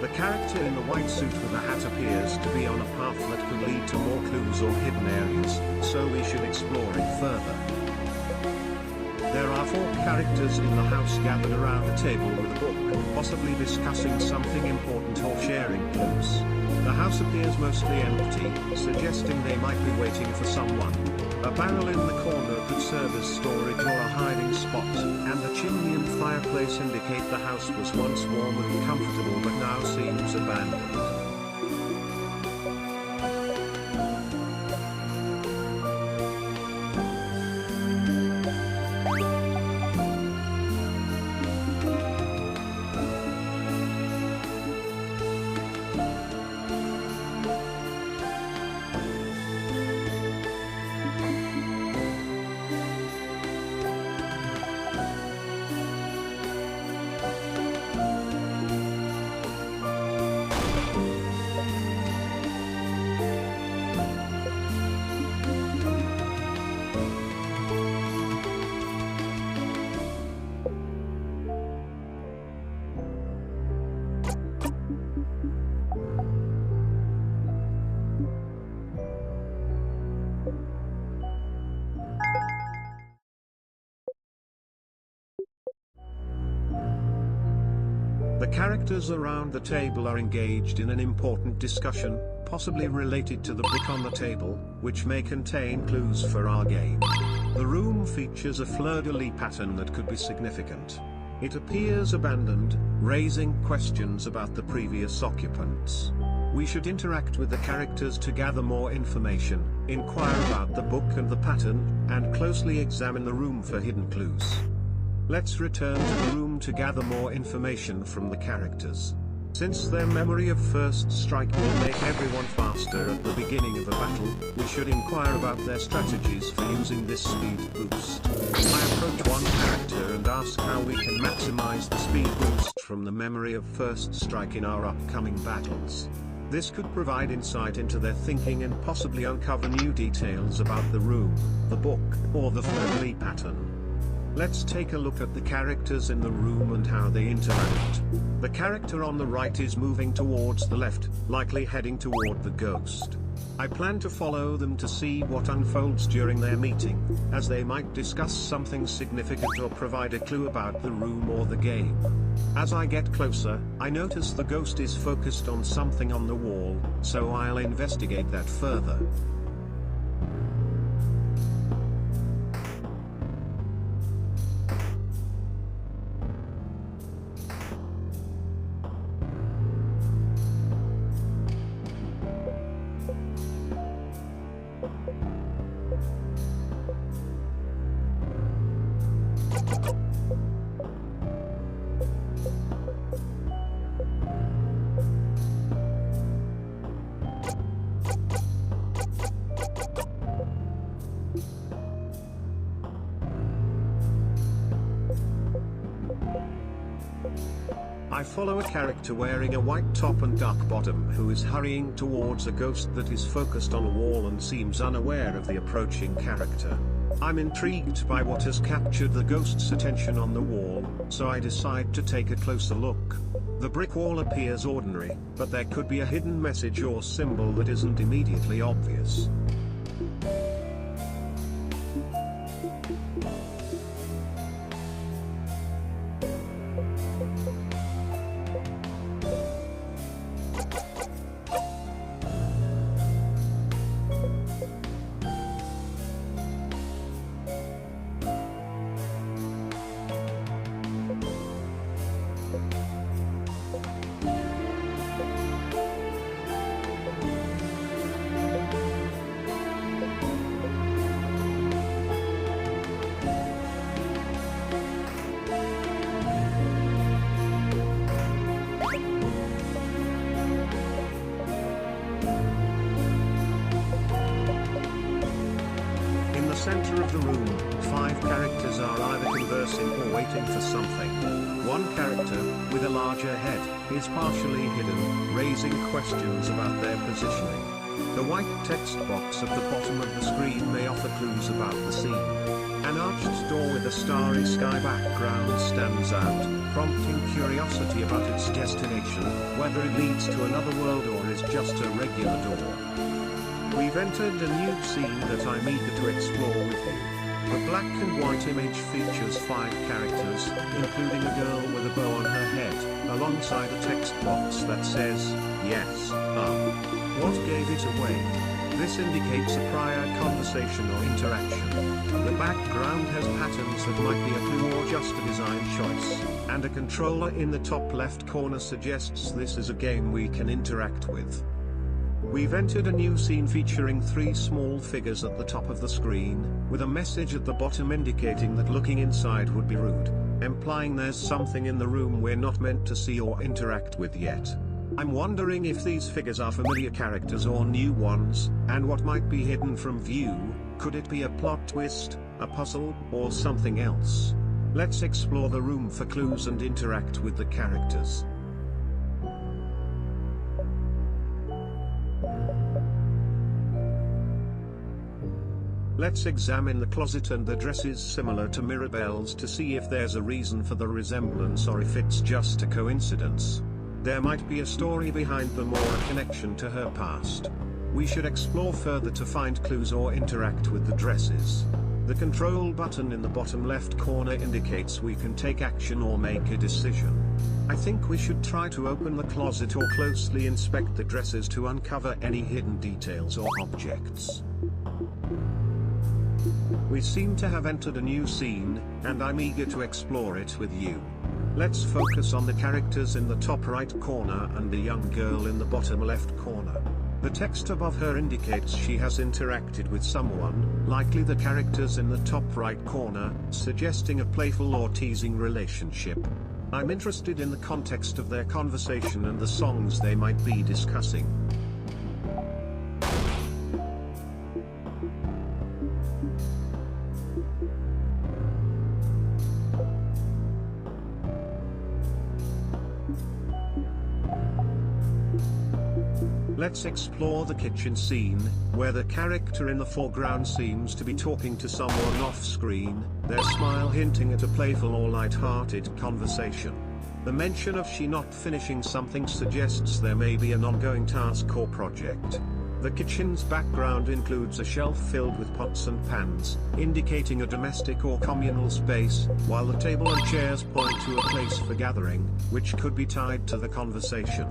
The character in the white suit with a hat appears to be on a path that could lead to more clues or hidden areas, so we should explore it further. There are 4 characters in the house gathered around a table with a book, possibly discussing something important or sharing clues. The house appears mostly empty, suggesting they might be waiting for someone. A barrel in the corner could serve as storage or a hiding spot, and the chimney and fireplace indicate the house was once warm and comfortable but now seems abandoned. The characters around the table are engaged in an important discussion, possibly related to the book on the table, which may contain clues for our game. The room features a fleur-de-lis pattern that could be significant. It appears abandoned, raising questions about the previous occupants. We should interact with the characters to gather more information, inquire about the book and the pattern, and closely examine the room for hidden clues. Let's return to the room to gather more information from the characters. Since their memory of first strike will make everyone faster at the beginning of a battle, we should inquire about their strategies for using this speed boost. I approach one character and ask how we can maximize the speed boost from the memory of first strike in our upcoming battles. This could provide insight into their thinking and possibly uncover new details about the room, the book, or the fleur-de-lis pattern. Let's take a look at the characters in the room and how they interact. The character on the right is moving towards the left, likely heading toward the ghost. I plan to follow them to see what unfolds during their meeting, as they might discuss something significant or provide a clue about the room or the game. As I get closer, I notice the ghost is focused on something on the wall, so I'll investigate that further. I follow a character wearing a white top and dark bottom who is hurrying towards a ghost that is focused on a wall and seems unaware of the approaching character. I'm intrigued by what has captured the ghost's attention on the wall, so I decide to take a closer look. The brick wall appears ordinary, but there could be a hidden message or symbol that isn't immediately obvious. In the center of the room, 5 characters are either conversing or waiting for something. One character, with a larger head, is partially hidden, raising questions about their positioning. The white text box at the bottom of the screen may offer clues about the scene. An arched door with a starry sky background stands out, prompting curiosity about its destination, whether it leads to another world or is just a regular door. We've entered a new scene that I'm eager to explore with you. The black and white image features 5 characters, including a girl with a bow on her head, alongside a text box that says, "Yes, What gave it away?" This indicates a prior conversation or interaction. The background has patterns that might be a clue or just a design choice, and a controller in the top left corner suggests this is a game we can interact with. We've entered a new scene featuring 3 small figures at the top of the screen, with a message at the bottom indicating that looking inside would be rude, implying there's something in the room we're not meant to see or interact with yet. I'm wondering if these figures are familiar characters or new ones, and what might be hidden from view. Could it be a plot twist, a puzzle, or something else? Let's explore the room for clues and interact with the characters. Let's examine the closet and the dresses similar to Mirabelle's to see if there's a reason for the resemblance or if it's just a coincidence. There might be a story behind them or a connection to her past. We should explore further to find clues or interact with the dresses. The control button in the bottom left corner indicates we can take action or make a decision. I think we should try to open the closet or closely inspect the dresses to uncover any hidden details or objects. We seem to have entered a new scene, and I'm eager to explore it with you. Let's focus on the characters in the top right corner and the young girl in the bottom left corner. The text above her indicates she has interacted with someone, likely the characters in the top right corner, suggesting a playful or teasing relationship. I'm interested in the context of their conversation and the songs they might be discussing. Let's explore the kitchen scene, where the character in the foreground seems to be talking to someone off-screen, their smile hinting at a playful or light-hearted conversation. The mention of she not finishing something suggests there may be an ongoing task or project. The kitchen's background includes a shelf filled with pots and pans, indicating a domestic or communal space, while the table and chairs point to a place for gathering, which could be tied to the conversation.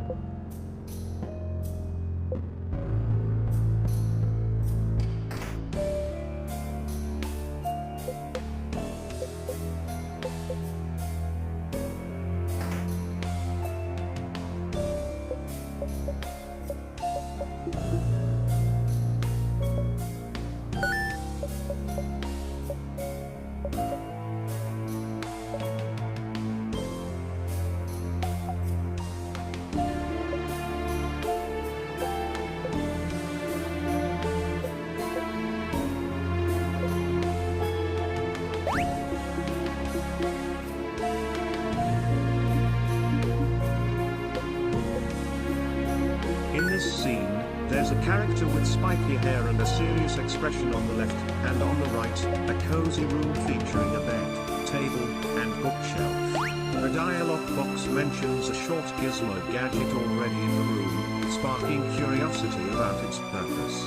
In this scene, there's a character with spiky hair and a serious expression on the left, and on the right, a cozy room featuring a bed, table, and bookshelf. A dialogue box mentions a short gizmo gadget already in the room, sparking curiosity about its purpose.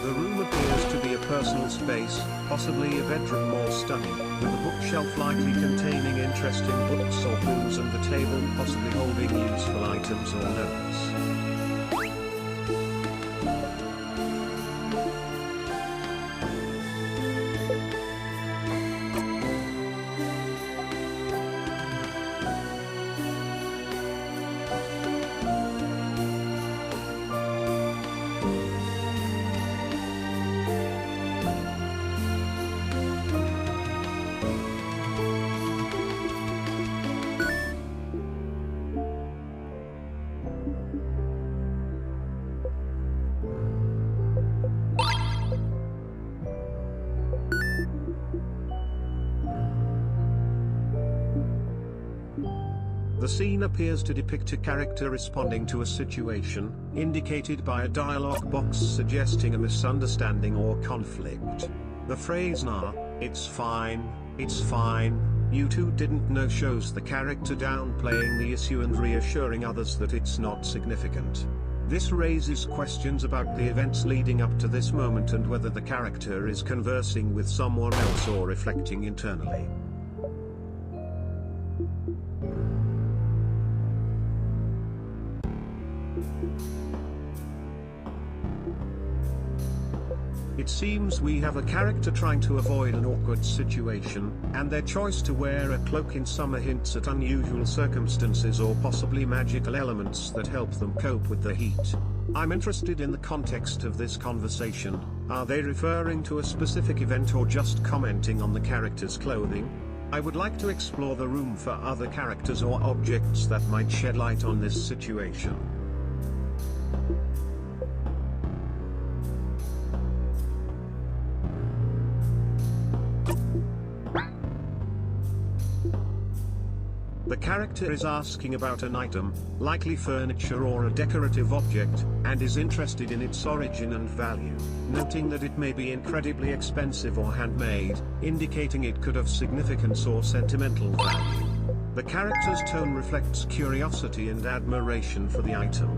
The room appears to be a personal space, possibly a bedroom or study, with a bookshelf likely containing interesting books or clues and the table possibly holding useful items or notes. The scene appears to depict a character responding to a situation, indicated by a dialogue box suggesting a misunderstanding or conflict. The phrase "nah, it's fine, you two didn't know" shows the character downplaying the issue and reassuring others that it's not significant. This raises questions about the events leading up to this moment and whether the character is conversing with someone else or reflecting internally. It seems we have a character trying to avoid an awkward situation, and their choice to wear a cloak in summer hints at unusual circumstances or possibly magical elements that help them cope with the heat. I'm interested in the context of this conversation. Are they referring to a specific event or just commenting on the character's clothing? I would like to explore the room for other characters or objects that might shed light on this situation. The character is asking about an item, likely furniture or a decorative object, and is interested in its origin and value, noting that it may be incredibly expensive or handmade, indicating it could have significance or sentimental value. The character's tone reflects curiosity and admiration for the item.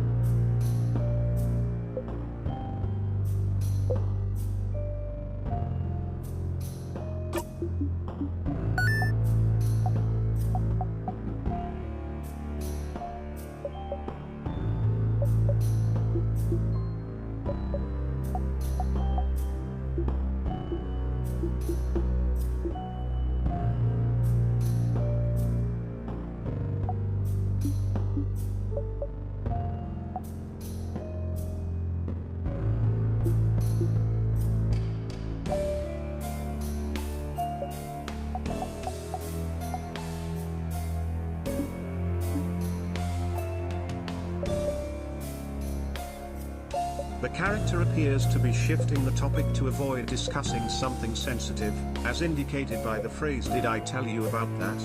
The character appears to be shifting the topic to avoid discussing something sensitive, as indicated by the phrase "did I tell you about that?"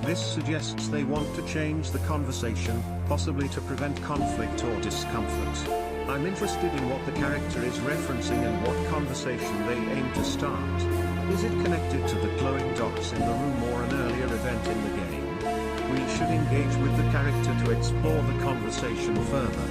This suggests they want to change the conversation, possibly to prevent conflict or discomfort. I'm interested in what the character is referencing and what conversation they aim to start. Is it connected to the glowing dots in the room or an earlier event in the game? We should engage with the character to explore the conversation further.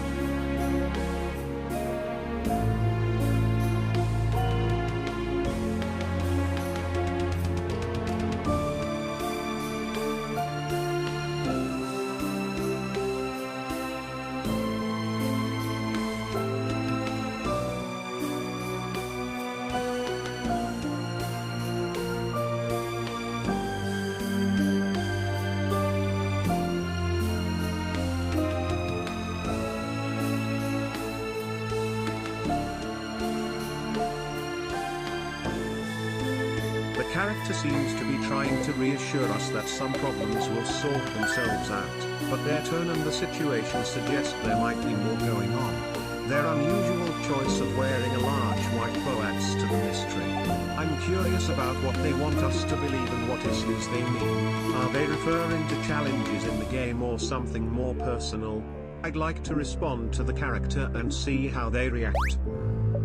The character seems to be trying to reassure us that some problems will sort themselves out, but their tone and the situation suggest there might be more going on. Their unusual choice of wearing a large white bow adds to the mystery. I'm curious about what they want us to believe and what issues they mean. Are they referring to challenges in the game or something more personal? I'd like to respond to the character and see how they react.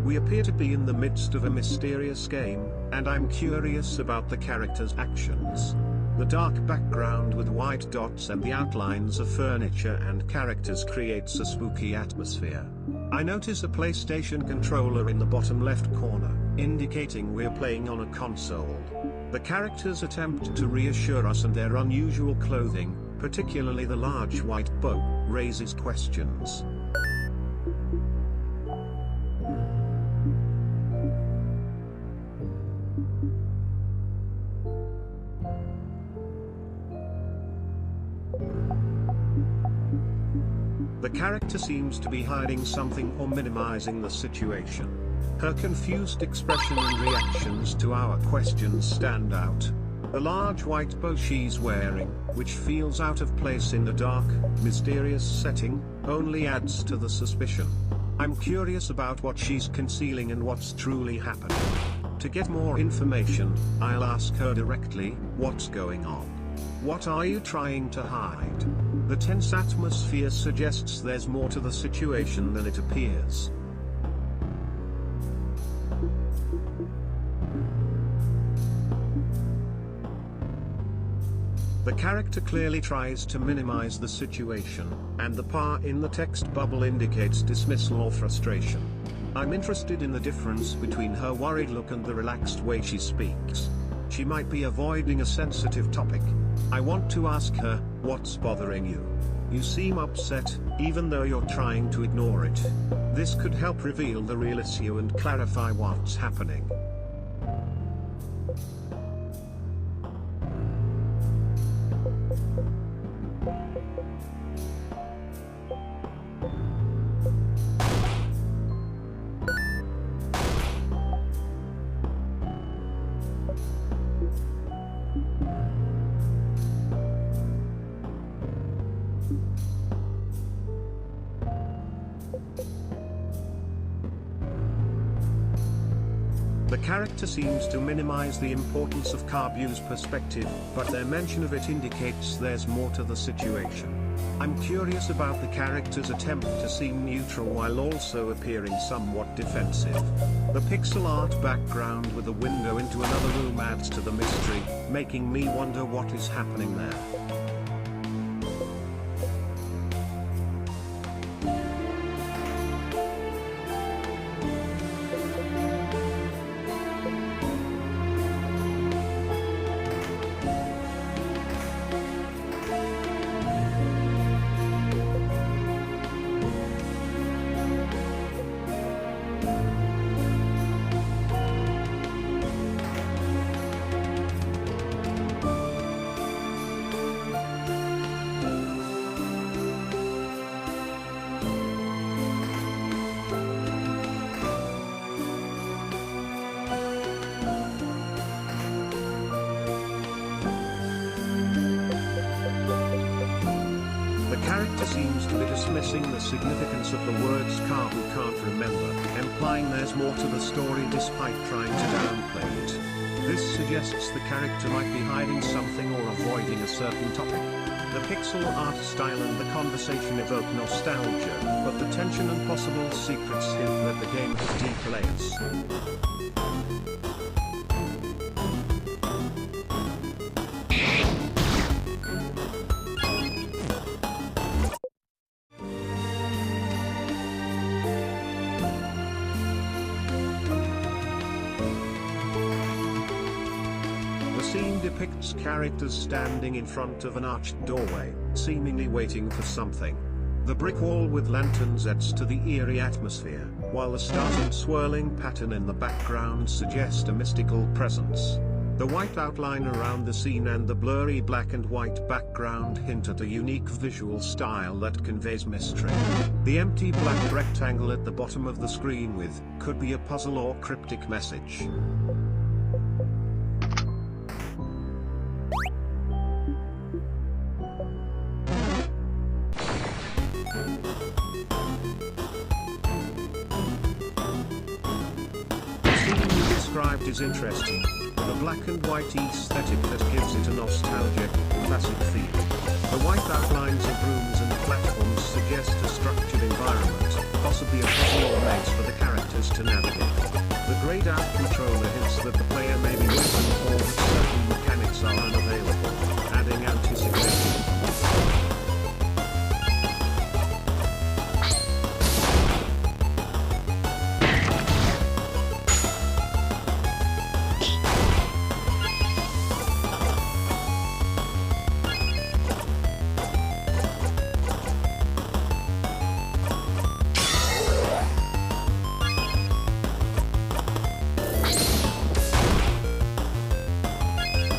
We appear to be in the midst of a mysterious game, and I'm curious about the character's actions. The dark background with white dots and the outlines of furniture and characters creates a spooky atmosphere. I notice a PlayStation controller in the bottom left corner, indicating we're playing on a console. The characters attempt to reassure us, and their unusual clothing, particularly the large white bow, raises questions. The character seems to be hiding something or minimizing the situation. Her confused expression and reactions to our questions stand out. The large white bow she's wearing, which feels out of place in a dark, mysterious setting, only adds to the suspicion. I'm curious about what she's concealing and what's truly happening. To get more information, I'll ask her directly, what's going on? What are you trying to hide? The tense atmosphere suggests there's more to the situation than it appears. The character clearly tries to minimize the situation, and the "pa" in the text bubble indicates dismissal or frustration. I'm interested in the difference between her worried look and the relaxed way she speaks. She might be avoiding a sensitive topic. I want to ask her, what's bothering you? You seem upset, even though you're trying to ignore it. This could help reveal the real issue and clarify what's happening. The character seems to minimize the importance of Kabu's perspective, but their mention of it indicates there's more to the situation. I'm curious about the character's attempt to seem neutral while also appearing somewhat defensive. The pixel art background with a window into another room adds to the mystery, making me wonder what is happening there. The character seems to be dismissing the significance of the words Kabu can't remember, implying there's more to the story despite trying to downplay it. This suggests the character might be hiding something or avoiding a certain topic. The pixel art style and the conversation evoke nostalgia, but the tension and possible secrets hint that the game has deeper layers. The scene depicts characters standing in front of an arched doorway, seemingly waiting for something. The brick wall with lanterns adds to the eerie atmosphere, while the stars and swirling pattern in the background suggest a mystical presence. The white outline around the scene and the blurry black and white background hint at a unique visual style that conveys mystery. The empty black rectangle at the bottom of the screen with could be a puzzle or cryptic message. Described is interesting, with a black and white aesthetic that gives it a nostalgic, classic feel. The white outlines of rooms and platforms suggest a structured environment, possibly a puzzle or maze for the characters to navigate. The grayed out controller hints that the player may be waiting or that certain mechanics are unavailable, adding anticipation.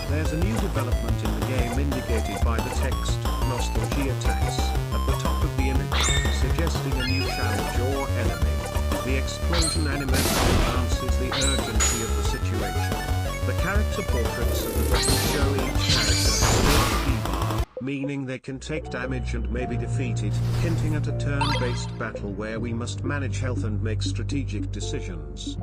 There's a new development in the game indicated by the text, Nostalgia Tax, at the top of the image, suggesting a new challenge or enemy. The explosion animation enhances the urgency of the situation. The character portraits of the battle show each character has a P-bar, meaning they can take damage and may be defeated, hinting at a turn-based battle where we must manage health and make strategic decisions.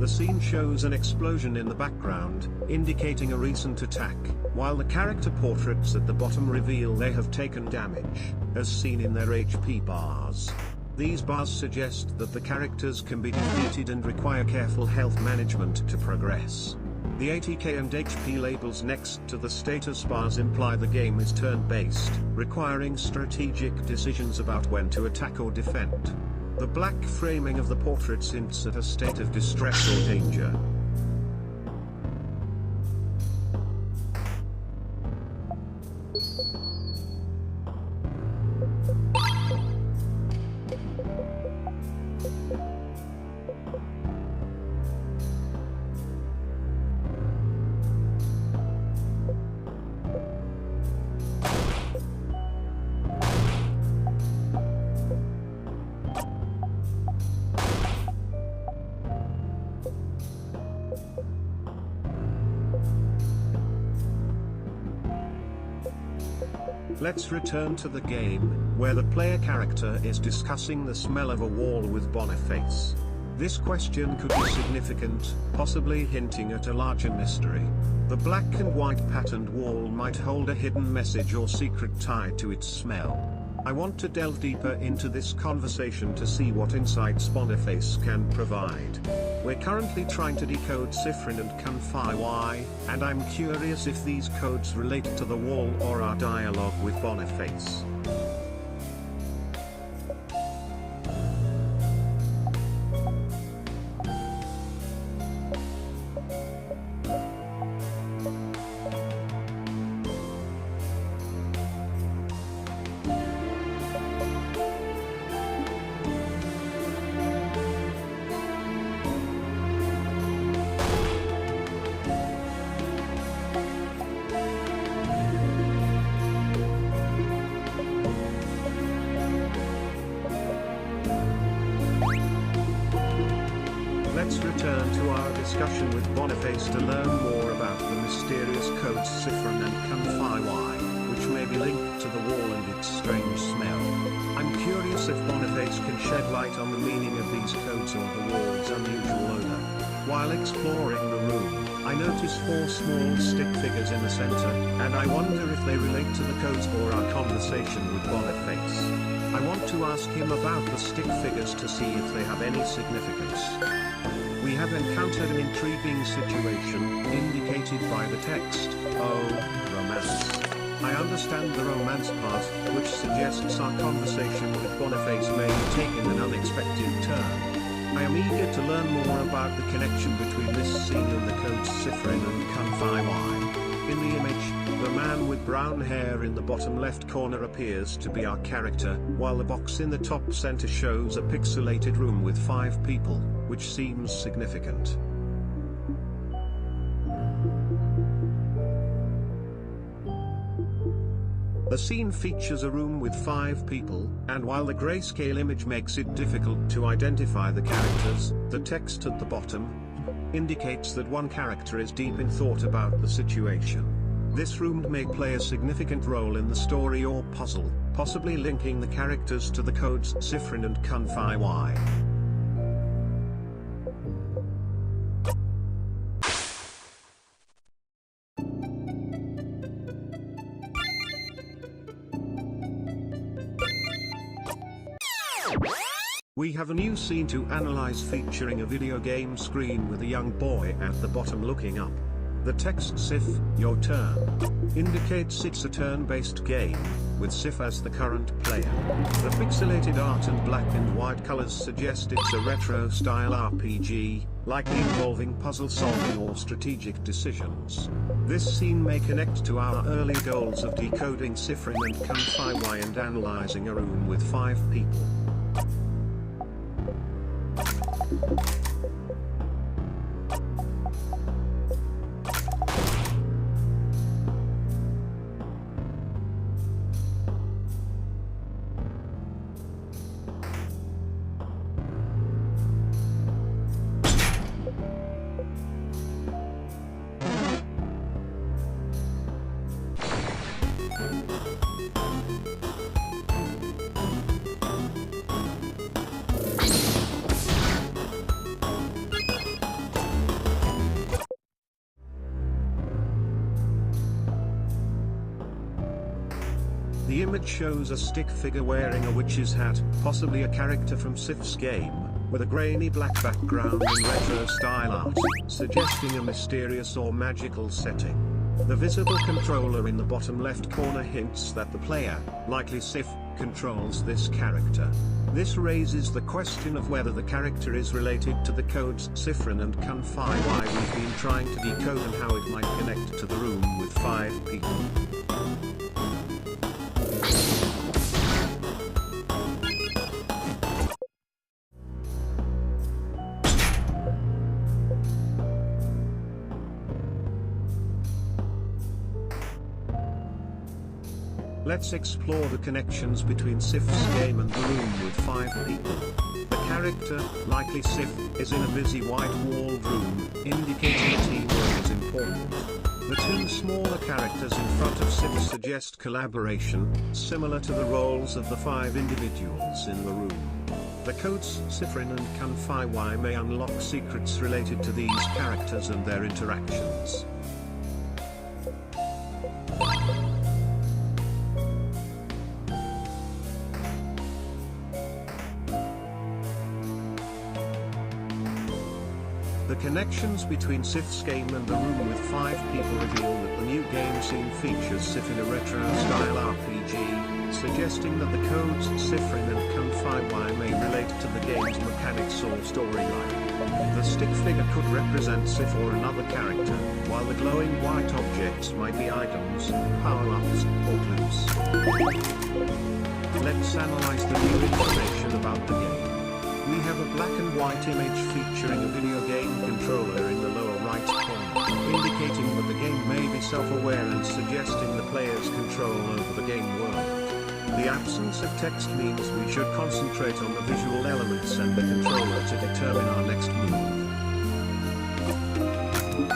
The scene shows an explosion in the background, indicating a recent attack, while the character portraits at the bottom reveal they have taken damage, as seen in their HP bars. These bars suggest that the characters can be defeated and require careful health management to progress. The ATK and HP labels next to the status bars imply the game is turn-based, requiring strategic decisions about when to attack or defend. The black framing of the portraits hints at a state of distress or danger. Let's return to the game, where the player character is discussing the smell of a wall with Boniface. This question could be significant, possibly hinting at a larger mystery. The black and white patterned wall might hold a hidden message or secret tied to its smell. I want to delve deeper into this conversation to see what insights Boniface can provide. We're currently trying to decode Siffrin and Kanfai, and I'm curious if these codes relate to the wall or our dialogue with Boniface. Let's return to our discussion with Boniface to learn more about the mysterious codes Siffrin and Kanfai, which may be linked to the wall and its strange smell. I'm curious if Boniface can shed light on the meaning of these codes or the wall's unusual odor. While exploring the room, I notice 4 small stick figures in the center, and I wonder if they relate to the codes or our conversation with Boniface. I want to ask him about the stick figures to see if they have any significance. We have encountered an intriguing situation, indicated by the text, "Oh, romance." I understand the romance part, which suggests our conversation with Boniface may have taken an unexpected turn. I am eager to learn more about the connection between this scene and the codes Siffrin and Kanfai. In the image, the man with brown hair in the bottom left corner appears to be our character, while the box in the top center shows a pixelated room with 5 people, which seems significant. The scene features a room with 5 people, and while the grayscale image makes it difficult to identify the characters, the text at the bottom indicates that one character is deep in thought about the situation. This room may play a significant role in the story or puzzle, possibly linking the characters to the codes Siffrin and Kanfai. We have a new scene to analyze featuring a video game screen with a young boy at the bottom looking up. The text "Sif, your turn" indicates it's a turn-based game, with Sif as the current player. The pixelated art and black and white colors suggest it's a retro-style RPG, likely involving puzzle solving or strategic decisions. This scene may connect to our early goals of decoding Siffrin and Kanfai and analyzing a room with 5 people. The image shows a stick figure wearing a witch's hat, possibly a character from Sif's game, with a grainy black background in retro style art, suggesting a mysterious or magical setting. The visible controller in the bottom left corner hints that the player, likely Sif, controls this character. This raises the question of whether the character is related to the codes Siffrin and Kunfi why we've been trying to decode and how it might connect to the room with 5 people. Let's explore the connections between Sif's game and the room with 5 people. The character, likely Sif, is in a busy white-walled room, indicating teamwork is important. The 2 smaller characters in front of Sif suggest collaboration, similar to the roles of the 5 individuals in the room. The codes Siffrin and Kunfi may unlock secrets related to these characters and their interactions. The connections between Sif's game and the room with 5 people reveal that the new game scene features Sif in a retro-style RPG, suggesting that the codes Siffrin and Kunfi may relate to the game's mechanics or storyline. The stick figure could represent Sif or another character, while the glowing white objects might be items, power-ups, or clues. Let's analyze the new information about the game. We have a black and white image featuring a video game controller in the lower right corner, indicating that the game may be self-aware and suggesting the player's control over the game world. The absence of text means we should concentrate on the visual elements and the controller to determine our next move.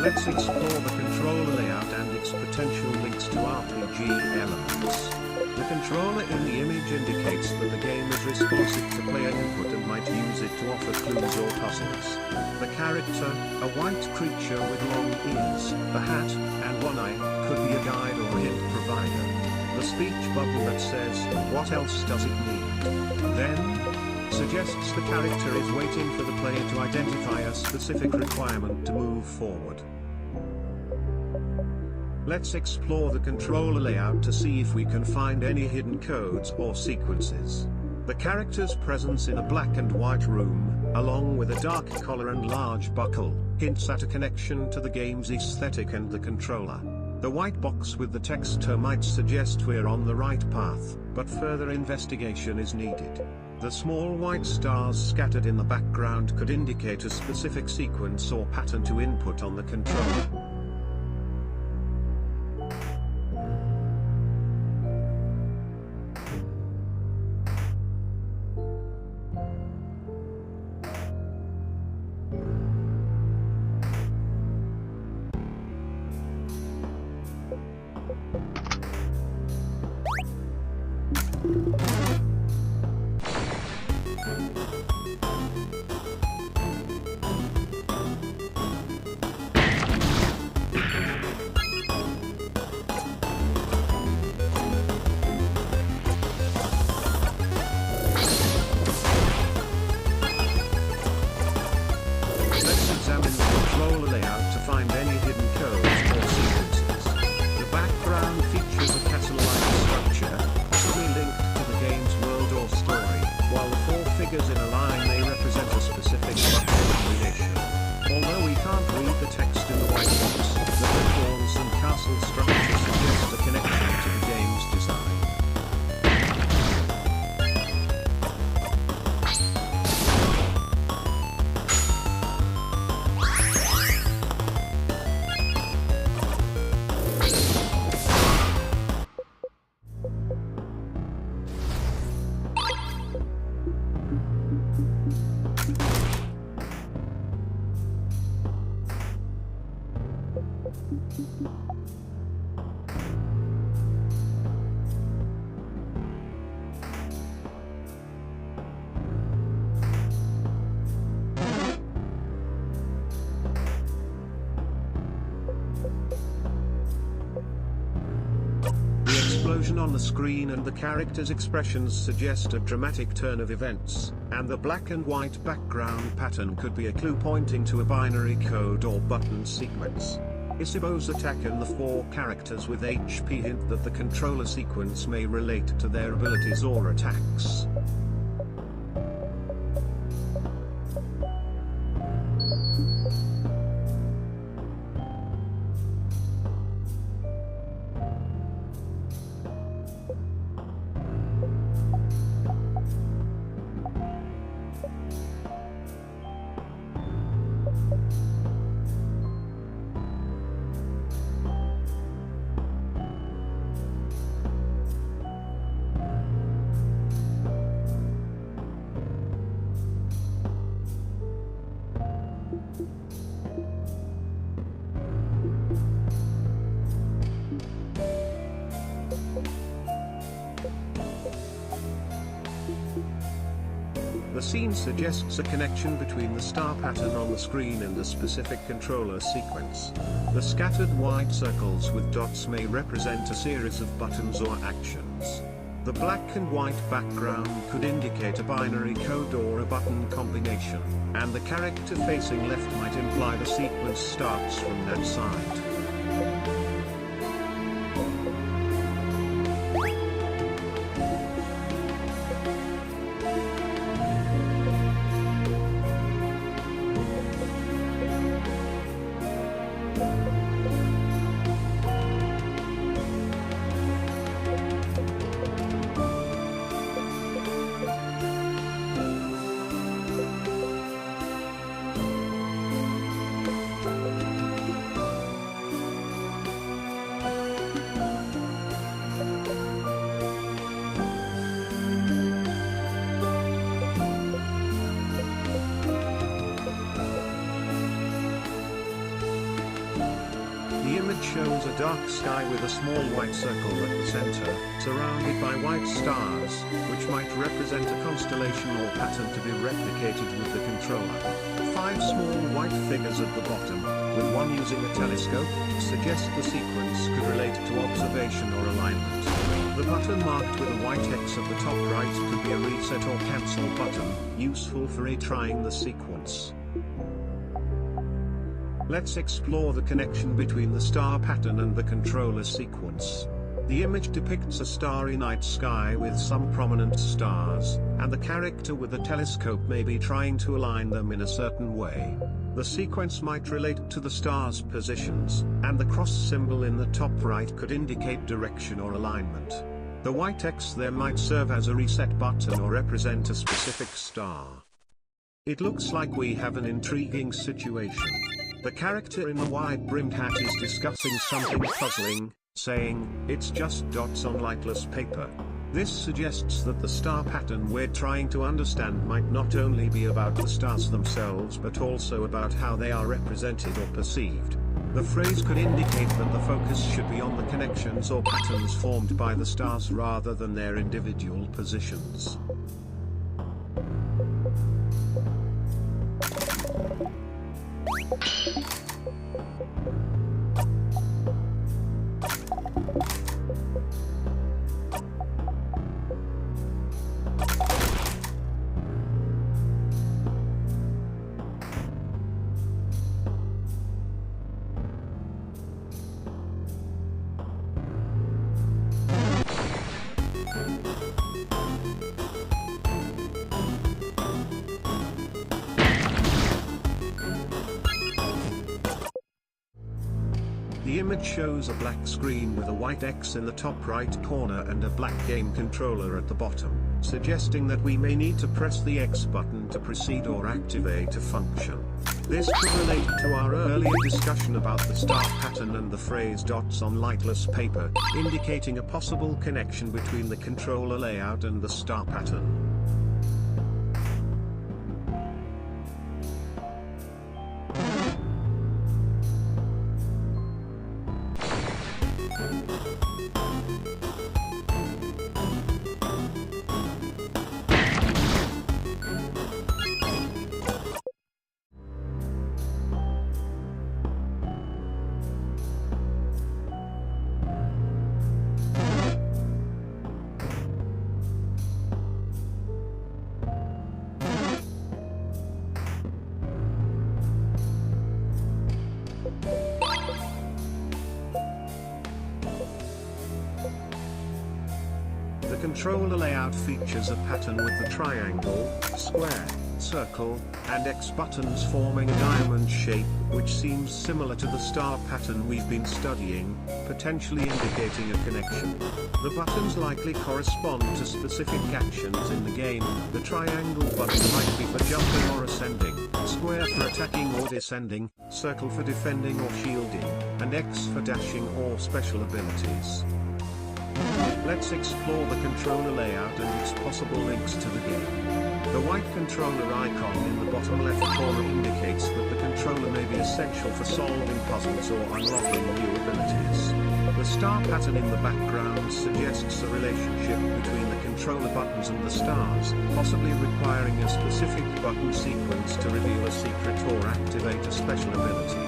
Let's explore the controller layout and its potential links to RPG elements. The controller in the image indicates that the game is responsive to player input and might use it to offer clues or puzzles. The character, a white creature with long ears, a hat, and one eye, could be a guide or hint provider. The speech bubble that says, "What else does it need?" then suggests the character is waiting for the player to identify a specific requirement to move forward. Let's explore the controller layout to see if we can find any hidden codes or sequences. The character's presence in a black and white room, along with a dark collar and large buckle, hints at a connection to the game's aesthetic and the controller. The white box with the text might suggest we're on the right path, but further investigation is needed. The small white stars scattered in the background could indicate a specific sequence or pattern to input on the controller. explosion on the screen and the character's expressions suggest a dramatic turn of events, and the black and white background pattern could be a clue pointing to a binary code or button sequence. Isabo's attack and the 4 characters with HP hint that the controller sequence may relate to their abilities or attacks. The scene suggests a connection between the star pattern on the screen and a specific controller sequence. The scattered white circles with dots may represent a series of buttons or actions. The black and white background could indicate a binary code or a button combination, and the character facing left might imply the sequence starts from that side. Shows a dark sky with a small white circle at the center, surrounded by white stars, which might represent a constellation or pattern to be replicated with the controller. 5 small white figures at the bottom, with one using a telescope, suggest the sequence could relate to observation or alignment. The button marked with a white X at the top right could be a reset or cancel button, useful for retrying the sequence. Let's explore the connection between the star pattern and the controller sequence. The image depicts a starry night sky with some prominent stars, and the character with the telescope may be trying to align them in a certain way. The sequence might relate to the stars' positions, and the cross symbol in the top right could indicate direction or alignment. The white X there might serve as a reset button or represent a specific star. It looks like we have an intriguing situation. The character in the wide-brimmed hat is discussing something puzzling, saying, "It's just dots on lightless paper." This suggests that the star pattern we're trying to understand might not only be about the stars themselves but also about how they are represented or perceived. The phrase could indicate that the focus should be on the connections or patterns formed by the stars rather than their individual positions. The image shows a black screen with a white X in the top right corner and a black game controller at the bottom, suggesting that we may need to press the X button to proceed or activate a function. This could relate to our earlier discussion about the star pattern and the phrase "dots on lightless paper," indicating a possible connection between the controller layout and the star pattern. The controller layout features a pattern with the triangle, square, circle, and X buttons forming a diamond shape, which seems similar to the star pattern we've been studying, potentially indicating a connection. The buttons likely correspond to specific actions in the game. The triangle button might be for jumping or ascending, square for attacking or descending, circle for defending or shielding, and X for dashing or special abilities. Let's explore the controller layout and its possible links to the game. The white controller icon in the bottom left corner indicates that the controller may be essential for solving puzzles or unlocking new abilities. The star pattern in the background suggests a relationship between the controller buttons and the stars, possibly requiring a specific button sequence to reveal a secret or activate a special ability.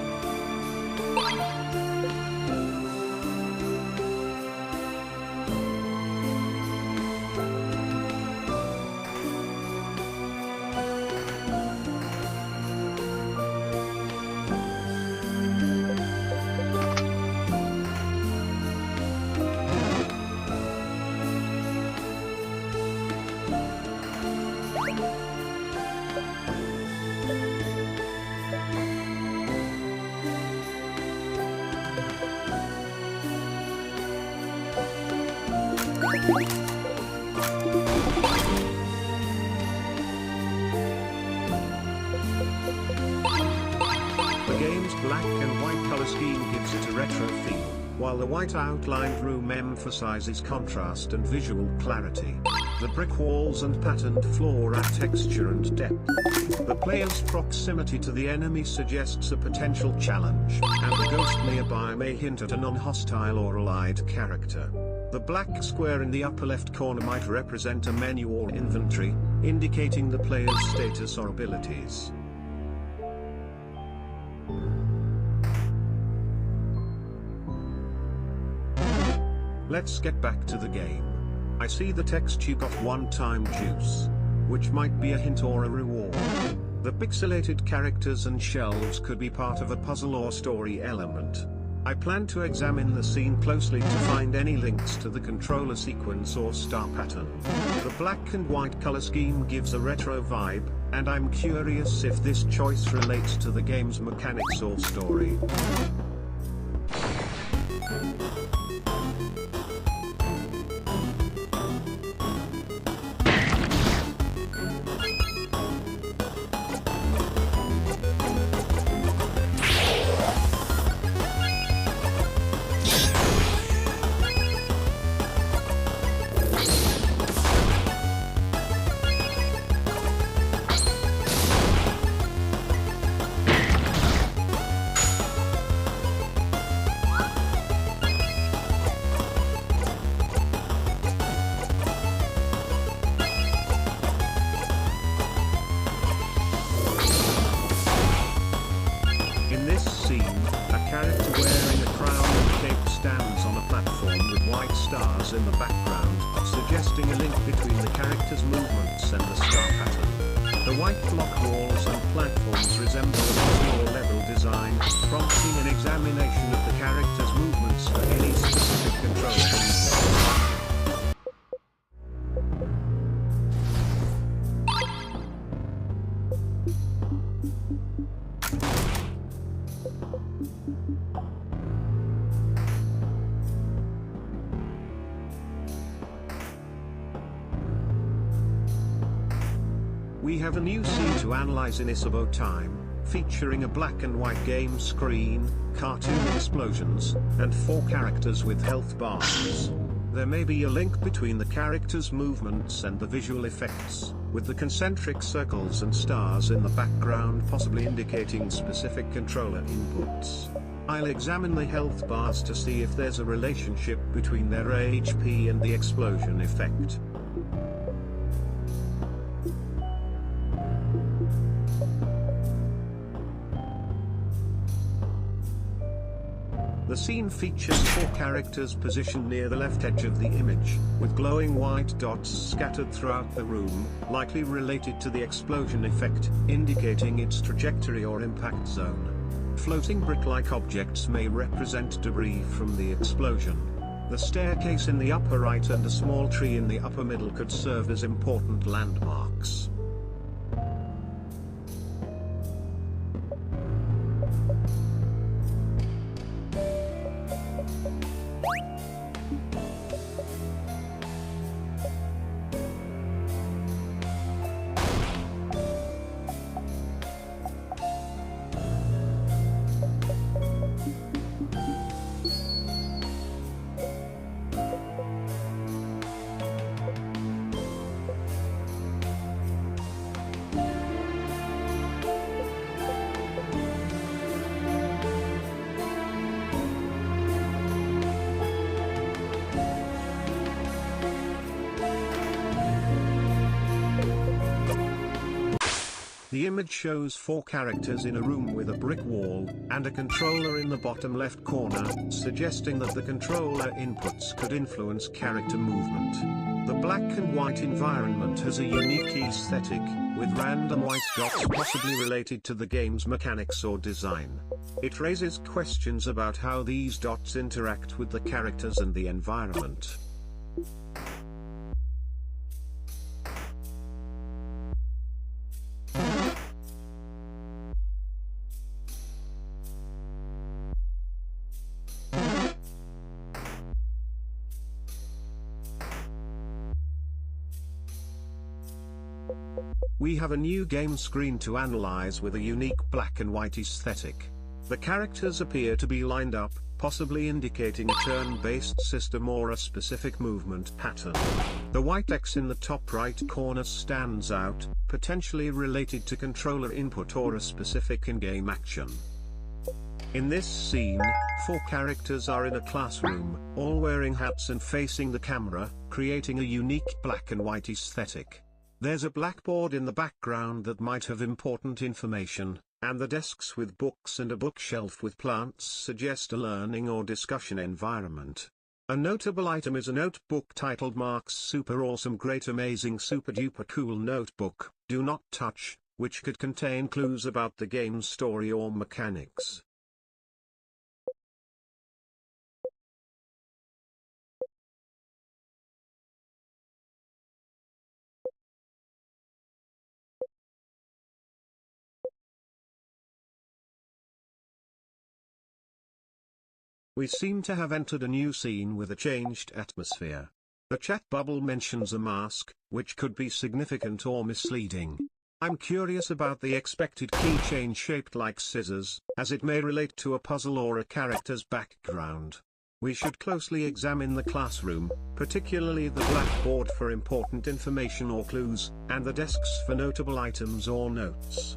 The game's black and white color scheme gives it a retro feel, while the white outlined room emphasizes contrast and visual clarity. The brick walls and patterned floor add texture and depth. The player's proximity to the enemy suggests a potential challenge, and the ghost nearby may hint at a non-hostile or allied character. The black square in the upper left corner might represent a menu or inventory, indicating the player's status or abilities. Let's get back to the game. I see the text "you got one-time juice," which might be a hint or a reward. The pixelated characters and shelves could be part of a puzzle or story element. I plan to examine the scene closely to find any links to the controller sequence or star pattern. The black and white color scheme gives a retro vibe, and I'm curious if this choice relates to the game's mechanics or story. In the background, suggesting a link between the character's movements and the star pattern. The white block walls and platforms resemble a puzzle or level design, prompting an examination of the character's movements for any specific control input. We have a new scene to analyze in Isabo Time, featuring a black and white game screen, cartoon explosions, and 4 characters with health bars. There may be a link between the characters' movements and the visual effects, with the concentric circles and stars in the background possibly indicating specific controller inputs. I'll examine the health bars to see if there's a relationship between their HP and the explosion effect. The scene features 4 characters positioned near the left edge of the image, with glowing white dots scattered throughout the room, likely related to the explosion effect, indicating its trajectory or impact zone. Floating brick-like objects may represent debris from the explosion. The staircase in the upper right and a small tree in the upper middle could serve as important landmarks. The image shows 4 characters in a room with a brick wall, and a controller in the bottom left corner, suggesting that the controller inputs could influence character movement. The black and white environment has a unique aesthetic, with random white dots possibly related to the game's mechanics or design. It raises questions about how these dots interact with the characters and the environment. We have a new game screen to analyze with a unique black and white aesthetic. The characters appear to be lined up, possibly indicating a turn-based system or a specific movement pattern. The white X in the top right corner stands out, potentially related to controller input or a specific in-game action. In this scene, 4 characters are in a classroom, all wearing hats and facing the camera, creating a unique black and white aesthetic. There's a blackboard in the background that might have important information, and the desks with books and a bookshelf with plants suggest a learning or discussion environment. A notable item is a notebook titled Mark's Super Awesome Great Amazing Super Duper Cool Notebook, Do Not Touch, which could contain clues about the game's story or mechanics. We seem to have entered a new scene with a changed atmosphere. The chat bubble mentions a mask, which could be significant or misleading. I'm curious about the expected keychain shaped like scissors, as it may relate to a puzzle or a character's background. We should closely examine the classroom, particularly the blackboard for important information or clues, and the desks for notable items or notes.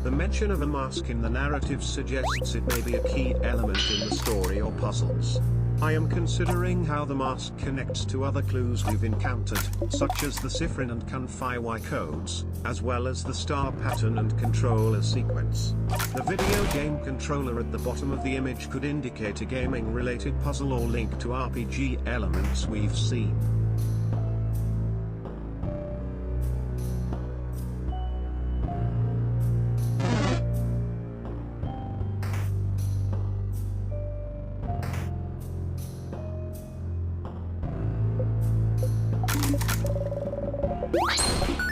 The mention of a mask in the narrative suggests it may be a key element in the story or puzzles. I am considering how the mask connects to other clues we've encountered, such as the Cifrin and Kun-Fi codes, as well as the star pattern and controller sequence. The video game controller at the bottom of the image could indicate a gaming-related puzzle or link to RPG elements we've seen.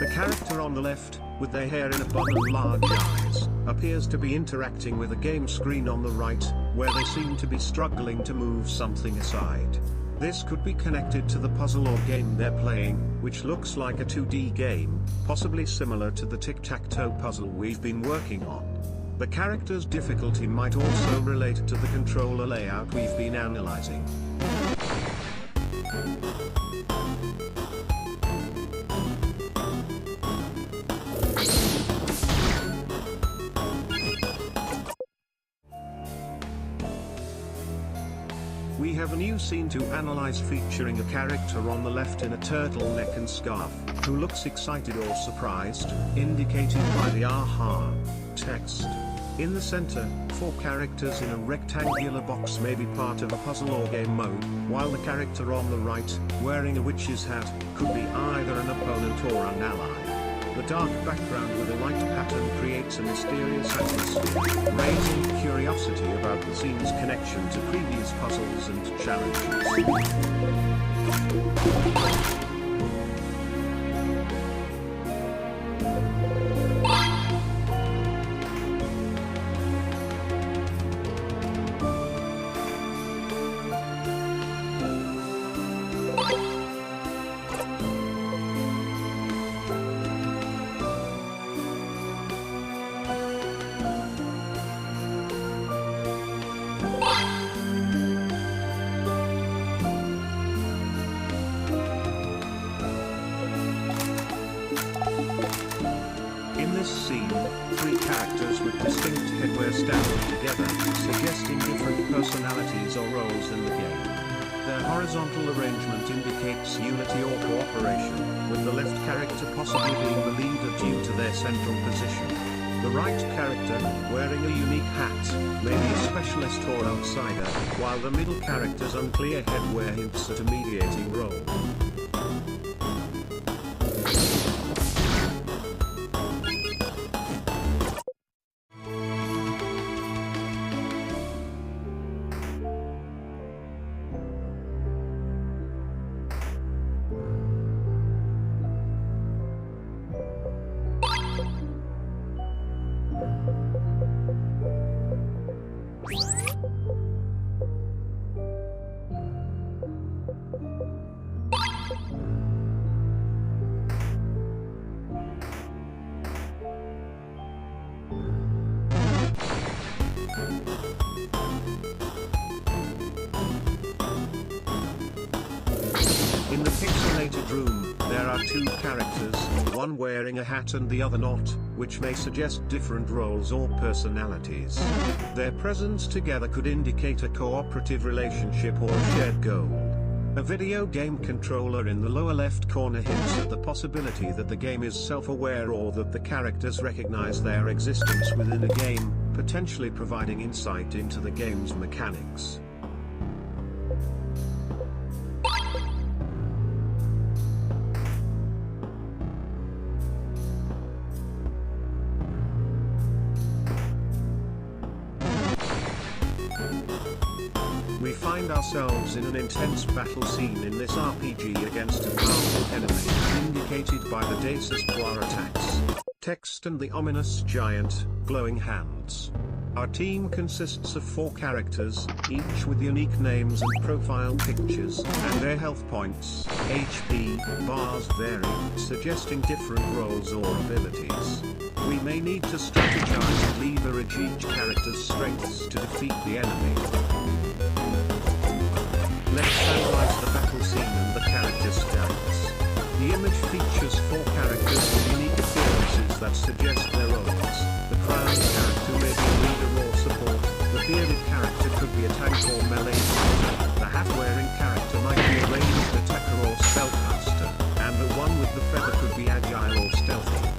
You The character on the left, with their hair in a bun and large eyes, appears to be interacting with a game screen on the right, where they seem to be struggling to move something aside. This could be connected to the puzzle or game they're playing, which looks like a 2D game, possibly similar to the tic-tac-toe puzzle we've been working on. The character's difficulty might also relate to the controller layout we've been analyzing. We have a new scene to analyze featuring a character on the left in a turtleneck and scarf, who looks excited or surprised, indicated by the AHA text. In the center, 4 characters in a rectangular box may be part of a puzzle or game mode, while the character on the right, wearing a witch's hat, could be either an opponent or an ally. The dark background with a light pattern creates a mysterious atmosphere, raising curiosity about the scene's connection to previous puzzles and challenges. In this scene, 3 characters with distinct headwear standing together, suggesting different personalities or roles in the game. Their horizontal arrangement indicates unity or cooperation, with the left character possibly being the leader due to their central position. The right character, wearing a unique hat, may be a specialist or outsider, while the middle character's unclear headwear hints at a mediating role. In the pixelated room, there are 2 characters, one wearing a hat and the other not, which may suggest different roles or personalities. Their presence together could indicate a cooperative relationship or a shared goal. A video game controller in the lower left corner hints at the possibility that the game is self-aware or that the characters recognize their existence within a game, potentially providing insight into the game's mechanics. We find ourselves in an intense battle scene in this RPG against a powerful enemy, indicated by the Desespoir attacks, text and the ominous giant, glowing hands. Our team consists of 4 characters, each with unique names and profile pictures, and their health points, HP, bars vary, suggesting different roles or abilities. We may need to strategize and leverage each character's strengths to defeat the enemy. Let's analyze the battle scene and the character stats. The image features 4 characters with unique appearances that suggest their roles. The crowned character may be a leader or support, the bearded character could be a tank or melee fighter, the hat-wearing character might be a ranged attacker or spellcaster, and the one with the feather could be agile or stealthy.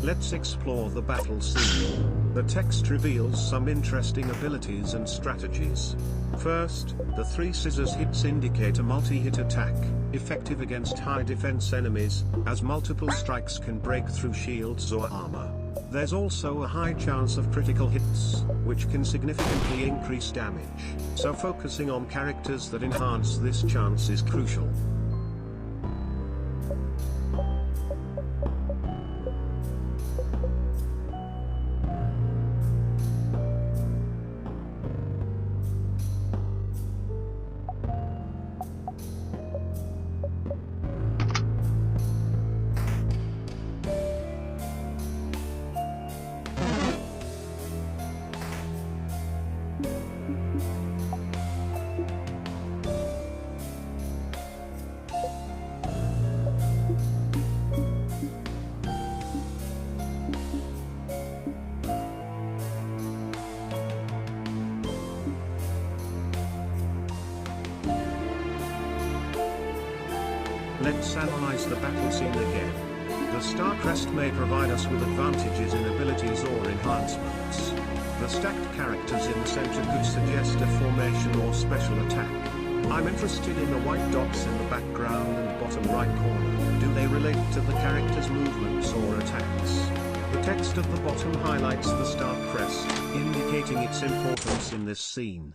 Let's explore the battle scene. The text reveals some interesting abilities and strategies. First, the 3 scissors hits indicate a multi-hit attack, effective against high defense enemies, as multiple strikes can break through shields or armor. There's also a high chance of critical hits, which can significantly increase damage, so focusing on characters that enhance this chance is crucial. Let's analyze the battle scene again. The Star Crest may provide us with advantages in abilities or enhancements. The stacked characters in the center could suggest a formation or special attack. I'm interested in the white dots in the background and bottom right corner. Do they relate to the character's movements or attacks? The text at the bottom highlights the Star Crest, indicating its importance in this scene.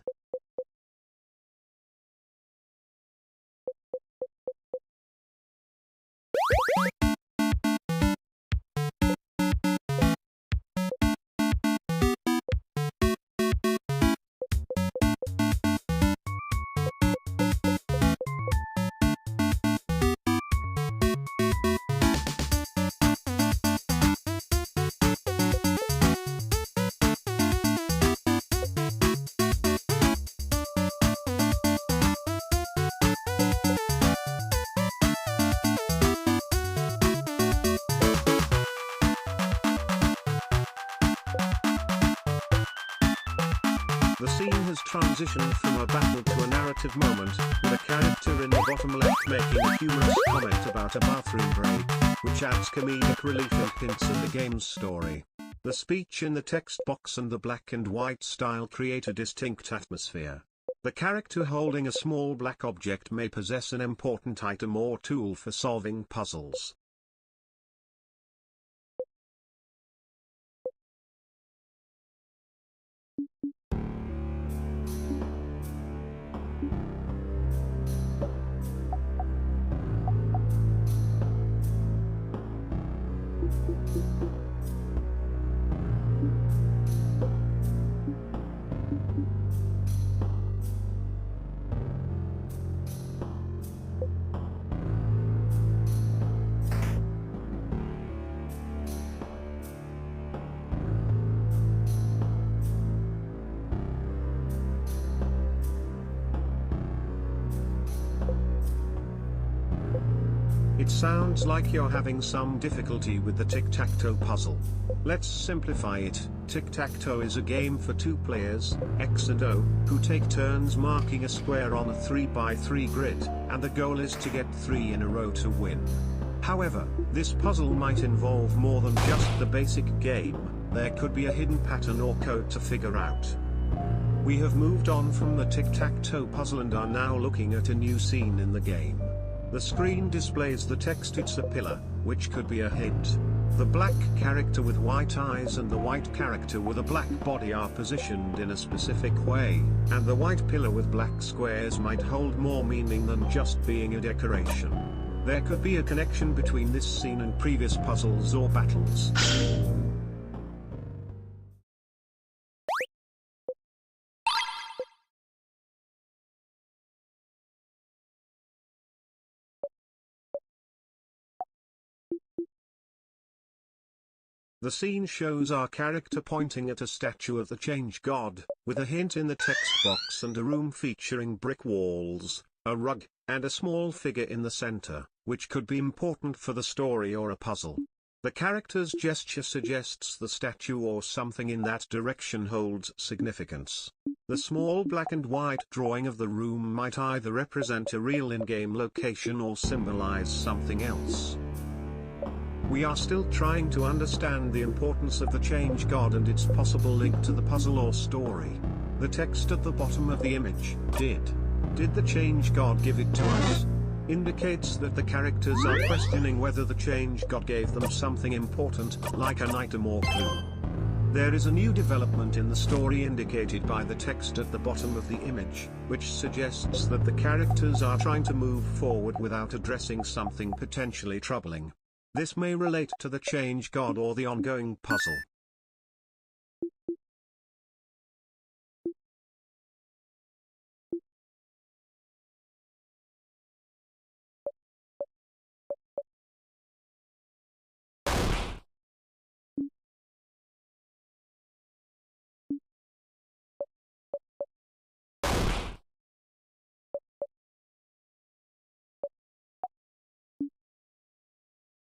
The scene has transitioned from a battle to a narrative moment, with a character in the bottom left making a humorous comment about a bathroom break, which adds comedic relief and hints at the game's story. The speech in the text box and the black and white style create a distinct atmosphere. The character holding a small black object may possess an important item or tool for solving puzzles. It sounds like you're having some difficulty with the tic-tac-toe puzzle. Let's simplify it. Tic-tac-toe is a game for 2 players, X and O, who take turns marking a square on a 3x3 grid, and the goal is to get 3 in a row to win. However, this puzzle might involve more than just the basic game. There could be a hidden pattern or code to figure out. We have moved on from the tic-tac-toe puzzle and are now looking at a new scene in the game. The screen displays the text "It's a pillar," which could be a hint. The black character with white eyes and the white character with a black body are positioned in a specific way, and the white pillar with black squares might hold more meaning than just being a decoration. There could be a connection between this scene and previous puzzles or battles. The scene shows our character pointing at a statue of the Change God, with a hint in the text box and a room featuring brick walls, a rug, and a small figure in the center, which could be important for the story or a puzzle. The character's gesture suggests the statue or something in that direction holds significance. The small black and white drawing of the room might either represent a real in-game location or symbolize something else. We are still trying to understand the importance of the change god and its possible link to the puzzle or story. The text at the bottom of the image, did the change god give it to us? Indicates that the characters are questioning whether the change god gave them something important, like an item or clue. There is a new development in the story indicated by the text at the bottom of the image, which suggests that the characters are trying to move forward without addressing something potentially troubling. This may relate to the change god or the ongoing puzzle.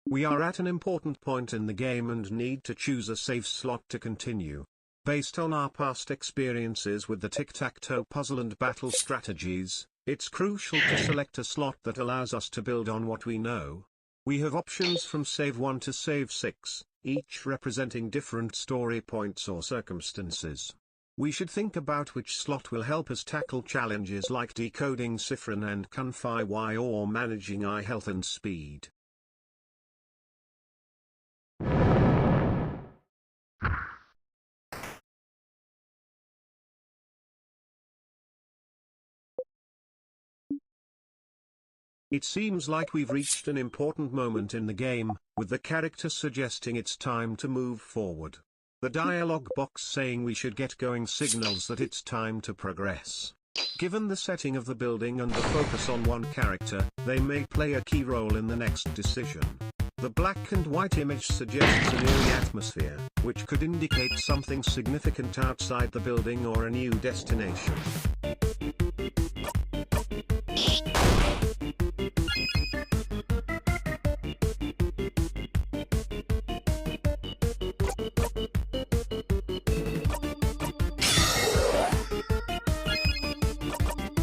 We are at an important point in the game and need to choose a save slot to continue. Based on our past experiences with the tic-tac-toe puzzle and battle strategies, it's crucial to select a slot that allows us to build on what we know. We have options from save 1 to save 6, each representing different story points or circumstances. We should think about which slot will help us tackle challenges like decoding Siffrin and Kun-Fi Y or managing eye health and speed. It seems like we've reached an important moment in the game, with the character suggesting it's time to move forward. The dialogue box saying we should get going signals that it's time to progress. Given the setting of the building and the focus on one character, they may play a key role in the next decision. The black and white image suggests an eerie atmosphere, which could indicate something significant outside the building or a new destination.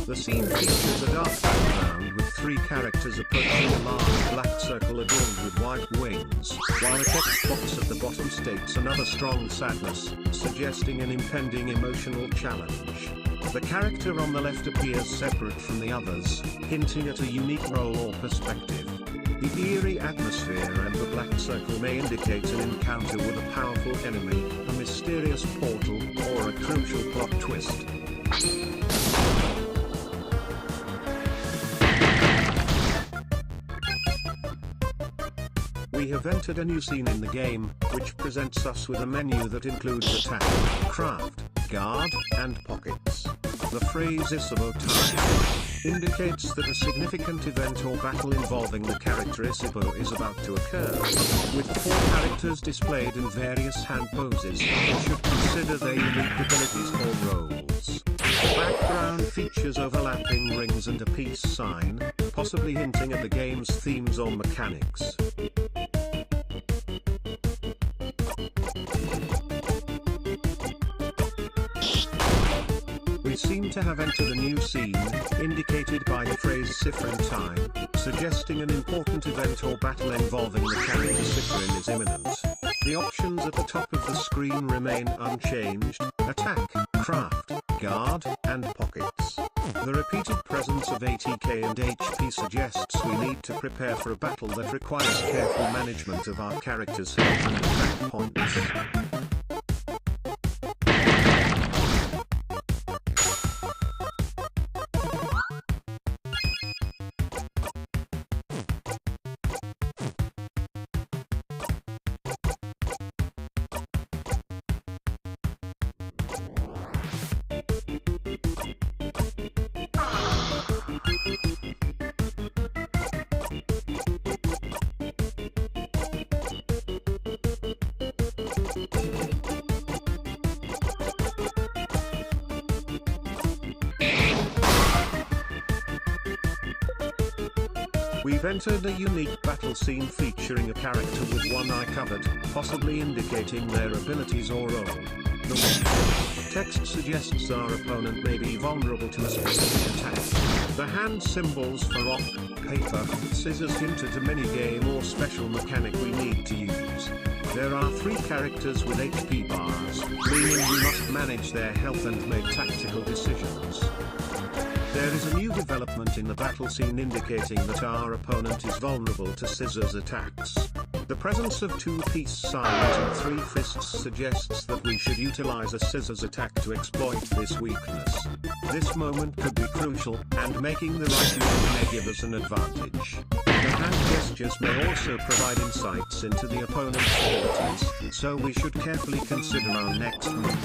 The scene features a dark background with three characters approaching a large black circle adorned with white wings, while a text box at the bottom states another strong sadness, suggesting an impending emotional challenge. The character on the left appears separate from the others, hinting at a unique role or perspective. The eerie atmosphere and the black circle may indicate an encounter with a powerful enemy, a mysterious portal, or a crucial plot twist. We have entered a new scene in the game, which presents us with a menu that includes attack, craft, guard, and pockets. The phrase Isabo time indicates that a significant event or battle involving the character Isabo is about to occur. With 4 characters displayed in various hand poses, we should consider their unique abilities or roles. The background features overlapping rings and a peace sign, possibly hinting at the game's themes or mechanics. We seem to have entered a new scene, indicated by the phrase Siffrin time, suggesting an important event or battle involving the character Siffrin is imminent. The options at the top of the screen remain unchanged: attack, craft, guard, and pockets. The repeated presence of ATK and HP suggests we need to prepare for a battle that requires careful management of our character's health and attack points. We've entered a unique battle scene featuring a character with one eye covered, possibly indicating their abilities or role. The text suggests our opponent may be vulnerable to a specific attack. The hand symbols for rock, paper, scissors hint at a mini-game or special mechanic we need to use. There are 3 characters with HP bars, meaning we must manage their health and make tactical decisions. There is a new development in the battle scene indicating that our opponent is vulnerable to scissors attacks. The presence of 2 peace signs and 3 fists suggests that we should utilize a scissors attack to exploit this weakness. This moment could be crucial, and making the right move may give us an advantage. The hand gestures may also provide insights into the opponent's abilities, so we should carefully consider our next move.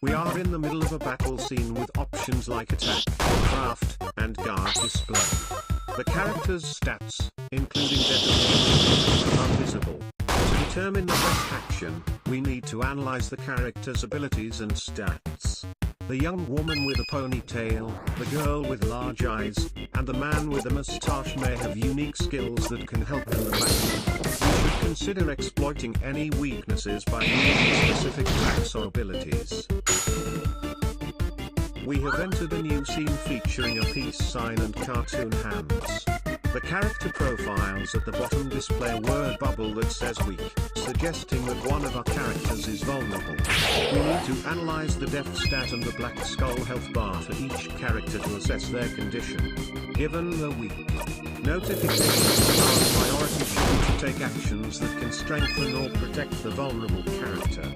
We are in the middle of a battle scene with options like attack, craft, and guard display. The character's stats, including detonation, are visible. To determine the best action, we need to analyze the character's abilities and stats. The young woman with a ponytail, the girl with large eyes, and the man with a mustache may have unique skills that can help in the battle. We should consider exploiting any weaknesses by using specific attacks or abilities. We have entered a new scene featuring a peace sign and cartoon hands. The character profiles at the bottom display a word bubble that says weak, suggesting that one of our characters is vulnerable. We need to analyze the death stat and the black skull health bar for each character to assess their condition. Given the weak notifications, our priority should be to take actions that can strengthen or protect the vulnerable character.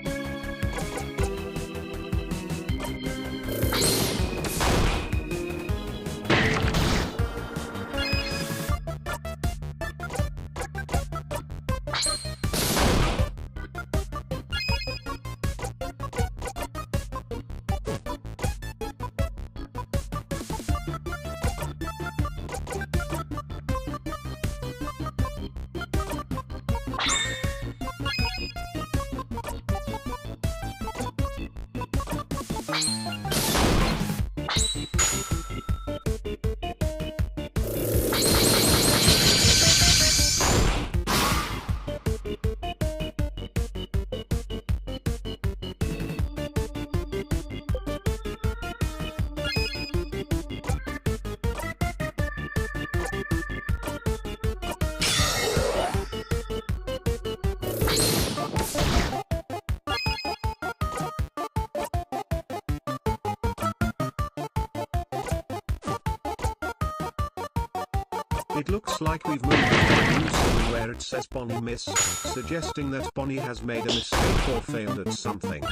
It looks like we've moved to a new scene where it says Bonnie missed, suggesting that Bonnie has made a mistake or failed at something.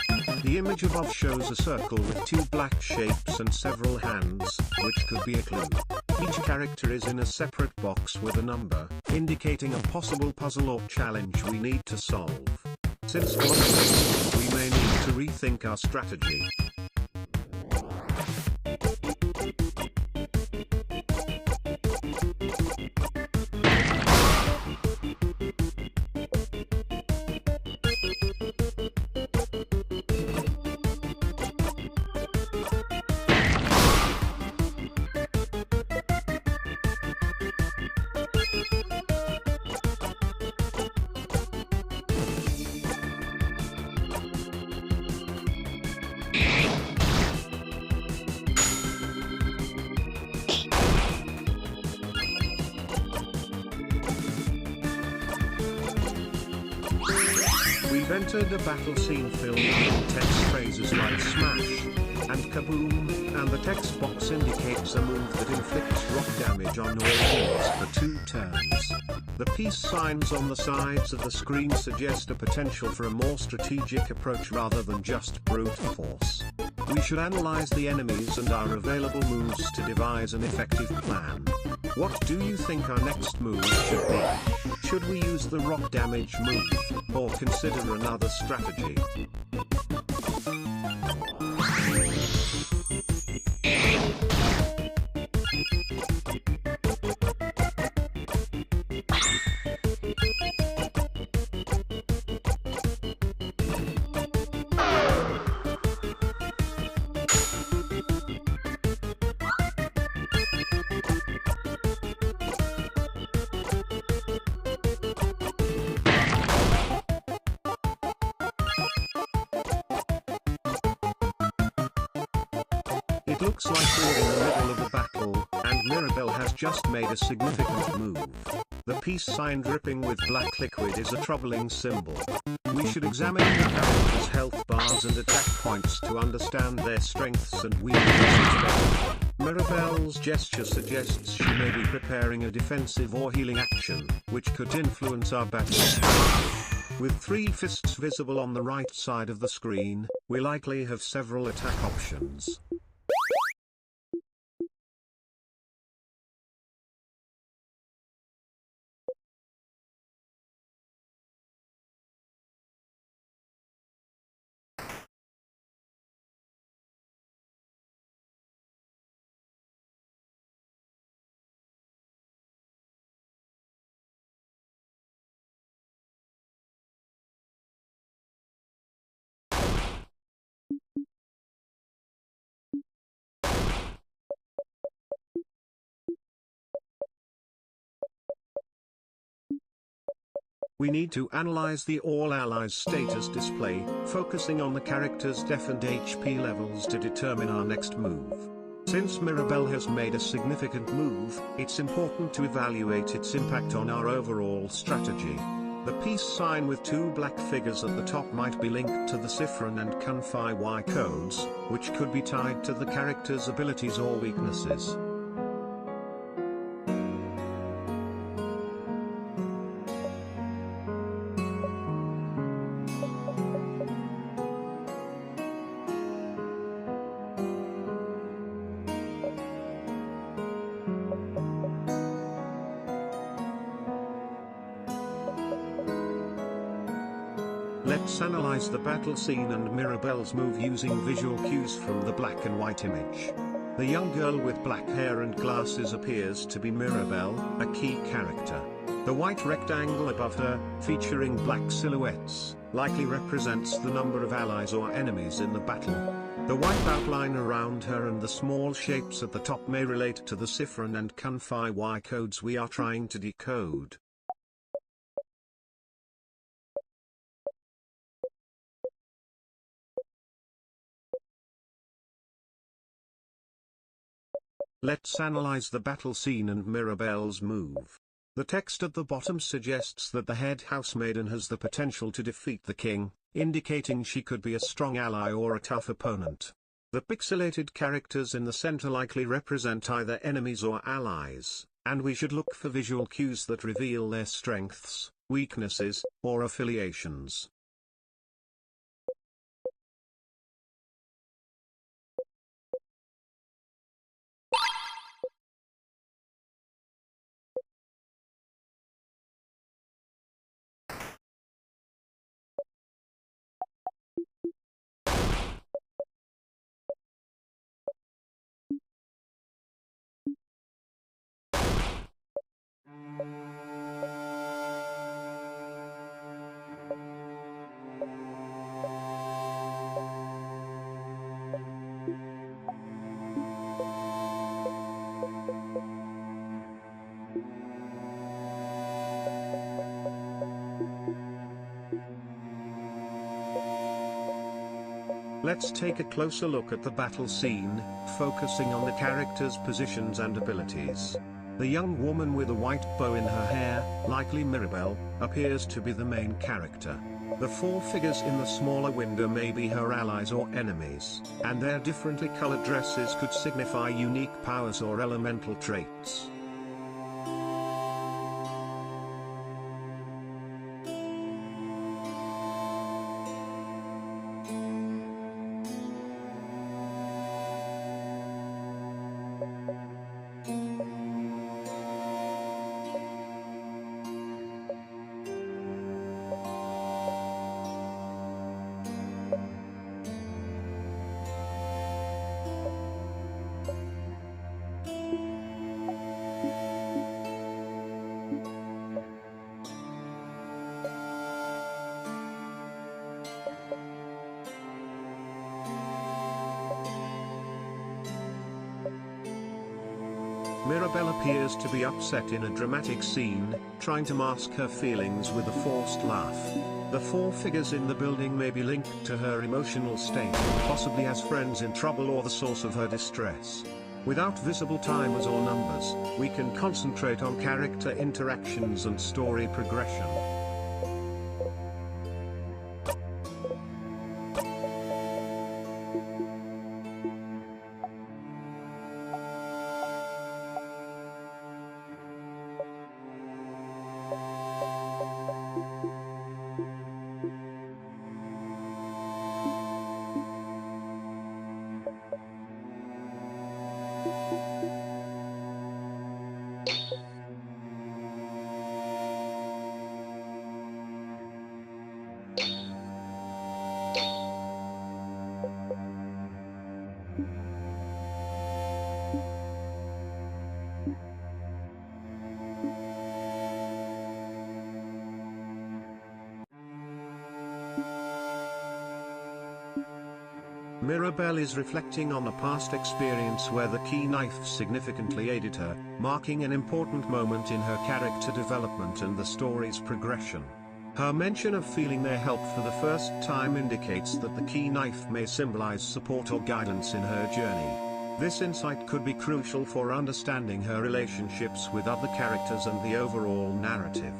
The image above shows a circle with 2 black shapes and several hands, which could be a clue. Each character is in a separate box with a number, indicating a possible puzzle or challenge we need to solve. Since Bonnie missed, we may need to rethink our strategy. We've entered a battle scene filled with intense phrases like smash and kaboom, and the text box indicates a move that inflicts rock damage on all enemies for 2 turns. The peace signs on the sides of the screen suggest a potential for a more strategic approach rather than just brute force. We should analyze the enemies and our available moves to devise an effective plan. What do you think our next move should be? Should we use the rock damage move, or consider another strategy? It looks like we're in the middle of a battle, and Mirabelle has just made a significant move. The peace sign dripping with black liquid is a troubling symbol. We should examine the character's health bars and attack points to understand their strengths and weaknesses better. Mirabelle's gesture suggests she may be preparing a defensive or healing action, which could influence our battle. With 3 fists visible on the right side of the screen, we likely have several attack options. We need to analyze the All Allies status display, focusing on the character's def and HP levels to determine our next move. Since Mirabelle has made a significant move, it's important to evaluate its impact on our overall strategy. The peace sign with 2 black figures at the top might be linked to the Siffrin and Kunfei Y codes, which could be tied to the character's abilities or weaknesses. Let's analyze the battle scene and Mirabelle's move using visual cues from the black and white image. The young girl with black hair and glasses appears to be Mirabelle, a key character. The white rectangle above her, featuring black silhouettes, likely represents the number of allies or enemies in the battle. The white outline around her and the small shapes at the top may relate to the Siffrin and Kunfei Y codes we are trying to decode. Let's analyze the battle scene and Mirabelle's move. The text at the bottom suggests that the head housemaiden has the potential to defeat the king, indicating she could be a strong ally or a tough opponent. The pixelated characters in the center likely represent either enemies or allies, and we should look for visual cues that reveal their strengths, weaknesses, or affiliations. Let's take a closer look at the battle scene, focusing on the characters' positions and abilities. The young woman with a white bow in her hair, likely Mirabelle, appears to be the main character. The 4 figures in the smaller window may be her allies or enemies, and their differently colored dresses could signify unique powers or elemental traits. Mirabelle appears to be upset in a dramatic scene, trying to mask her feelings with a forced laugh. The four figures in the building may be linked to her emotional state, possibly as friends in trouble or the source of her distress. Without visible timers or numbers, we can concentrate on character interactions and story progression. Mirabelle is reflecting on a past experience where the key knife significantly aided her, marking an important moment in her character development and the story's progression. Her mention of feeling their help for the first time indicates that the key knife may symbolize support or guidance in her journey. This insight could be crucial for understanding her relationships with other characters and the overall narrative.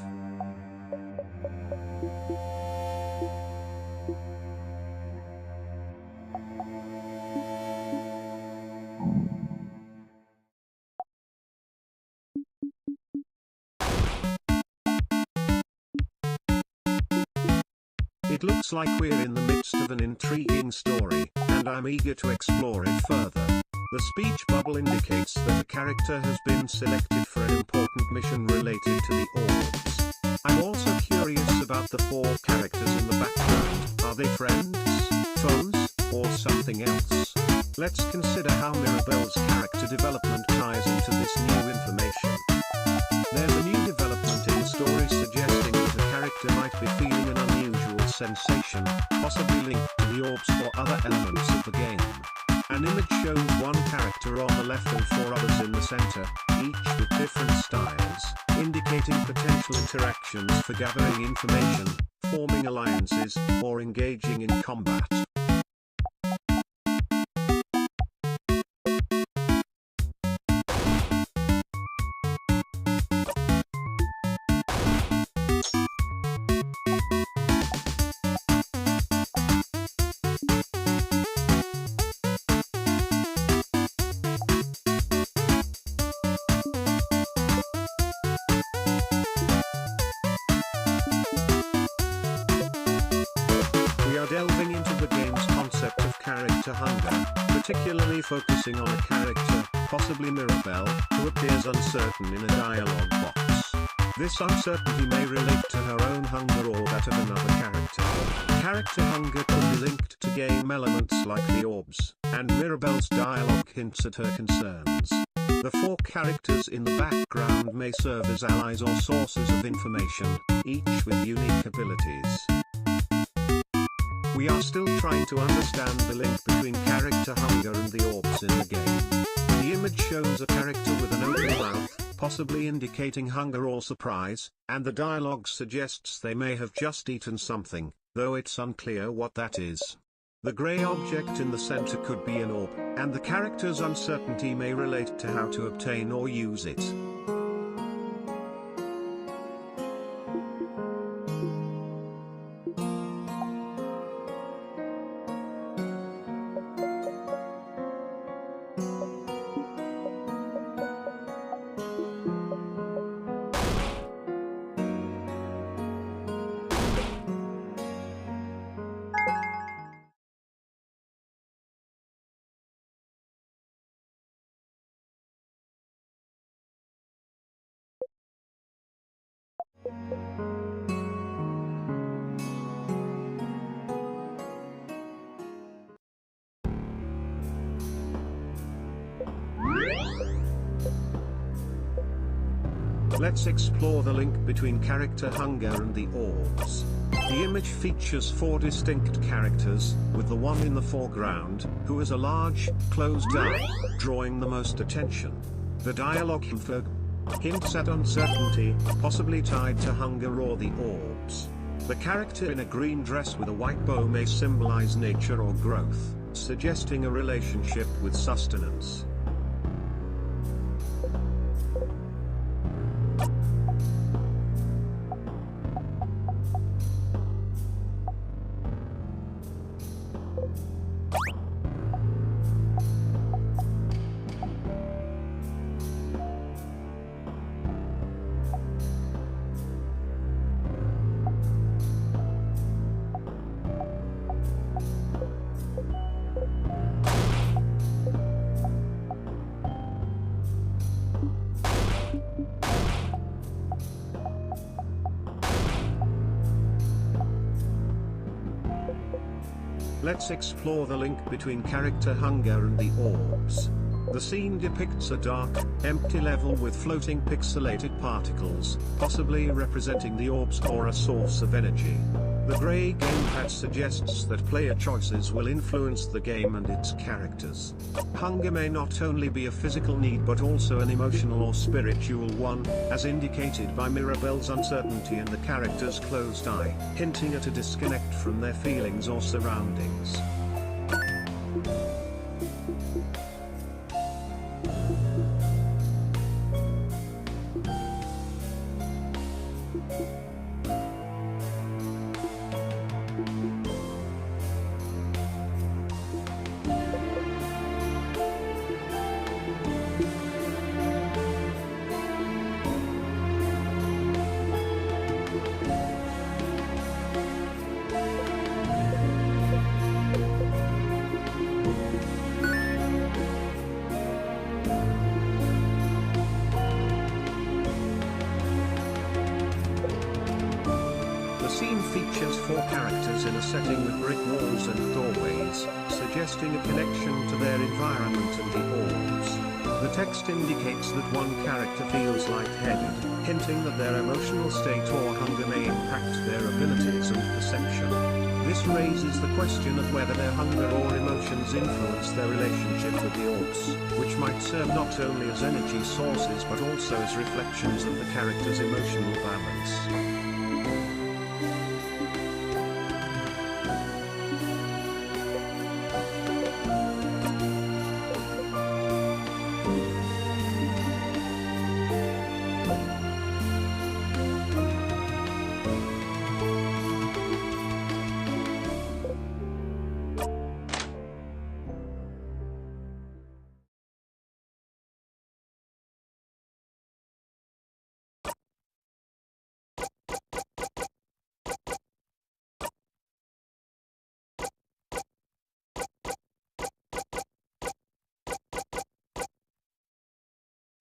It looks like we're in the midst of an intriguing story, and I'm eager to explore it further. The speech bubble indicates that a character has been selected for an important mission related to the orbs. I'm also curious about the four characters in the background. Are they friends, foes, or something else? Let's consider how Mirabelle's character development ties into this new information. There's a new development in the story suggesting that a character might be feeling an unusual sensation, possibly linked to the orbs or other elements of the game. An image shows one character on the left and four others in the center, each with different styles, indicating potential interactions for gathering information, forming alliances, or engaging in combat. Delving into the game's concept of character hunger, particularly focusing on a character, possibly Mirabelle, who appears uncertain in a dialogue box. This uncertainty may relate to her own hunger or that of another character. Character hunger could be linked to game elements like the orbs, and Mirabelle's dialogue hints at her concerns. The four characters in the background may serve as allies or sources of information, each with unique abilities. We are still trying to understand the link between character hunger and the orbs in the game. The image shows a character with an open mouth, possibly indicating hunger or surprise, and the dialogue suggests they may have just eaten something, though it's unclear what that is. The grey object in the center could be an orb, and the character's uncertainty may relate to how to obtain or use it. Let's explore the link between character hunger and the orbs. The image features four distinct characters, with the one in the foreground, who has a large, closed eye, drawing the most attention. The dialogue hints at uncertainty, possibly tied to hunger or the orbs. The character in a green dress with a white bow may symbolize nature or growth, suggesting a relationship with sustenance. Let's explore the link between character hunger and the orbs. The scene depicts a dark, empty level with floating pixelated particles, possibly representing the orbs or a source of energy. The grey gamepad suggests that player choices will influence the game and its characters. Hunger may not only be a physical need but also an emotional or spiritual one, as indicated by Mirabelle's uncertainty and the character's closed eye, hinting at a disconnect from their feelings or surroundings. The scene features 4 characters in a setting with brick walls and doorways, suggesting a connection to their environment and the orbs. The text indicates that one character feels lightheaded, hinting that their emotional state or hunger may impact their abilities and perception. This raises the question of whether their hunger or emotions influence their relationship with the orbs, which might serve not only as energy sources but also as reflections of the character's emotional balance.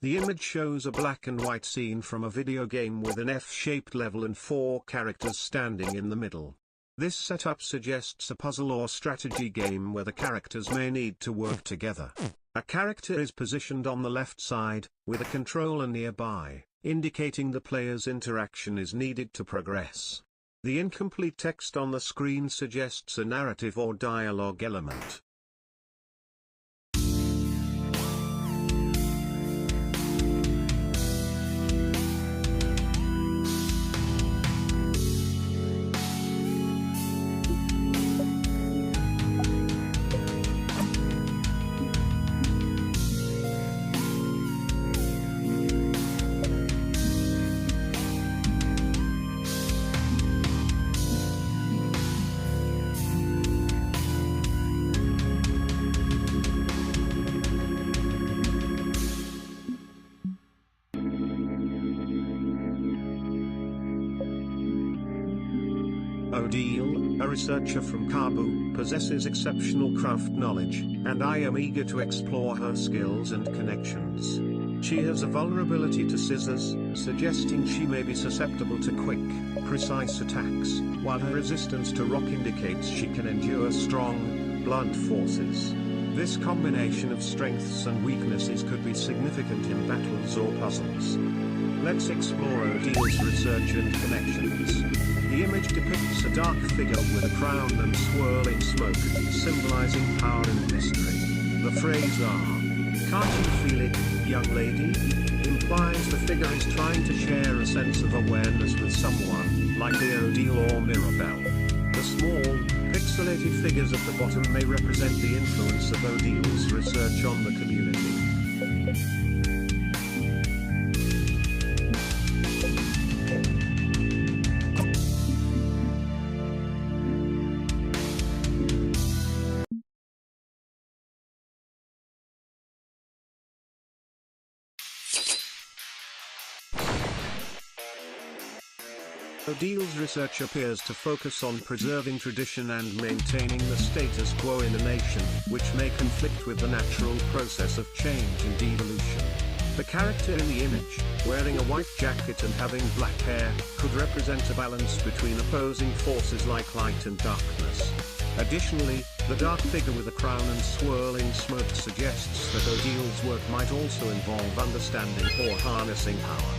The image shows a black and white scene from a video game with an F-shaped level and 4 characters standing in the middle. This setup suggests a puzzle or strategy game where the characters may need to work together. A character is positioned on the left side, with a controller nearby, indicating the player's interaction is needed to progress. The incomplete text on the screen suggests a narrative or dialogue element. Odile, a researcher from Kabu, possesses exceptional craft knowledge, and I am eager to explore her skills and connections. She has a vulnerability to scissors, suggesting she may be susceptible to quick, precise attacks, while her resistance to rock indicates she can endure strong, blunt forces. This combination of strengths and weaknesses could be significant in battles or puzzles. Let's explore Odile's research and connections. The image depicts a dark figure with a crown and swirling smoke, symbolizing power and mystery. The phrase "Can't you feel it, young lady?" implies the figure is trying to share a sense of awareness with someone, like the Odile or Mirabelle. The small, pixelated figures at the bottom may represent the influence of Odile's research on the community. Odile's research appears to focus on preserving tradition and maintaining the status quo in a nation, which may conflict with the natural process of change and evolution. The character in the image, wearing a white jacket and having black hair, could represent a balance between opposing forces like light and darkness. Additionally, the dark figure with a crown and swirling smoke suggests that Odile's work might also involve understanding or harnessing power.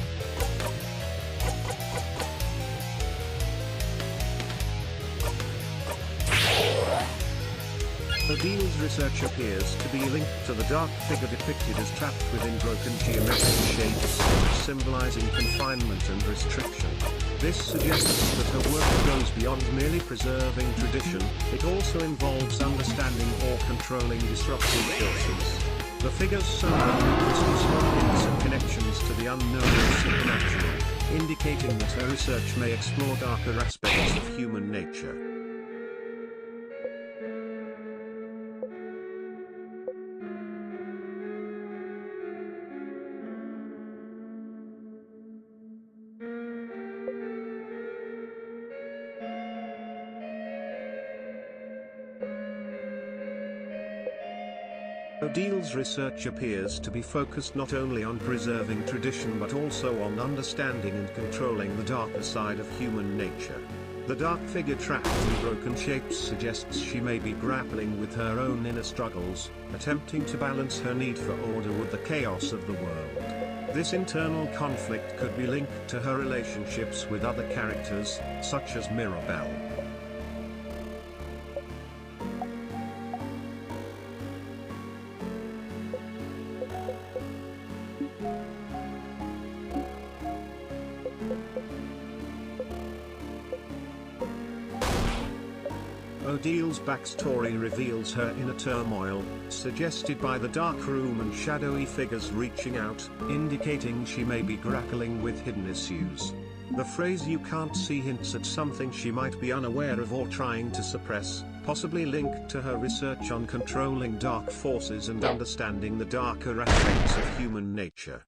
Odile's research appears to be linked to the dark figure depicted as trapped within broken geometric shapes, symbolizing confinement and restriction. This suggests that her work goes beyond merely preserving tradition, it also involves understanding or controlling disruptive forces. The figure's solar nucleus hints at connections to the unknown and supernatural, indicating that her research may explore darker aspects of human nature. Odile's research appears to be focused not only on preserving tradition but also on understanding and controlling the darker side of human nature. The dark figure trapped in broken shapes suggests she may be grappling with her own inner struggles, attempting to balance her need for order with the chaos of the world. This internal conflict could be linked to her relationships with other characters, such as Mirabelle. Odile's backstory reveals her inner turmoil, suggested by the dark room and shadowy figures reaching out, indicating she may be grappling with hidden issues. The phrase "you can't see" hints at something she might be unaware of or trying to suppress, possibly linked to her research on controlling dark forces and understanding the darker aspects of human nature.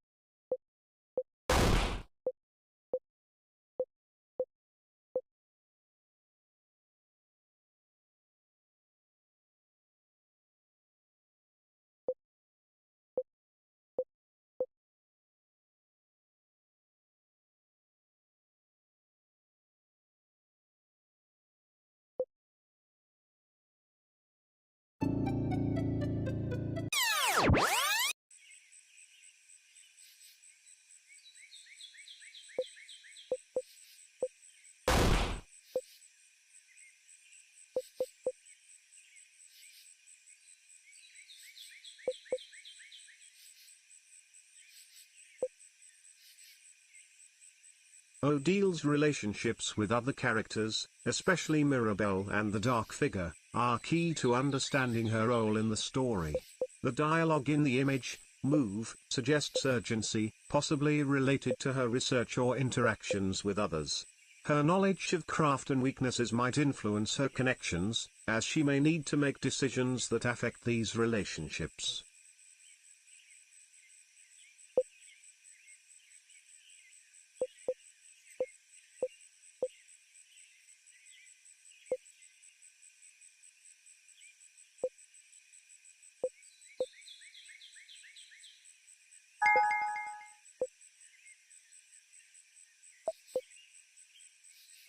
Odile's relationships with other characters, especially Mirabelle and the dark figure, are key to understanding her role in the story. The dialogue in the image, "move," suggests urgency, possibly related to her research or interactions with others. Her knowledge of craft and weaknesses might influence her connections, as she may need to make decisions that affect these relationships.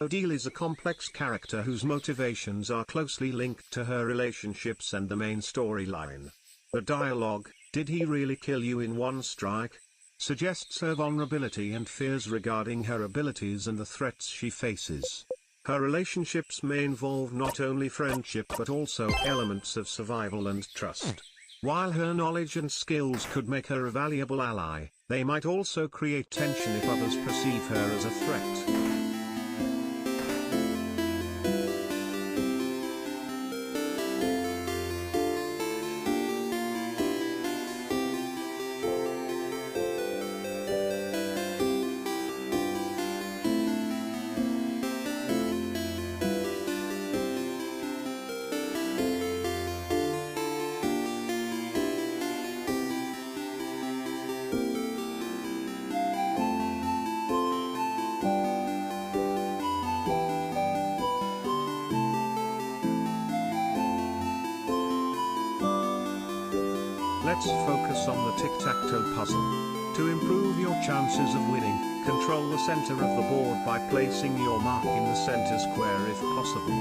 Odile is a complex character whose motivations are closely linked to her relationships and the main storyline. The dialogue, "Did he really kill you in one strike?" suggests her vulnerability and fears regarding her abilities and the threats she faces. Her relationships may involve not only friendship but also elements of survival and trust. While her knowledge and skills could make her a valuable ally, they might also create tension if others perceive her as a threat. Let's focus on the tic-tac-toe puzzle. To improve your chances of winning, control the center of the board by placing your mark in the center square if possible.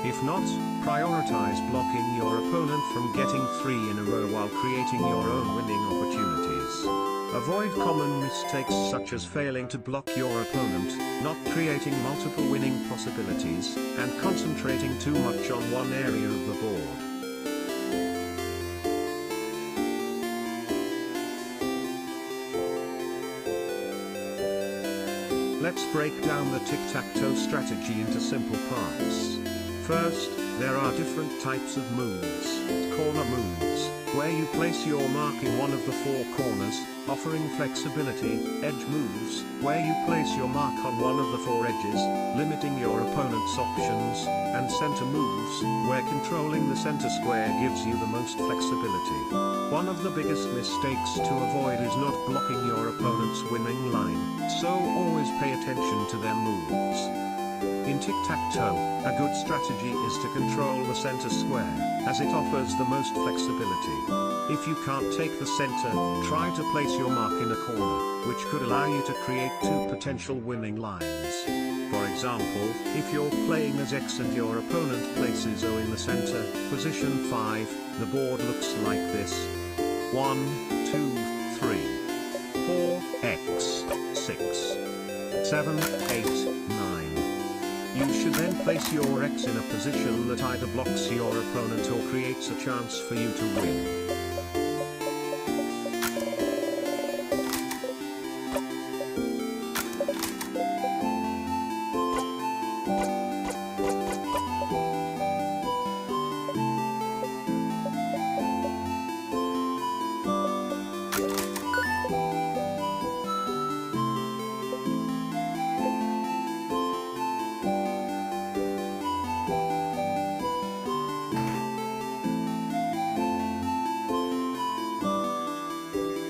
If not, prioritize blocking your opponent from getting 3 in a row while creating your own winning opportunities. Avoid common mistakes such as failing to block your opponent, not creating multiple winning possibilities, and concentrating too much on one area of the board. Let's break down the tic-tac-toe strategy into simple parts. First, there are different types of moves. Corner moves, where you place your mark in one of the 4 corners, offering flexibility. Edge moves, where you place your mark on one of the 4 edges, limiting your opponent's options. And center moves, where controlling the center square gives you the most flexibility. One of the biggest mistakes to avoid is not blocking your opponent's winning line, so always pay attention to their moves. In tic-tac-toe, a good strategy is to control the center square, as it offers the most flexibility. If you can't take the center, try to place your mark in a corner, which could allow you to create 2 potential winning lines. For example, if you're playing as X and your opponent places O in the center, position 5, the board looks like this. 1, 2, 3, 4, X, 6, 7, 8, 9. You should then place your X in a position that either blocks your opponent or creates a chance for you to win.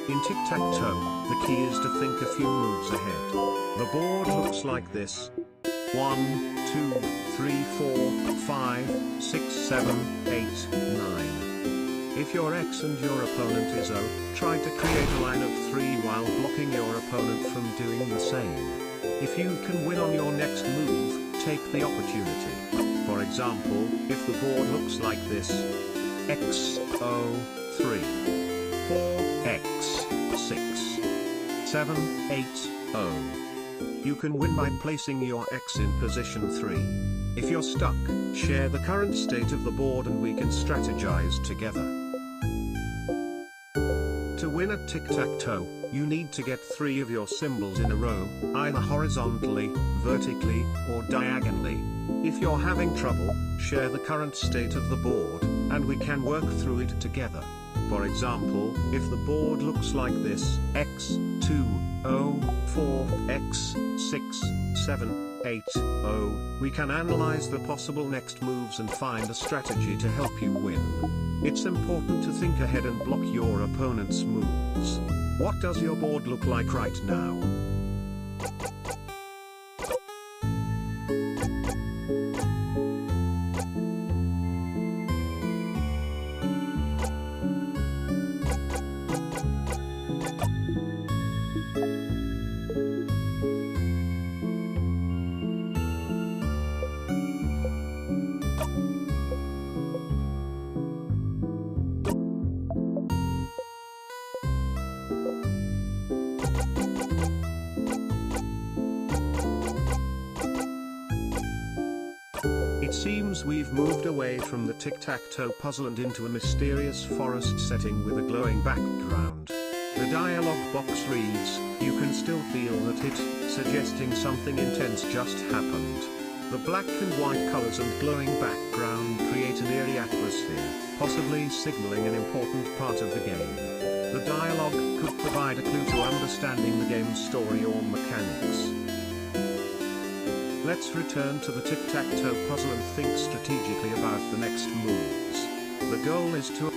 In tic-tac-toe, the key is to think a few moves ahead. The board looks like this. 1, 2, 3, 4, 5, 6, 7, 8, 9. If your X and your opponent is O, try to create a line of 3 while blocking your opponent from doing the same. If you can win on your next move, take the opportunity. For example, if the board looks like this. X, O, 3, 4, X, 6, 7, 8, O. You can win by placing your X in position 3. If you're stuck, share the current state of the board and we can strategize together. To win at tic-tac-toe, you need to get 3 of your symbols in a row, either horizontally, vertically, or diagonally. If you're having trouble, share the current state of the board, and we can work through it together. For example, if the board looks like this, X, 2, O, 4, X, 6, 7, 8, O, we can analyze the possible next moves and find a strategy to help you win. It's important to think ahead and block your opponent's moves. What does your board look like right now? It seems we've moved away from the tic-tac-toe puzzle and into a mysterious forest setting with a glowing background. The dialogue box reads, "You can still feel that hit," suggesting something intense just happened. The black and white colors and glowing background create an eerie atmosphere, possibly signaling an important part of the game. The dialogue could provide a clue to understanding the game's story or mechanics. Let's return to the tic-tac-toe puzzle and think strategically about the next moves. The goal is to